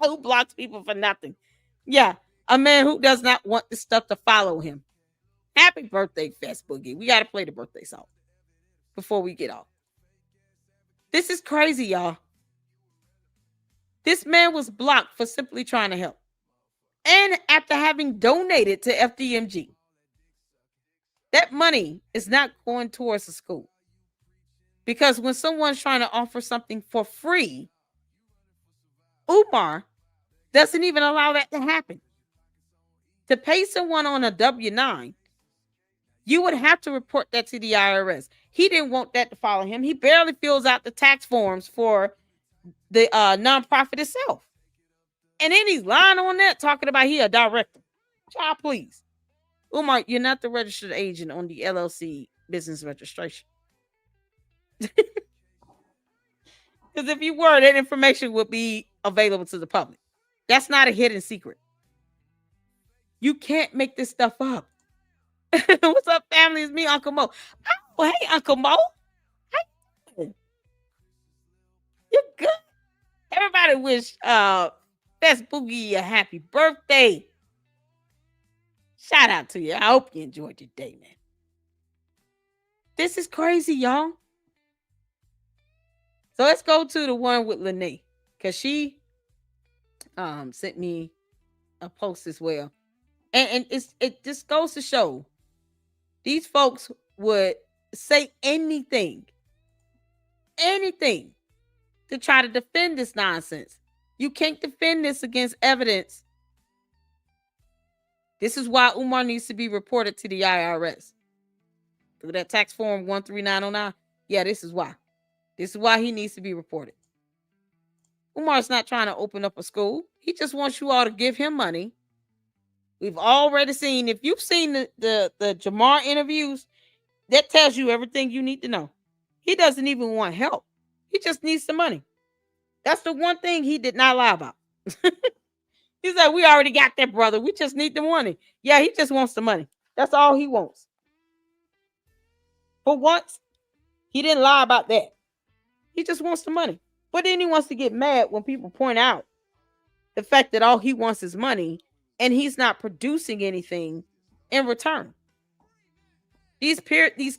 who blocks people for nothing. Yeah, a man who does not want this stuff to follow him. Happy birthday, Fest Boogie. We got to play the birthday song before we get off. This is crazy, y'all. This man was blocked for simply trying to help. And after having donated to FDMG, that money is not going towards the school. Because when someone's trying to offer something for free, Umar doesn't even allow that to happen. To pay someone on a W-9, you would have to report that to the IRS. He didn't want that to follow him. He barely fills out the tax forms for the nonprofit itself. And then he's lying on that, talking about he a director. Child, please. Umar, you're not the registered agent on the LLC business registration. Because if you were, that information would be available to the public. That's not a hidden secret. You can't make this stuff up. What's up, family? It's me, Uncle Mo. Oh, hey, Uncle Mo. Hey. You good? Everybody wish Best Boogie a happy birthday. Shout out to you. I hope you enjoyed your day, man. This is crazy, y'all. So let's go to the one with Lene, because she sent me a post as well. And it just goes to show these folks would say anything to try to defend this nonsense. You can't defend this against evidence. This is why Umar needs to be reported to the IRS. Through that tax form 13909. Yeah, this is why. This is why he needs to be reported. Umar's not trying to open up a school. He just wants you all to give him money. We've already seen, if you've seen the Jamar interviews, that tells you everything you need to know. He doesn't even want help. He just needs the money. That's the one thing he did not lie about. He's like, we already got that, brother. We just need the money. Yeah, he just wants the money. That's all he wants. For once, he didn't lie about that. He just wants the money. But then he wants to get mad when people point out the fact that all he wants is money and he's not producing anything in return. These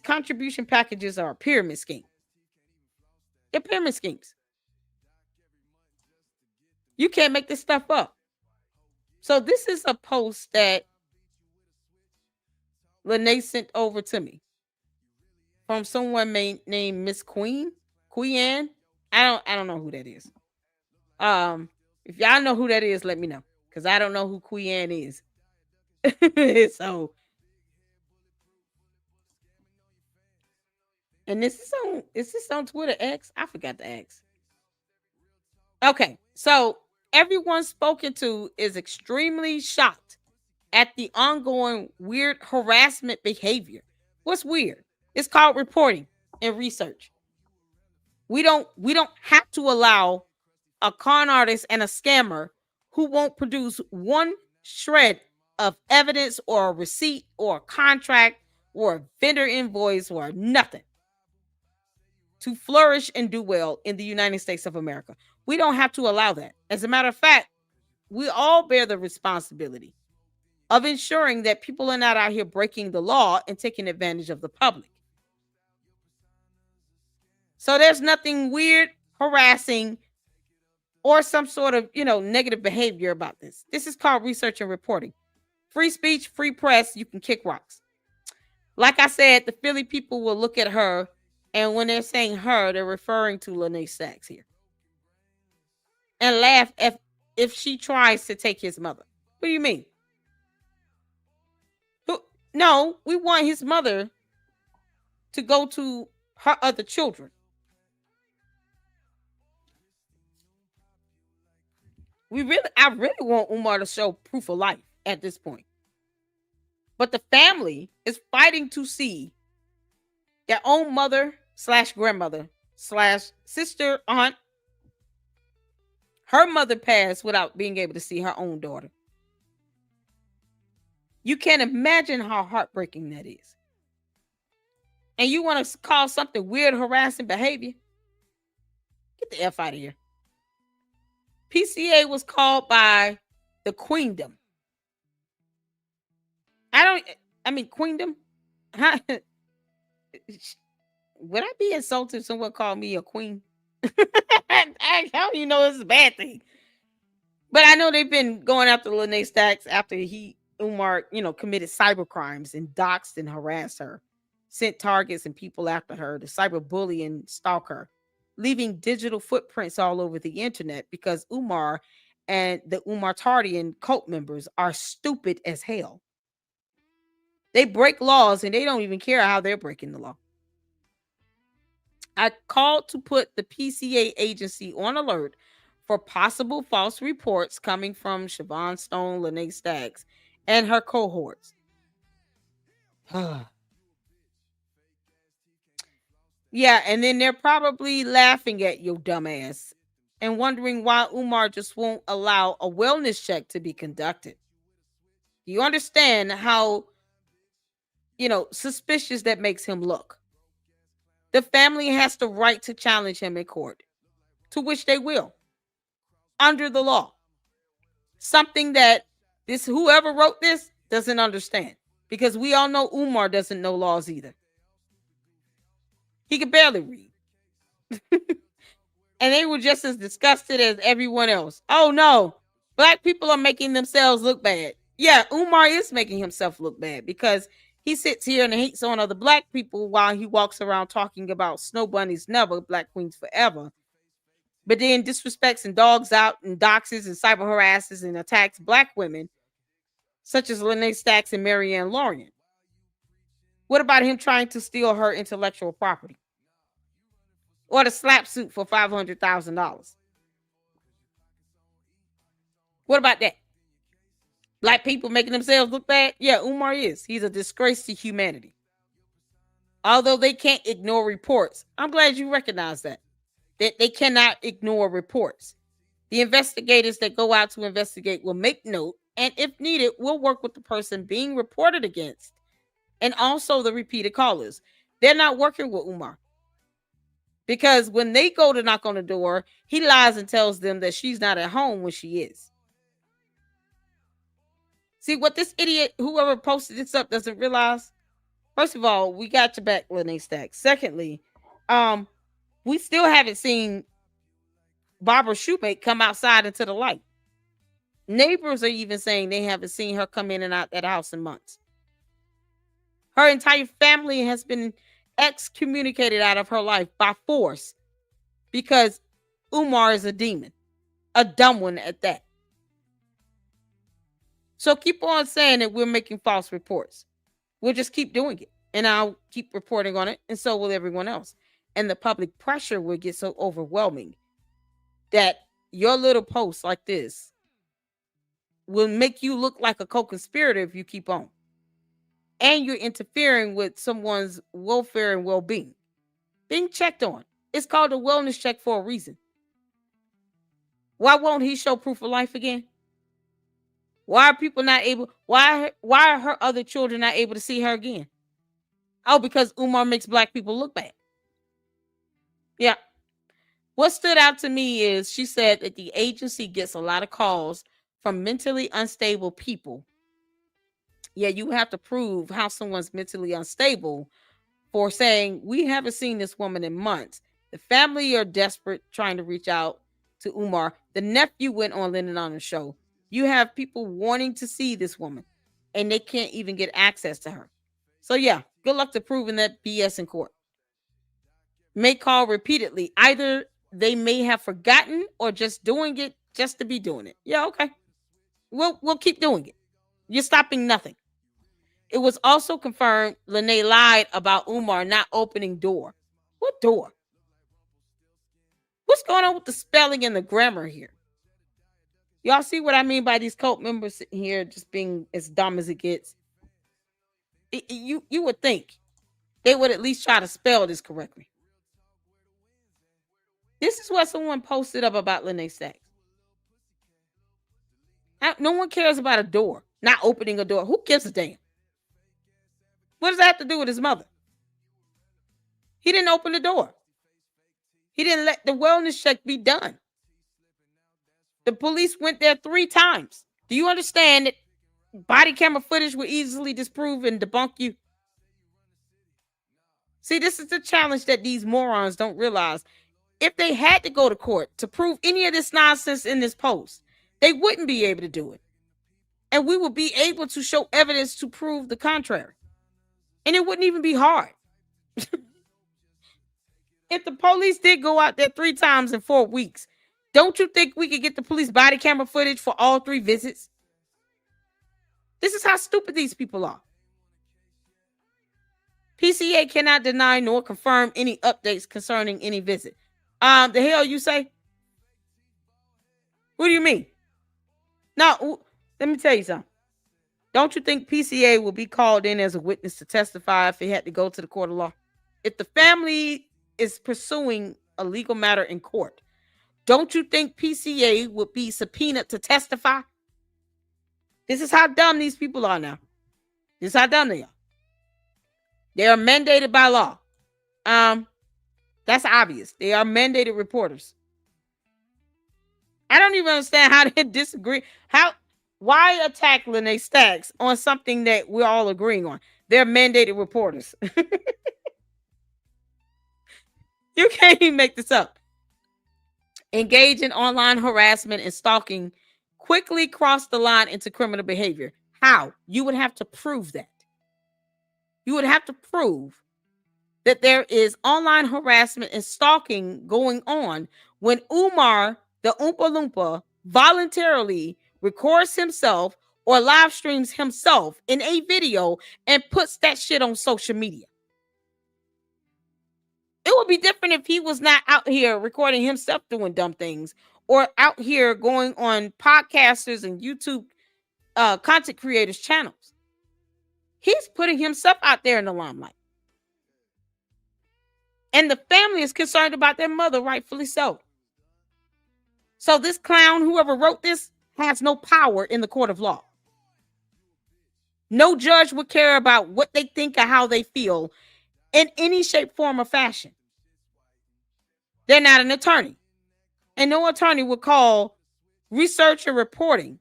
contribution packages are a pyramid scheme. They're pyramid schemes. You can't make this stuff up. So this is a post that Lene sent over to me from someone named Miss Queen. I don't know who that is. If y'all know who that is, let me know, because I don't know who Queen is. So, and is this on Twitter X? I forgot the X. Okay, so everyone spoken to is extremely shocked at the ongoing weird harassment behavior. What's weird? It's called reporting and research. We don't have to allow a con artist and a scammer who won't produce one shred of evidence or a receipt or a contract or a vendor invoice or nothing to flourish and do well in the United States of America. We don't have to allow that. As a matter of fact, we all bear the responsibility of ensuring that people are not out here breaking the law and taking advantage of the public. So there's nothing weird, harassing, or some sort of, negative behavior about this. This is called research and reporting. Free speech, free press, you can kick rocks. Like I said, the Philly people will look at her, and when they're saying her, they're referring to Lene Sachs here, and laugh if she tries to take his mother. What do you mean? No, we want his mother to go to her other children. I really want Umar to show proof of life at this point. But the family is fighting to see their own mother / grandmother / sister, aunt, her mother passed without being able to see her own daughter. You can't imagine how heartbreaking that is. And you want to call something weird, harassing behavior? Get the F out of here. PCA was called by the Queendom. Queendom? How would I be insulted if someone called me a queen? How do you know it's a bad thing? But I know they've been going after Lene Sachs after Umar, committed cyber crimes and doxed and harassed her, sent targets and people after her, to cyberbully and stalk her, leaving digital footprints all over the internet because Umar and the Umartardian cult members are stupid as hell. They break laws and they don't even care how they're breaking the law. I called to put the PCA agency on alert for possible false reports coming from Siobhan Stone, Lene Sachs, and her cohorts. Yeah, and then they're probably laughing at your dumbass and wondering why Umar just won't allow a wellness check to be conducted. Do you understand how, suspicious that makes him look? The family has the right to challenge him in court, to which they will, under the law. Something that whoever wrote this doesn't understand, because we all know Umar doesn't know laws either. He could barely read. And they were just as disgusted as everyone else. Oh no, black people are making themselves look bad. Yeah, Umar is making himself look bad, because he sits here and hates on other black people while he walks around talking about snow bunnies never, black queens forever. But then disrespects and dogs out and doxes and cyber harasses and attacks black women, such as Lene Stacks and Marianne Lorian. What about him trying to steal her intellectual property? Or the slap suit for $500,000? What about that? Black people making themselves look bad? Yeah, Umar is. He's a disgrace to humanity. Although they can't ignore reports. I'm glad you recognize that. They cannot ignore reports. The investigators that go out to investigate will make note, and if needed, will work with the person being reported against, and also the repeated callers. They're not working with Umar, because when they go to knock on the door, he lies and tells them that she's not at home when she is. See what this idiot, whoever posted this up, doesn't realize? First of all, we got your back, Lene Stacks. Secondly, we still haven't seen Barbara Shoemake come outside into the light. Neighbors are even saying they haven't seen her come in and out that house in months. Her entire family has been excommunicated out of her life by force, because Umar is a demon, a dumb one at that. So keep on saying that we're making false reports. We'll just keep doing it, and I'll keep reporting on it, and so will everyone else. And the public pressure will get so overwhelming that your little post like this will make you look like a co-conspirator if you keep on. And you're interfering with someone's welfare and well-being. Being checked on. It's called a wellness check for a reason. Why won't he show proof of life again? Why are people not able? Why are her other children not able to see her again? Oh, because Umar makes black people look bad. Yeah. What stood out to me is she said that the agency gets a lot of calls from mentally unstable people. Yeah, you have to prove how someone's mentally unstable for saying, we haven't seen this woman in months. The family are desperate, trying to reach out to Umar. The nephew went on Lennon on the show. You have people wanting to see this woman, and they can't even get access to her. So yeah, good luck to proving that BS in court. May call repeatedly. Either they may have forgotten or just doing it just to be doing it. Yeah, okay. We'll keep doing it. You're stopping nothing. It was also confirmed Lene lied about Umar not opening door. What door? What's going on with the spelling and the grammar here? Y'all see what I mean by these cult members sitting here just being as dumb as it gets? You would think they would at least try to spell this correctly. This is what someone posted up about Lene Stacks. No one cares about a door, not opening a door. Who gives a damn? What does that have to do with his mother? He didn't open the door. He didn't let the wellness check be done. The police went there 3 times. Do you understand that body camera footage will easily disprove and debunk you? See, this is the challenge that these morons don't realize. If they had to go to court to prove any of this nonsense in this post, they wouldn't be able to do it. And we would be able to show evidence to prove the contrary. And it wouldn't even be hard. If the police did go out there 3 times in 4 weeks, don't you think we could get the police body camera footage for all 3 visits? This is how stupid these people are. PCA cannot deny nor confirm any updates concerning any visit. The hell you say? What do you mean? Now, let me tell you something. Don't you think PCA will be called in as a witness to testify if he had to go to the court of law? If the family is pursuing a legal matter in court, don't you think PCA would be subpoenaed to testify? This is how dumb these people are now. This is how dumb they are. They are mandated by law. That's obvious. They are mandated reporters. I don't even understand how they disagree. Why attack Lene Stacks on something that we're all agreeing on? They're mandated reporters. You can't even make this up. Engage in online harassment and stalking quickly cross the line into criminal behavior. How? You would have to prove that. You would have to prove that there is online harassment and stalking going on when Umar, the Oompa Loompa, voluntarily records himself or live streams himself in a video and puts that shit on social media. It would be different if he was not out here recording himself doing dumb things or out here going on podcasters and YouTube content creators' channels. He's putting himself out there in the limelight. And the family is concerned about their mother, rightfully so. So this clown, whoever wrote this, has no power in the court of law. No judge would care about what they think or how they feel in any shape, form, or fashion. They're not an attorney. And no attorney would call research and reporting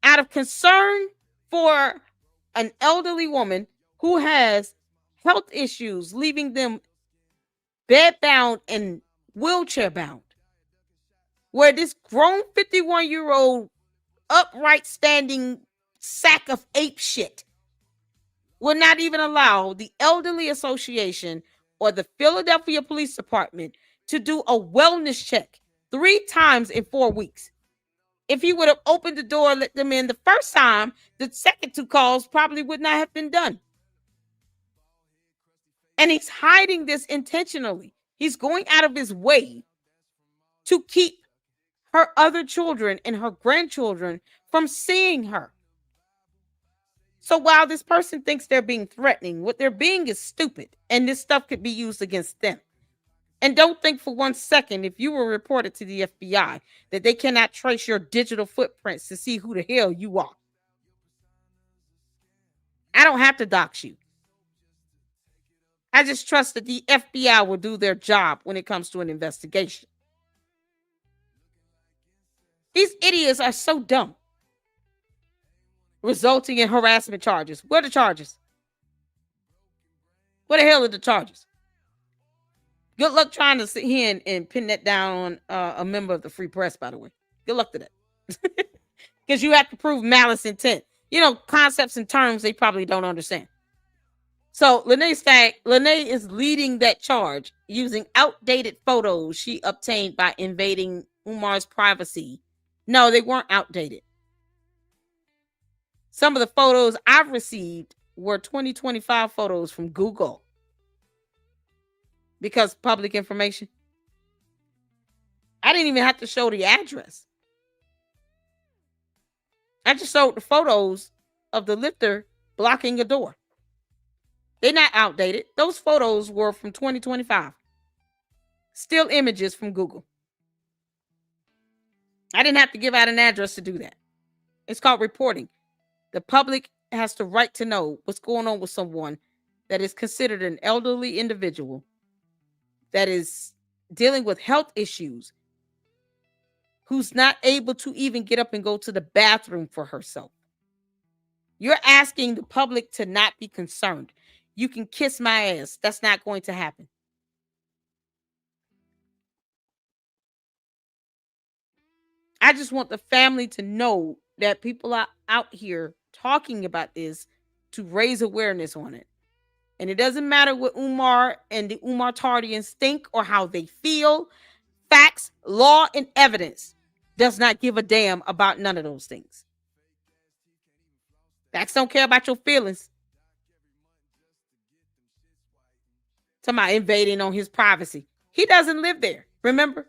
out of concern for an elderly woman who has health issues, leaving them bedbound and wheelchair bound, where this grown 51-year-old upright standing sack of ape shit will not even allow the Elderly Association or the Philadelphia Police Department to do a wellness check 3 times in 4 weeks. If he would have opened the door and let them in the first time, the second 2 calls probably would not have been done. And he's hiding this intentionally. He's going out of his way to keep her other children and her grandchildren from seeing her. So while this person thinks they're being threatening, what they're being is stupid, and this stuff could be used against them. And don't think for 1 second, if you were reported to the FBI, that they cannot trace your digital footprints to see who the hell you are. I don't have to dox you. I just trust that the FBI will do their job when it comes to an investigation. These idiots are so dumb, resulting in harassment charges. Where are the charges? Where the hell are the charges? Good luck trying to sit here and pin that down on a member of the Free Press, by the way. Good luck to that. Because you have to prove malice intent. You know, concepts and terms they probably don't understand. So Lene is leading that charge using outdated photos she obtained by invading Umar's privacy. No, they weren't outdated. Some of the photos I've received were 2025 photos from Google. Because public information. I didn't even have to show the address. I just showed the photos of the lifter blocking a door. They're not outdated. Those photos were from 2025. Still images from Google. I didn't have to give out an address to do that. It's called reporting. The public has the right to know what's going on with someone that is considered an elderly individual that is dealing with health issues, who's not able to even get up and go to the bathroom for herself. You're asking the public to not be concerned. You can kiss my ass. That's not going to happen. I just want the family to know that people are out here talking about this to raise awareness on it. And it doesn't matter what Umar and the Umar Tardians think or how they feel. Facts, law, and evidence does not give a damn about none of those things. Facts don't care about your feelings. Talking about invading on his privacy. He doesn't live there. Remember?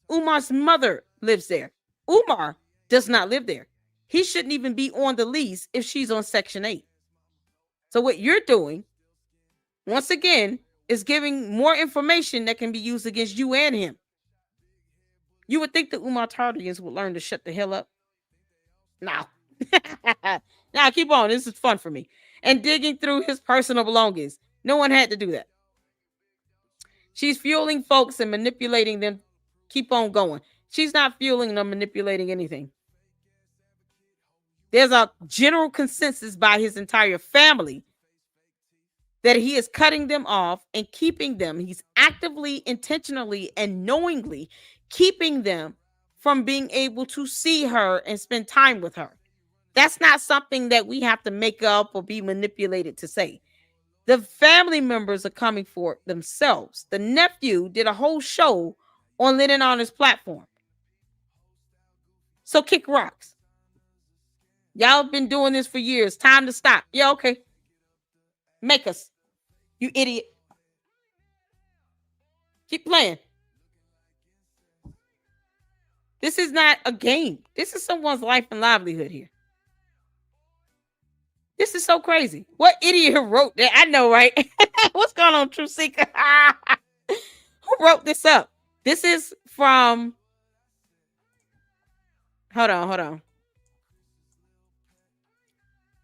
Umar's mother lives there. Umar does not live there. He shouldn't even be on the lease if she's on Section 8. So what you're doing, once again, is giving more information that can be used against you and him. You would think the Umar Tardians would learn to shut the hell up. No. Now keep on. This is fun for me. And digging through his personal belongings. No one had to do that. She's fueling folks and manipulating them. Keep on going. She's not fueling them, manipulating anything. There's a general consensus by his entire family that he is cutting them off and keeping them. He's actively, intentionally, and knowingly keeping them from being able to see her and spend time with her. That's not something that we have to make up or be manipulated to say. The family members are coming for it themselves. The nephew did a whole show on Lennon on his platform. So kick rocks. Y'all been doing this for years. Time to stop. Yeah, okay. Make us. You idiot. Keep playing. This is not a game. This is someone's life and livelihood here. This is so crazy. What idiot wrote that? I know, right? What's going on, True Seeker? Who wrote this up? This is from... Hold on.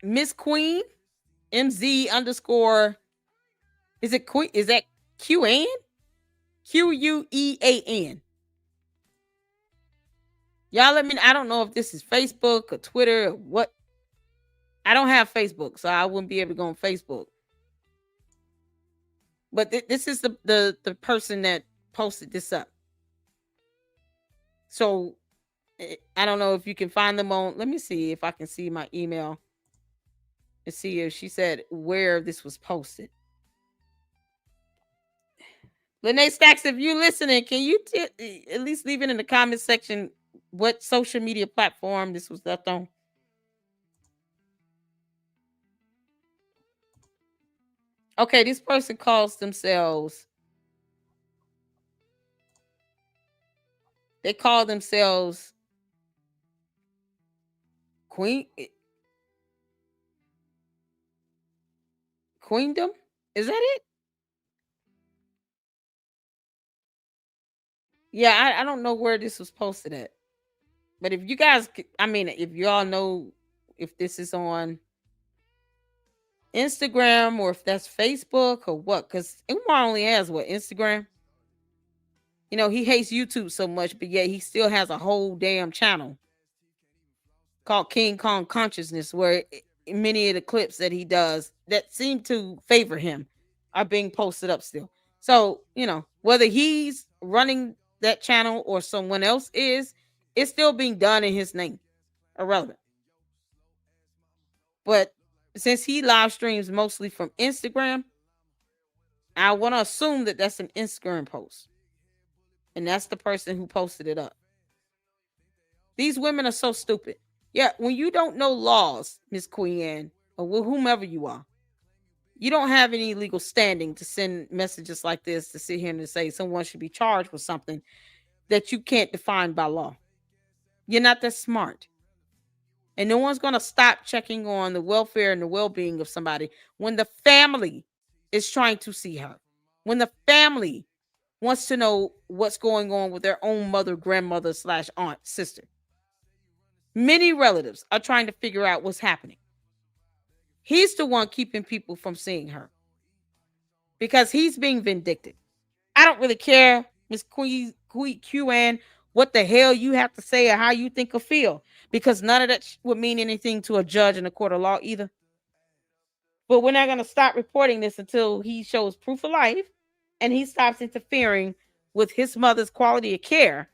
Miss Queen, MZ _ is it Queen? Is that QAN? QUEAN. Y'all let me know. I don't know if this is Facebook or Twitter or what. I don't have Facebook, so I wouldn't be able to go on Facebook. But this is the person that posted this up. So I don't know if you can find them on. Let me see if I can see my email and see if she said where this was posted. Lene Stacks, if you're listening, can you at least leave it in the comment section what social media platform this was left on? Okay, this person calls themselves. They call themselves Queendom? Is that it? Yeah, I don't know where this was posted at. But if you guys, if you all know if this is on Instagram or if that's Facebook or what, because Umar only has Instagram. You know, he hates YouTube so much, but yet he still has a whole damn channel called King Kong Consciousness, where many of the clips that he does that seem to favor him are being posted up still. So, you know, whether he's running that channel or someone else is, it's still being done in his name. Irrelevant. But since he live streams mostly from Instagram, I want to assume that that's an Instagram post. And that's the person who posted it up. These women are so stupid. Yeah, when you don't know laws, Miss Queen Anne, or whomever you are, you don't have any legal standing to send messages like this to sit here and to say someone should be charged with something that you can't define by law. You're not that smart. And no one's going to stop checking on the welfare and the well-being of somebody when the family is trying to see her. When the family wants to know what's going on with their own mother, grandmother / aunt, sister. Many relatives are trying to figure out what's happening. He's the one keeping people from seeing her because he's being vindictive. I don't really care, Miss QAn, what the hell you have to say or how you think or feel, because none of that would mean anything to a judge in a court of law either. But we're not going to stop reporting this until he shows proof of life and he stops interfering with his mother's quality of care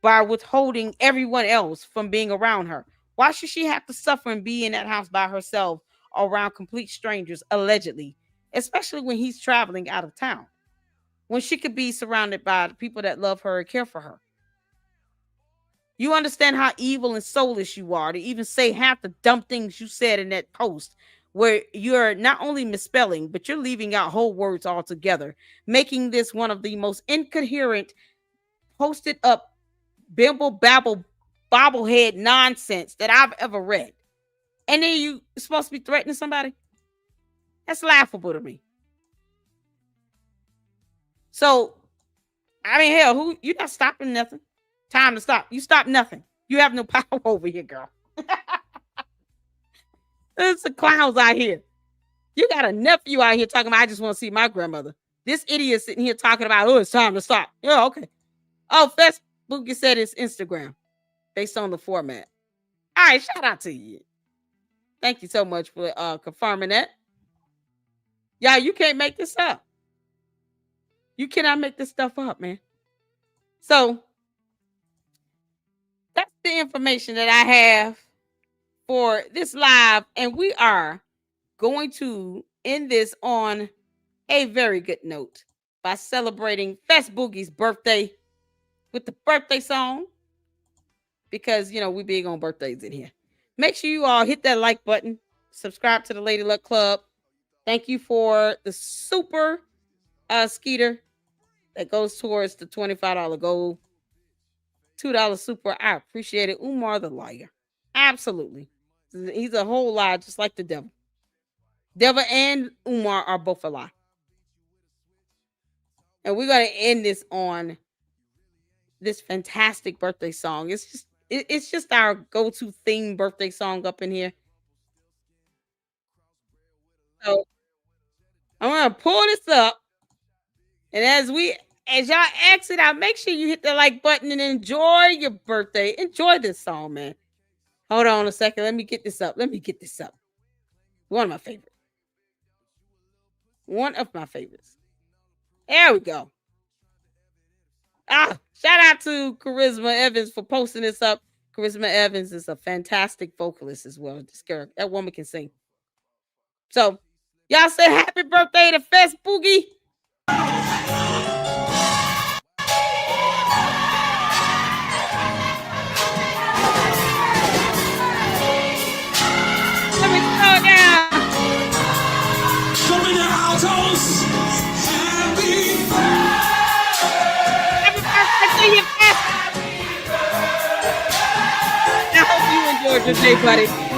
by withholding everyone else from being around her. Why should she have to suffer and be in that house by herself around complete strangers, allegedly, especially when he's traveling out of town, when she could be surrounded by the people that love her and care for her? You understand how evil and soulless you are to even say half the dumb things you said in that post, where you're not only misspelling, but you're leaving out whole words altogether, making this one of the most incoherent, posted up, bimble babble bobblehead nonsense that I've ever read. And then you supposed to be threatening somebody? That's laughable to me. So, I mean, hell, you're not stopping nothing. Time to stop. You stop nothing. You have no power over here, girl. There's some clowns out here. You got a nephew out here talking about, I just want to see my grandmother. This idiot sitting here talking about, oh, it's time to stop. Yeah, okay. Oh, Facebook, you said it's Instagram based on the format. All right, shout out to you. Thank you so much for confirming that. Y'all, you can't make this up. You cannot make this stuff up, man. So that's the information that I have for this live. And we are going to end this on a very good note by celebrating Fest Boogie's birthday with the birthday song. Because, you know, we big on birthdays in here. Make sure you all hit that like button. Subscribe to the Lady Luck Club. Thank you for the super Skeeter that goes towards the $25 goal. $2 super. I appreciate it. Umar the liar. Absolutely. He's a whole lie, just like the devil. Devil and Umar are both a lie. And we're going to end this on this fantastic birthday song. It's just our go-to theme birthday song up in here. So I'm going to pull this up. And as y'all exit out, make sure you hit the like button and enjoy your birthday. Enjoy this song, man. Hold on a second. Let me get this up. One of my favorites. There we go. Shout out to Charisma Evans for posting this up. Charisma Evans is a fantastic vocalist as well. This girl, that woman can sing. So, y'all say happy birthday to Fest Boogie. Let me slow down.
Show me the altos. Happy
birthday to you, Fest. I hope you enjoyed your day, buddy.